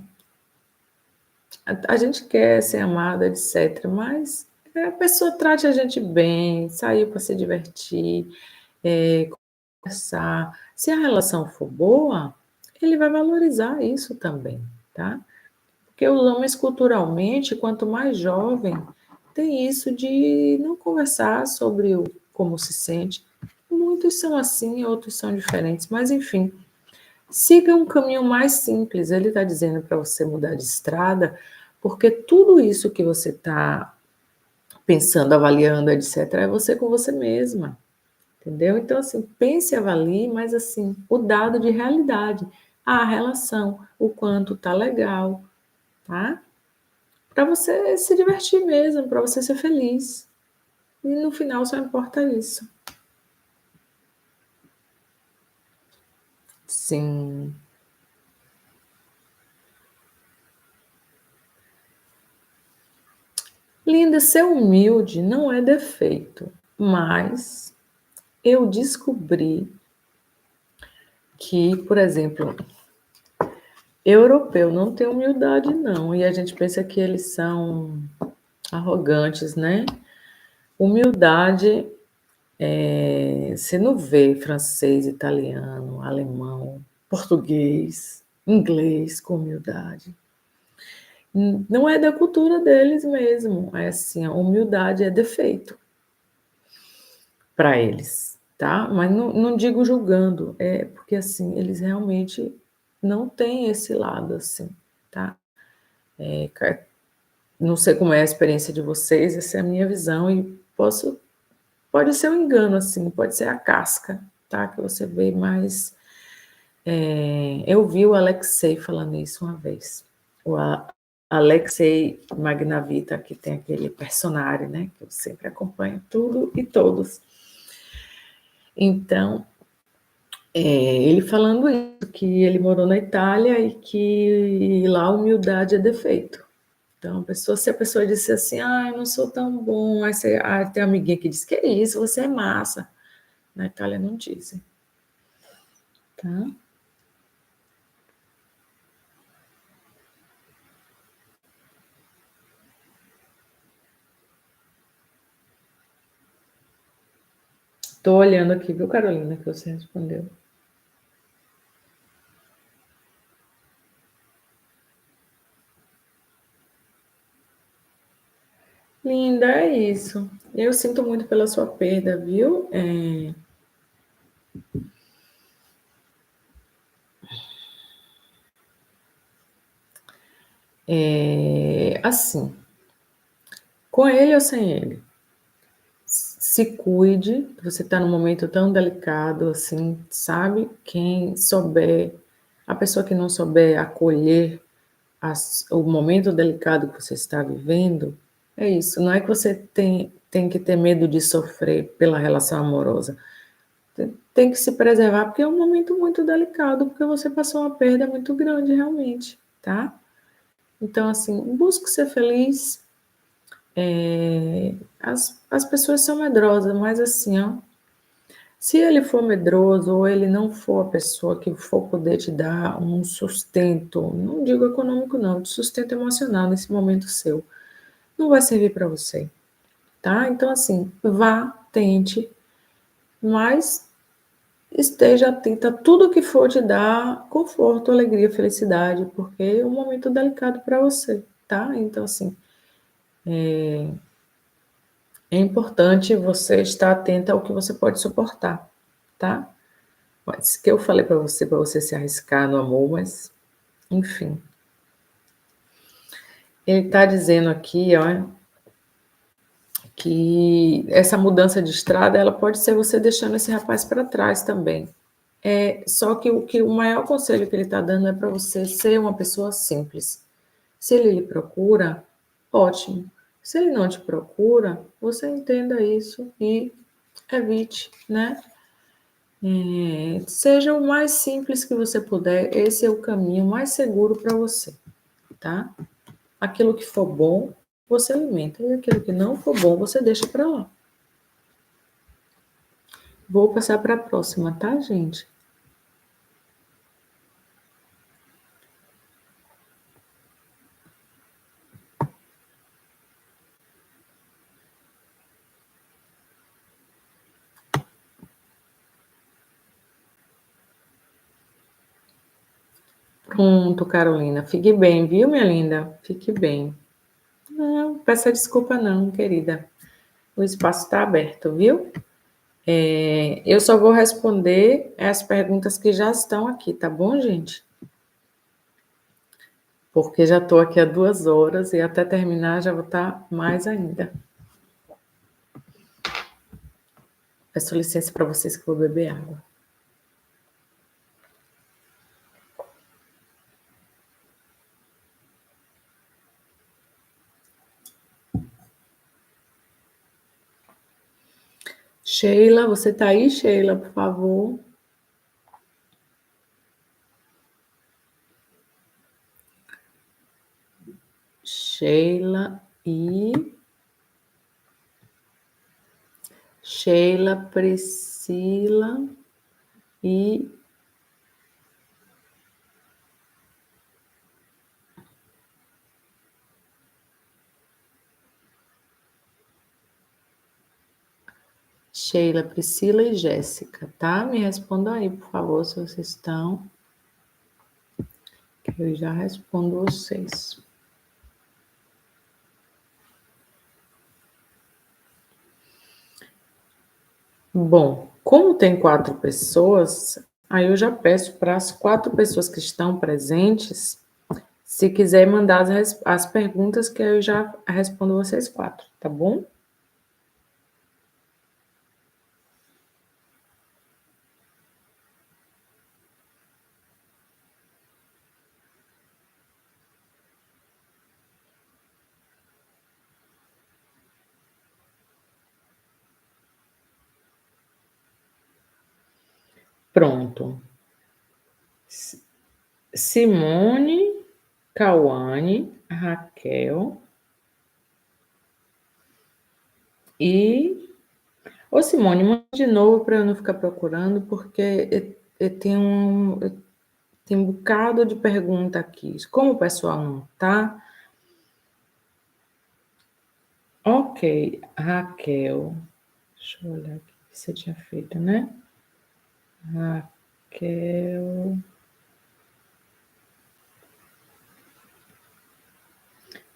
a gente quer ser amada, etc, mas a pessoa trate a gente bem, saiu para se divertir, conversar. Se a relação for boa, ele vai valorizar isso também, tá? Porque os homens culturalmente, quanto mais jovem, tem isso de não conversar sobre como se sente. Muitos são assim, outros são diferentes, mas enfim, siga um caminho mais simples. Ele está dizendo para você mudar de estrada, porque tudo isso que você está pensando, avaliando, etc., é você com você mesma, entendeu? Então, assim, pense, avalie, mas assim, o dado de realidade, a relação, o quanto tá legal, tá? Para você se divertir mesmo, para você ser feliz. E no final só importa isso. Sim. Linda, ser humilde não é defeito, mas eu descobri que, por exemplo, europeu não tem humildade, não, e a gente pensa que eles são arrogantes, né? Humildade, você não vê francês, italiano, alemão, português, inglês com humildade. Não é da cultura deles mesmo, é assim, a humildade é defeito para eles, tá? Mas não digo julgando, é porque assim, eles realmente não têm esse lado assim, tá? Não sei como é a experiência de vocês, essa é a minha visão e pode ser um engano assim, pode ser a casca, tá? Que você vê, mas eu vi o Alexei falando isso uma vez. Alexei Magnavita, que tem aquele personagem, né? Que eu sempre acompanho tudo e todos. Então, ele falando isso, que ele morou na Itália e que lá a humildade é defeito. Então, se a pessoa disse assim, eu não sou tão bom, aí tem uma amiguinha que diz, que é isso, você é massa. Na Itália não dizem, tá? Estou olhando aqui, viu, Carolina, que você respondeu. Linda, é isso. Eu sinto muito pela sua perda, viu? Assim, com ele ou sem ele, se cuide, você está num momento tão delicado, assim, sabe? Quem souber, a pessoa que não souber acolher o momento delicado que você está vivendo, é isso. Não é que você tem que ter medo de sofrer pela relação amorosa. Tem que se preservar, porque é um momento muito delicado, porque você passou uma perda muito grande, realmente, tá? Então, assim, busque ser feliz. As pessoas são medrosas, mas assim, ó, se ele for medroso ou ele não for a pessoa que for poder te dar um sustento, não digo econômico não, de sustento emocional nesse momento seu, não vai servir para você, tá? Então, assim, vá, tente, mas esteja atenta a tudo que for te dar conforto, alegria, felicidade, porque é um momento delicado para você, tá? Então, assim, é importante você estar atenta ao que você pode suportar, tá? Mas que eu falei para você se arriscar no amor, mas enfim. Ele está dizendo aqui, ó, que essa mudança de estrada, ela pode ser você deixando esse rapaz para trás também. Só que o maior conselho que ele está dando é para você ser uma pessoa simples. Se ele lhe procura, ótimo. Se ele não te procura, você entenda isso e evite, né? Seja o mais simples que você puder, esse é o caminho mais seguro para você, tá? Aquilo que for bom, você alimenta, e aquilo que não for bom, você deixa para lá. Vou passar para a próxima, tá, gente? Pronto, Carolina. Fique bem, viu, minha linda? Fique bem. Não, peça desculpa não, querida. O espaço está aberto, viu? Eu só vou responder as perguntas que já estão aqui, tá bom, gente? Porque já estou aqui há 2 horas e até terminar já vou estar mais ainda. Peço licença para vocês que eu vou beber água. Sheila, você está aí, Sheila, por favor? Sheila e Sheila, Priscila e Sheila, Priscila e Jéssica, tá? Me respondam aí, por favor, se vocês estão. Que eu já respondo vocês. Bom, como tem 4 pessoas, aí eu já peço para as 4 pessoas que estão presentes, se quiser mandar as perguntas, que eu já respondo vocês 4, tá bom? Pronto. Simone, Cauane, Raquel e... Ô, Simone, manda de novo para eu não ficar procurando, porque tem um bocado de pergunta aqui. Como o pessoal não tá... Ok, Raquel. Deixa eu olhar aqui o que você tinha feito, né? Raquel.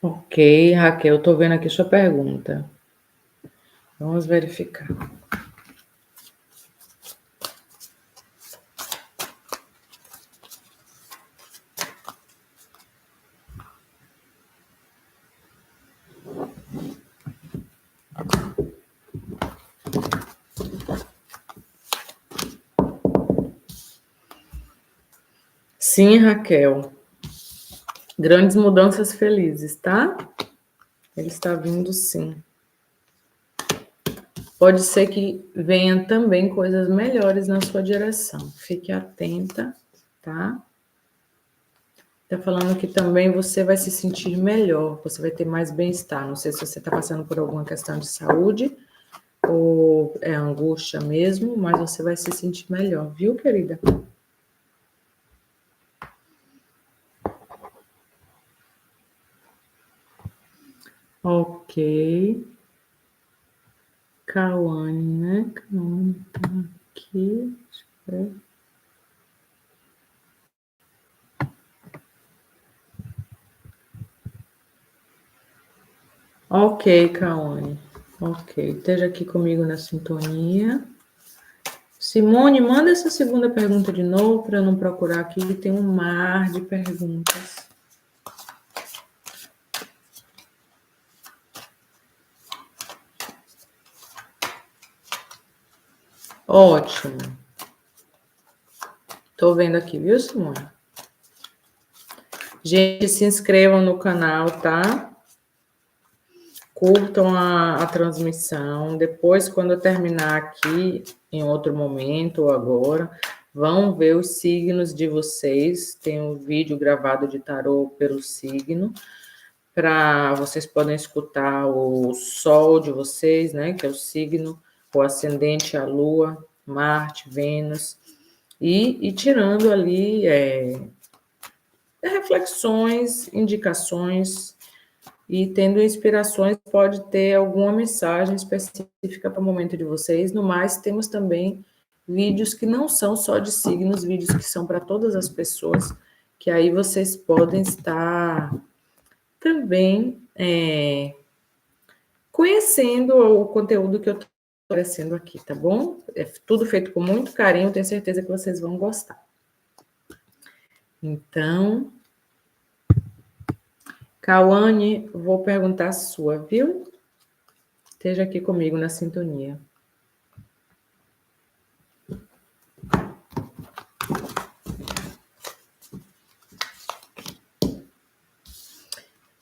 Ok, Raquel, estou vendo aqui sua pergunta. Vamos verificar. Sim, Raquel. Grandes mudanças felizes, tá? Ele está vindo sim. Pode ser que venha também coisas melhores na sua direção. Fique atenta, tá? Tá falando que também você vai se sentir melhor, você vai ter mais bem-estar. Não sei se você está passando por alguma questão de saúde ou é angústia mesmo, mas você vai se sentir melhor, viu, querida? Ok. Cauane, né? Cauane tá aqui. Deixa eu ver. Ok, Cauane. Ok, esteja aqui comigo na sintonia. Simone, manda essa segunda pergunta de novo para eu não procurar aqui, tem um mar de perguntas. Ótimo. Tô vendo aqui, viu, Simone? Gente, se inscrevam no canal, tá? Curtam a transmissão. Depois, quando eu terminar aqui, em outro momento ou agora, vão ver os signos de vocês. Tem um vídeo gravado de tarô pelo signo, para vocês poderem escutar o sol de vocês, né? Que é o signo, o ascendente, a lua, Marte, Vênus, e tirando ali reflexões, indicações e tendo inspirações, pode ter alguma mensagem específica para o momento de vocês. No mais, temos também vídeos que não são só de signos, vídeos que são para todas as pessoas, que aí vocês podem estar também conhecendo o conteúdo que eu estou oferecendo aqui, tá bom? É tudo feito com muito carinho, tenho certeza que vocês vão gostar. Então, Cauane, vou perguntar a sua, viu? Esteja aqui comigo na sintonia.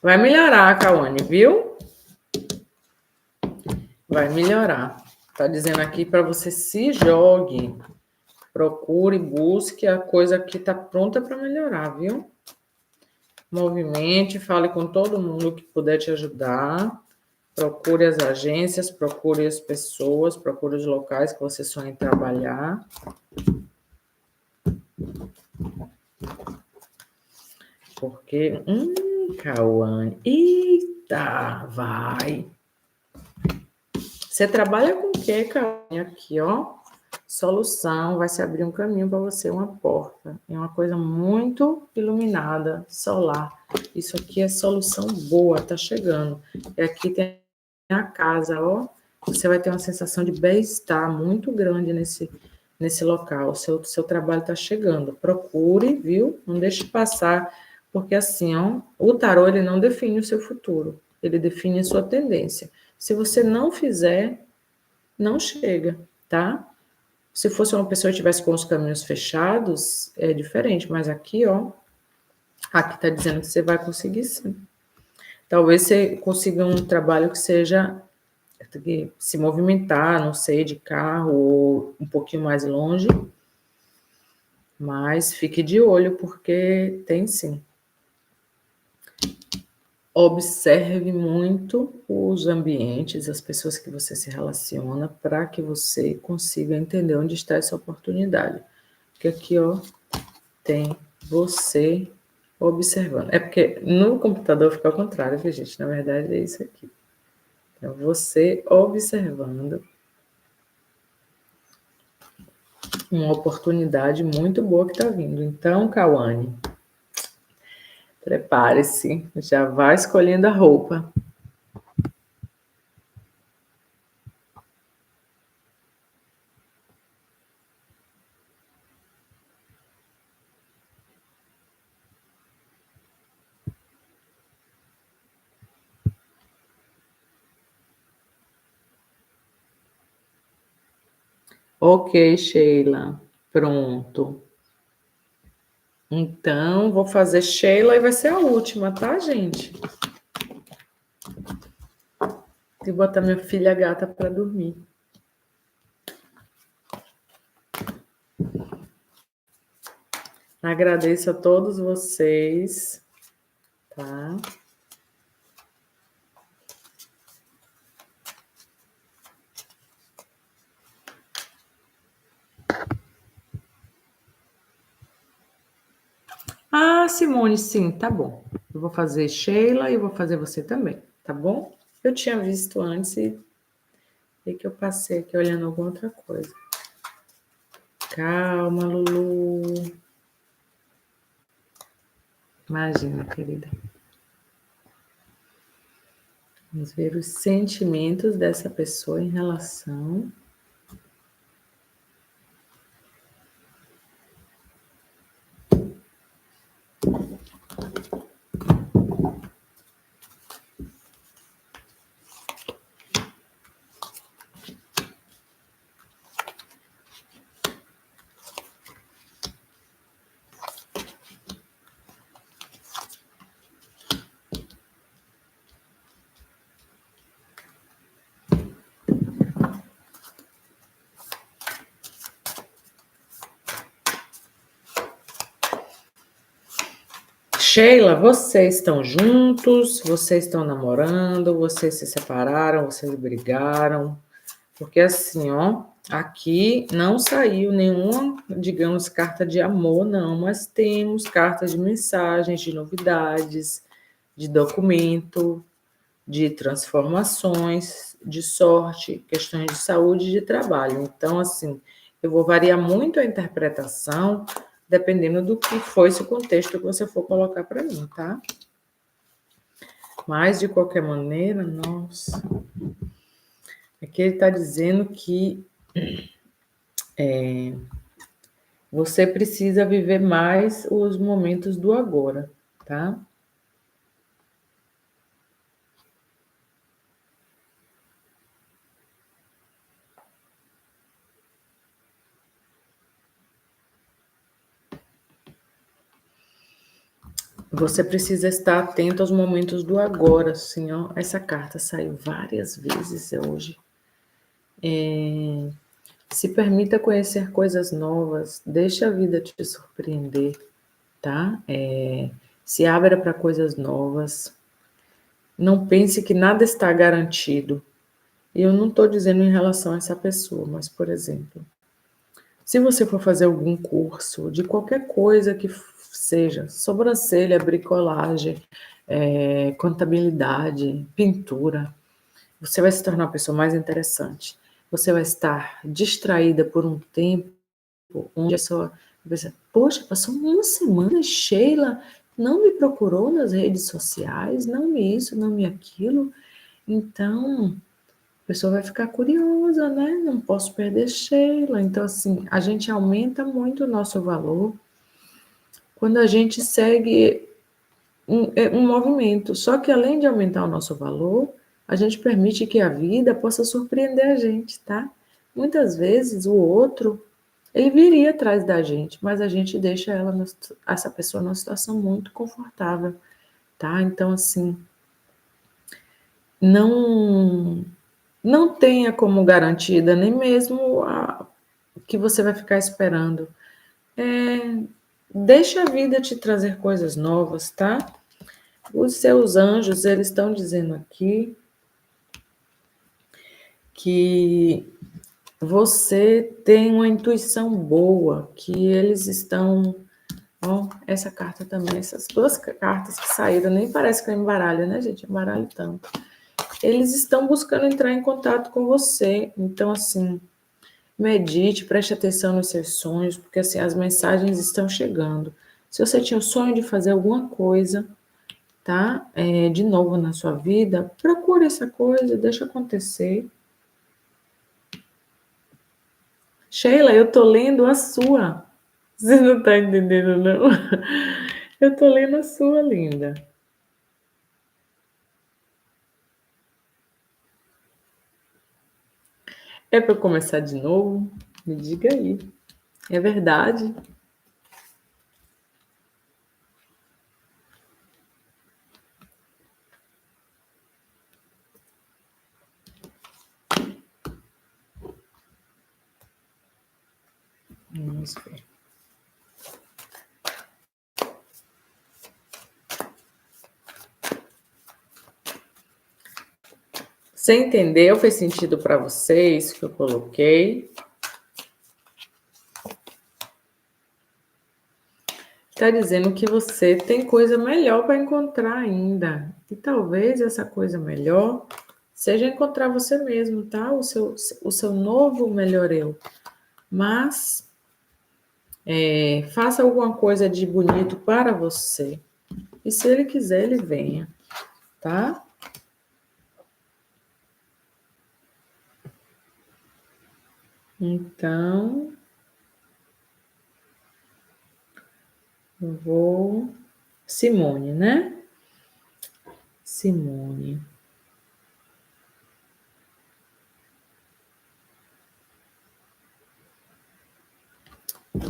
Vai melhorar, Cauane, viu? Vai melhorar. Tá dizendo aqui para você se jogue. Procure, busque a coisa que tá pronta para melhorar, viu? Movimente, fale com todo mundo que puder te ajudar. Procure as agências, procure as pessoas, procure os locais que você sonha em trabalhar. Porque, Cauane, eita, vai. Você trabalha com o quê, Cauane? Aqui, ó, solução, vai se abrir um caminho para você, uma porta. É uma coisa muito iluminada, solar. Isso aqui é solução boa, tá chegando. E aqui tem a casa, ó. Você vai ter uma sensação de bem-estar muito grande nesse local. O seu trabalho está chegando. Procure, viu? Não deixe passar, porque assim, ó, o tarô ele não define o seu futuro, ele define a sua tendência. Se você não fizer, não chega, tá? Se fosse uma pessoa que tivesse com os caminhos fechados, é diferente, mas aqui, ó, aqui tá dizendo que você vai conseguir sim. Talvez você consiga um trabalho que seja se movimentar, não sei, de carro ou um pouquinho mais longe, mas fique de olho porque tem sim. Observe muito os ambientes, as pessoas que você se relaciona, para que você consiga entender onde está essa oportunidade. Porque aqui, ó, tem você observando. É porque no computador fica ao contrário, viu, gente? Na verdade, é isso aqui. Então, você observando uma oportunidade muito boa que está vindo. Então, Cauane, prepare-se, já vai escolhendo a roupa. Ok, Sheila, pronto. Então, vou fazer Sheila e vai ser a última, tá, gente? Vou botar minha filha gata para dormir. Agradeço a todos vocês, tá? Ah, Simone, sim, tá bom. Eu vou fazer Sheila e vou fazer você também, tá bom? Eu tinha visto antes e que eu passei aqui olhando alguma outra coisa. Calma, Lulu. Imagina, querida. Vamos ver os sentimentos dessa pessoa em relação. Sheila, vocês estão juntos, vocês estão namorando, vocês se separaram, vocês brigaram, porque assim, ó, aqui não saiu nenhuma, digamos, carta de amor, não, mas temos cartas de mensagens, de novidades, de documento, de transformações, de sorte, questões de saúde e de trabalho. Então, assim, eu vou variar muito a interpretação dependendo do que foi esse contexto que você for colocar para mim, tá? Mas, de qualquer maneira, nossa, aqui ele está dizendo que você precisa viver mais os momentos do agora, tá? Você precisa estar atento aos momentos do agora, assim, ó. Essa carta saiu várias vezes hoje. Se permita conhecer coisas novas, deixa a vida te surpreender, tá? Se abra para coisas novas. Não pense que nada está garantido. E eu não estou dizendo em relação a essa pessoa, mas, por exemplo, se você for fazer algum curso de qualquer coisa que seja, sobrancelha, bricolagem, contabilidade, pintura, você vai se tornar uma pessoa mais interessante. Você vai estar distraída por um tempo onde a pessoa vai pensar, poxa, passou uma semana, Sheila não me procurou nas redes sociais, não me isso, não me aquilo. Então, a pessoa vai ficar curiosa, né? Não posso perder Sheila. Então, assim, a gente aumenta muito o nosso valor quando a gente segue um movimento. Só que, além de aumentar o nosso valor, a gente permite que a vida possa surpreender a gente, tá? Muitas vezes o outro, ele viria atrás da gente, mas a gente deixa essa pessoa numa situação muito confortável, tá? Então, assim, não tenha como garantida nem mesmo que você vai ficar esperando. Deixa a vida te trazer coisas novas, tá? Os seus anjos, eles estão dizendo aqui que você tem uma intuição boa, que eles estão... Ó, essa carta também, essas duas cartas que saíram, nem parece que é embaralho, né, gente? Embaralho tanto. Eles estão buscando entrar em contato com você. Então, assim, medite, preste atenção nos seus sonhos, porque, assim, as mensagens estão chegando. Se você tinha o sonho de fazer alguma coisa, tá? De novo na sua vida, procure essa coisa, deixa acontecer. Sheila, eu tô lendo a sua. Você não tá entendendo, não? Eu tô lendo a sua, linda. É para eu começar de novo? Me diga aí. É verdade? Vamos ver. Você entendeu? Fez sentido para vocês que eu coloquei? Está dizendo que você tem coisa melhor para encontrar ainda. E talvez essa coisa melhor seja encontrar você mesmo, tá? O seu novo melhor eu. Mas faça alguma coisa de bonito para você. E se ele quiser, ele venha, tá? Então, eu vou... Simone, né? Simone.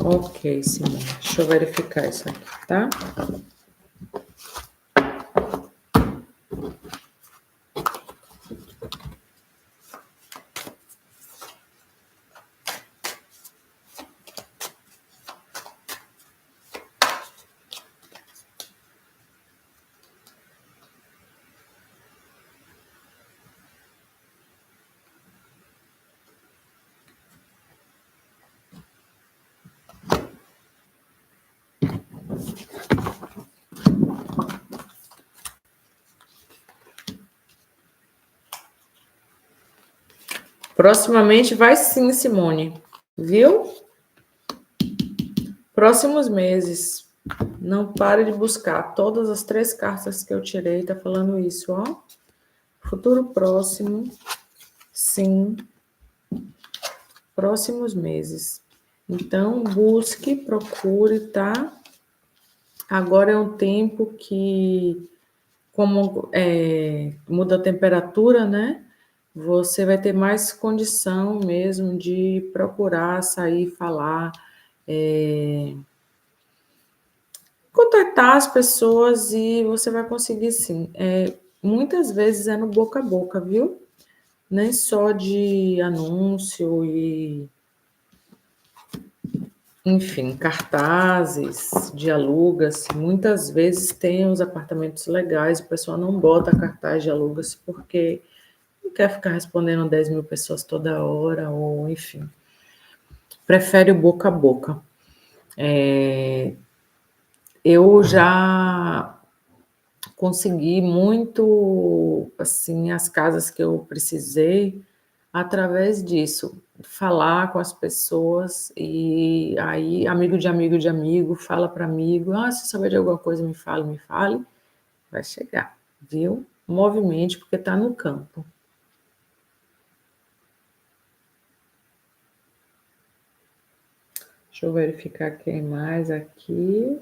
Ok, Simone. Deixa eu verificar isso aqui, tá? Proximamente vai sim, Simone. Viu? Próximos meses. Não pare de buscar. Todas as 3 cartas que eu tirei tá falando isso, ó. Futuro próximo. Sim. Próximos meses. Então, busque, procure, tá? Agora é um tempo que, como muda a temperatura, né? Você vai ter mais condição mesmo de procurar sair, falar, contactar as pessoas e você vai conseguir sim. Muitas vezes é no boca a boca, viu? Nem só de anúncio e enfim, cartazes de aluga-se. Muitas vezes tem os apartamentos legais, o pessoal não bota cartaz de aluga-se porque não quer ficar respondendo 10 mil pessoas toda hora, ou enfim, prefere o boca a boca. Eu já consegui muito, assim, as casas que eu precisei através disso, falar com as pessoas e aí amigo de amigo fala para amigo, se souber de alguma coisa me fale, vai chegar, viu? Movimente porque está no campo. Deixa eu verificar quem mais aqui.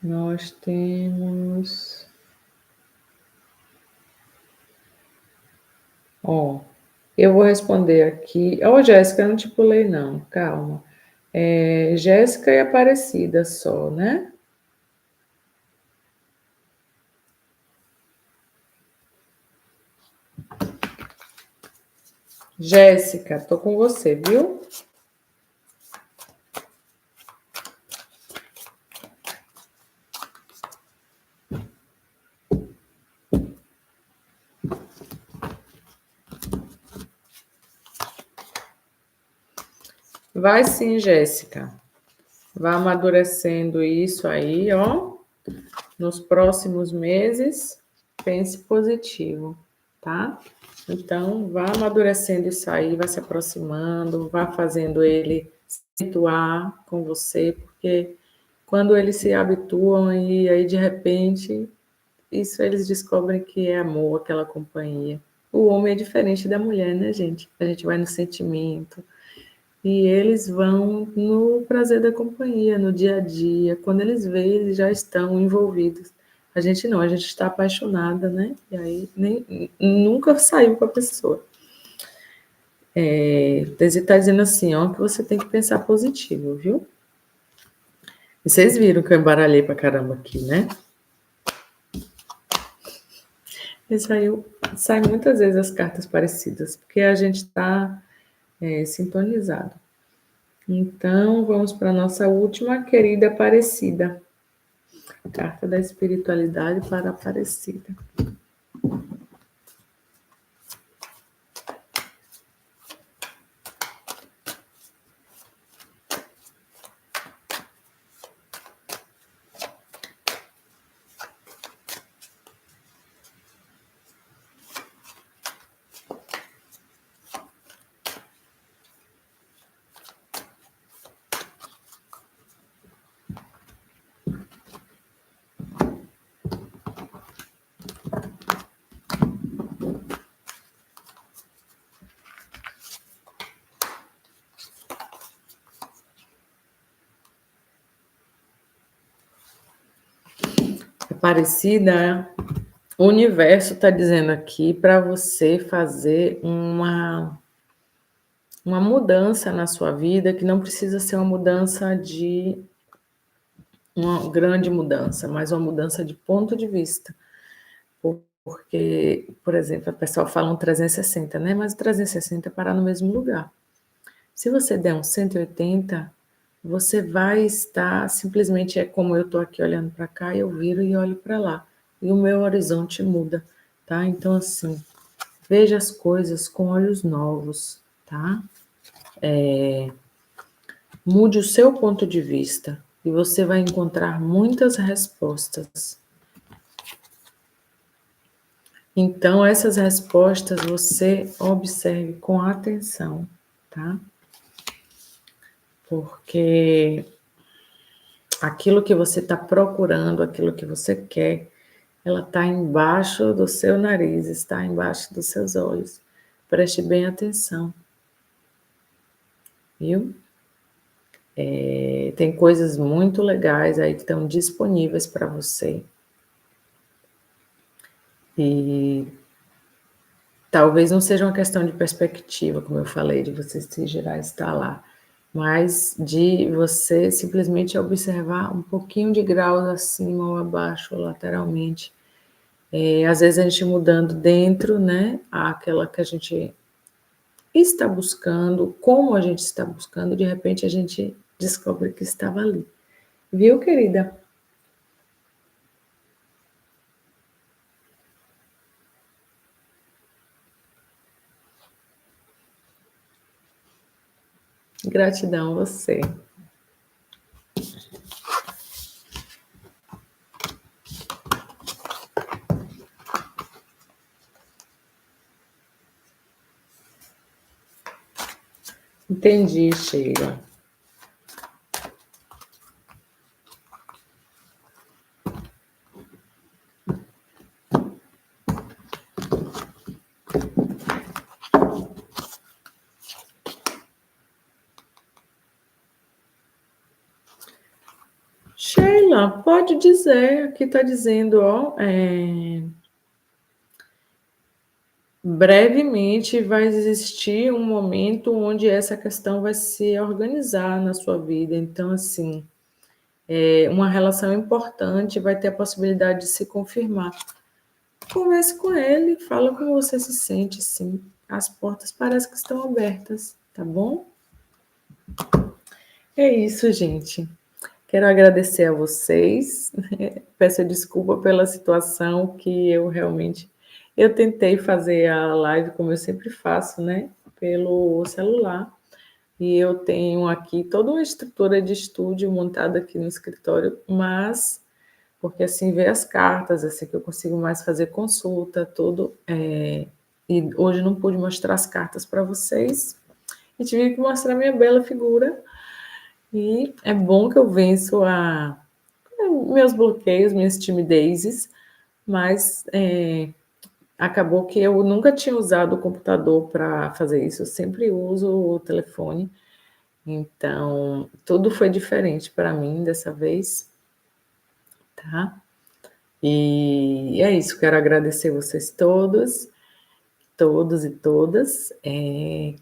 Nós temos. Ó, eu vou responder aqui. Ó, Jéssica, eu não te pulei, não. Calma. Jéssica e Aparecida só, né? Jéssica, tô com você, viu? Vai sim, Jéssica. Vai amadurecendo isso aí, ó. Nos próximos meses, pense positivo, tá? Então, vá amadurecendo isso aí, vai se aproximando, vá fazendo ele se habituar com você, porque quando eles se habituam e aí de repente, isso eles descobrem que é amor, aquela companhia. O homem é diferente da mulher, né, gente? A gente vai no sentimento, e eles vão no prazer da companhia, no dia a dia. Quando eles veem, eles já estão envolvidos. A gente não, a gente está apaixonada, né? E aí nunca saiu com a pessoa. Você está dizendo assim, ó, que você tem que pensar positivo, viu? E vocês viram que eu embaralhei pra caramba aqui, né? E sai muitas vezes as cartas parecidas, porque a gente está sintonizado. Então, vamos para a nossa última querida Aparecida. Carta da espiritualidade para a Aparecida. Aparecida, o universo está dizendo aqui para você fazer uma mudança na sua vida, que não precisa ser uma mudança de uma grande mudança, mas uma mudança de ponto de vista. Porque, por exemplo, a pessoa fala um 360, né? Mas o 360 é parar no mesmo lugar. Se você der um 180, você vai estar simplesmente, é como eu estou aqui olhando para cá, eu viro e olho para lá. E o meu horizonte muda, tá? Então, assim, veja as coisas com olhos novos, tá? Mude o seu ponto de vista e você vai encontrar muitas respostas. Então, essas respostas você observe com atenção, tá? Porque aquilo que você está procurando, aquilo que você quer, ela está embaixo do seu nariz, está embaixo dos seus olhos. Preste bem atenção, viu? Tem coisas muito legais aí que estão disponíveis para você. E talvez não seja uma questão de perspectiva, como eu falei, de você se girar e estar lá, mas de você simplesmente observar um pouquinho de graus acima ou abaixo, ou lateralmente. Às vezes a gente mudando dentro, né, aquela que a gente está buscando, como a gente está buscando, de repente a gente descobre que estava ali. Viu, querida? Gratidão a você. Entendi, Sheila. Sheila, pode dizer, aqui está dizendo, ó, brevemente vai existir um momento onde essa questão vai se organizar na sua vida. Então, assim, uma relação importante vai ter a possibilidade de se confirmar. Converse com ele, fala como você se sente, sim. As portas parecem que estão abertas, tá bom? É isso, gente. Quero agradecer a vocês. Peço desculpa pela situação que eu realmente... Eu tentei fazer a live como eu sempre faço, né? Pelo celular. E eu tenho aqui toda uma estrutura de estúdio montada aqui no escritório, mas porque assim vê as cartas, assim que eu consigo mais fazer consulta, tudo. E hoje não pude mostrar as cartas para vocês. E tive que mostrar minha bela figura. E é bom que eu venço meus bloqueios, minhas timidezes, mas acabou que eu nunca tinha usado o computador para fazer isso, eu sempre uso o telefone, então tudo foi diferente para mim dessa vez, tá? E é isso, quero agradecer vocês todos e todas.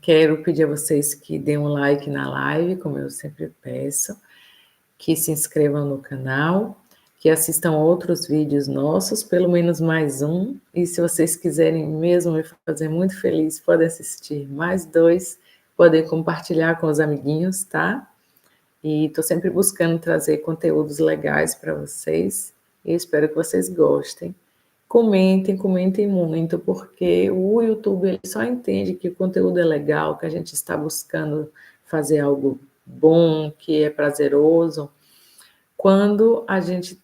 Quero pedir a vocês que deem um like na live, como eu sempre peço, que se inscrevam no canal, que assistam outros vídeos nossos, pelo menos mais um. E se vocês quiserem mesmo me fazer muito feliz, podem assistir mais dois, podem compartilhar com os amiguinhos, tá? E estou sempre buscando trazer conteúdos legais para vocês. E espero que vocês gostem. Comentem, comentem muito, porque o YouTube ele só entende que o conteúdo é legal, que a gente está buscando fazer algo bom, que é prazeroso, quando a gente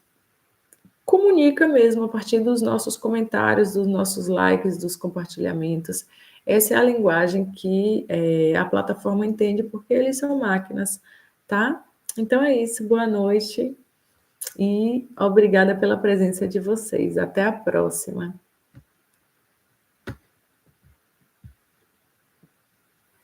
comunica mesmo a partir dos nossos comentários, dos nossos likes, dos compartilhamentos. Essa é a linguagem que a plataforma entende, porque eles são máquinas, tá? Então é isso, boa noite e obrigada pela presença de vocês. Até a próxima.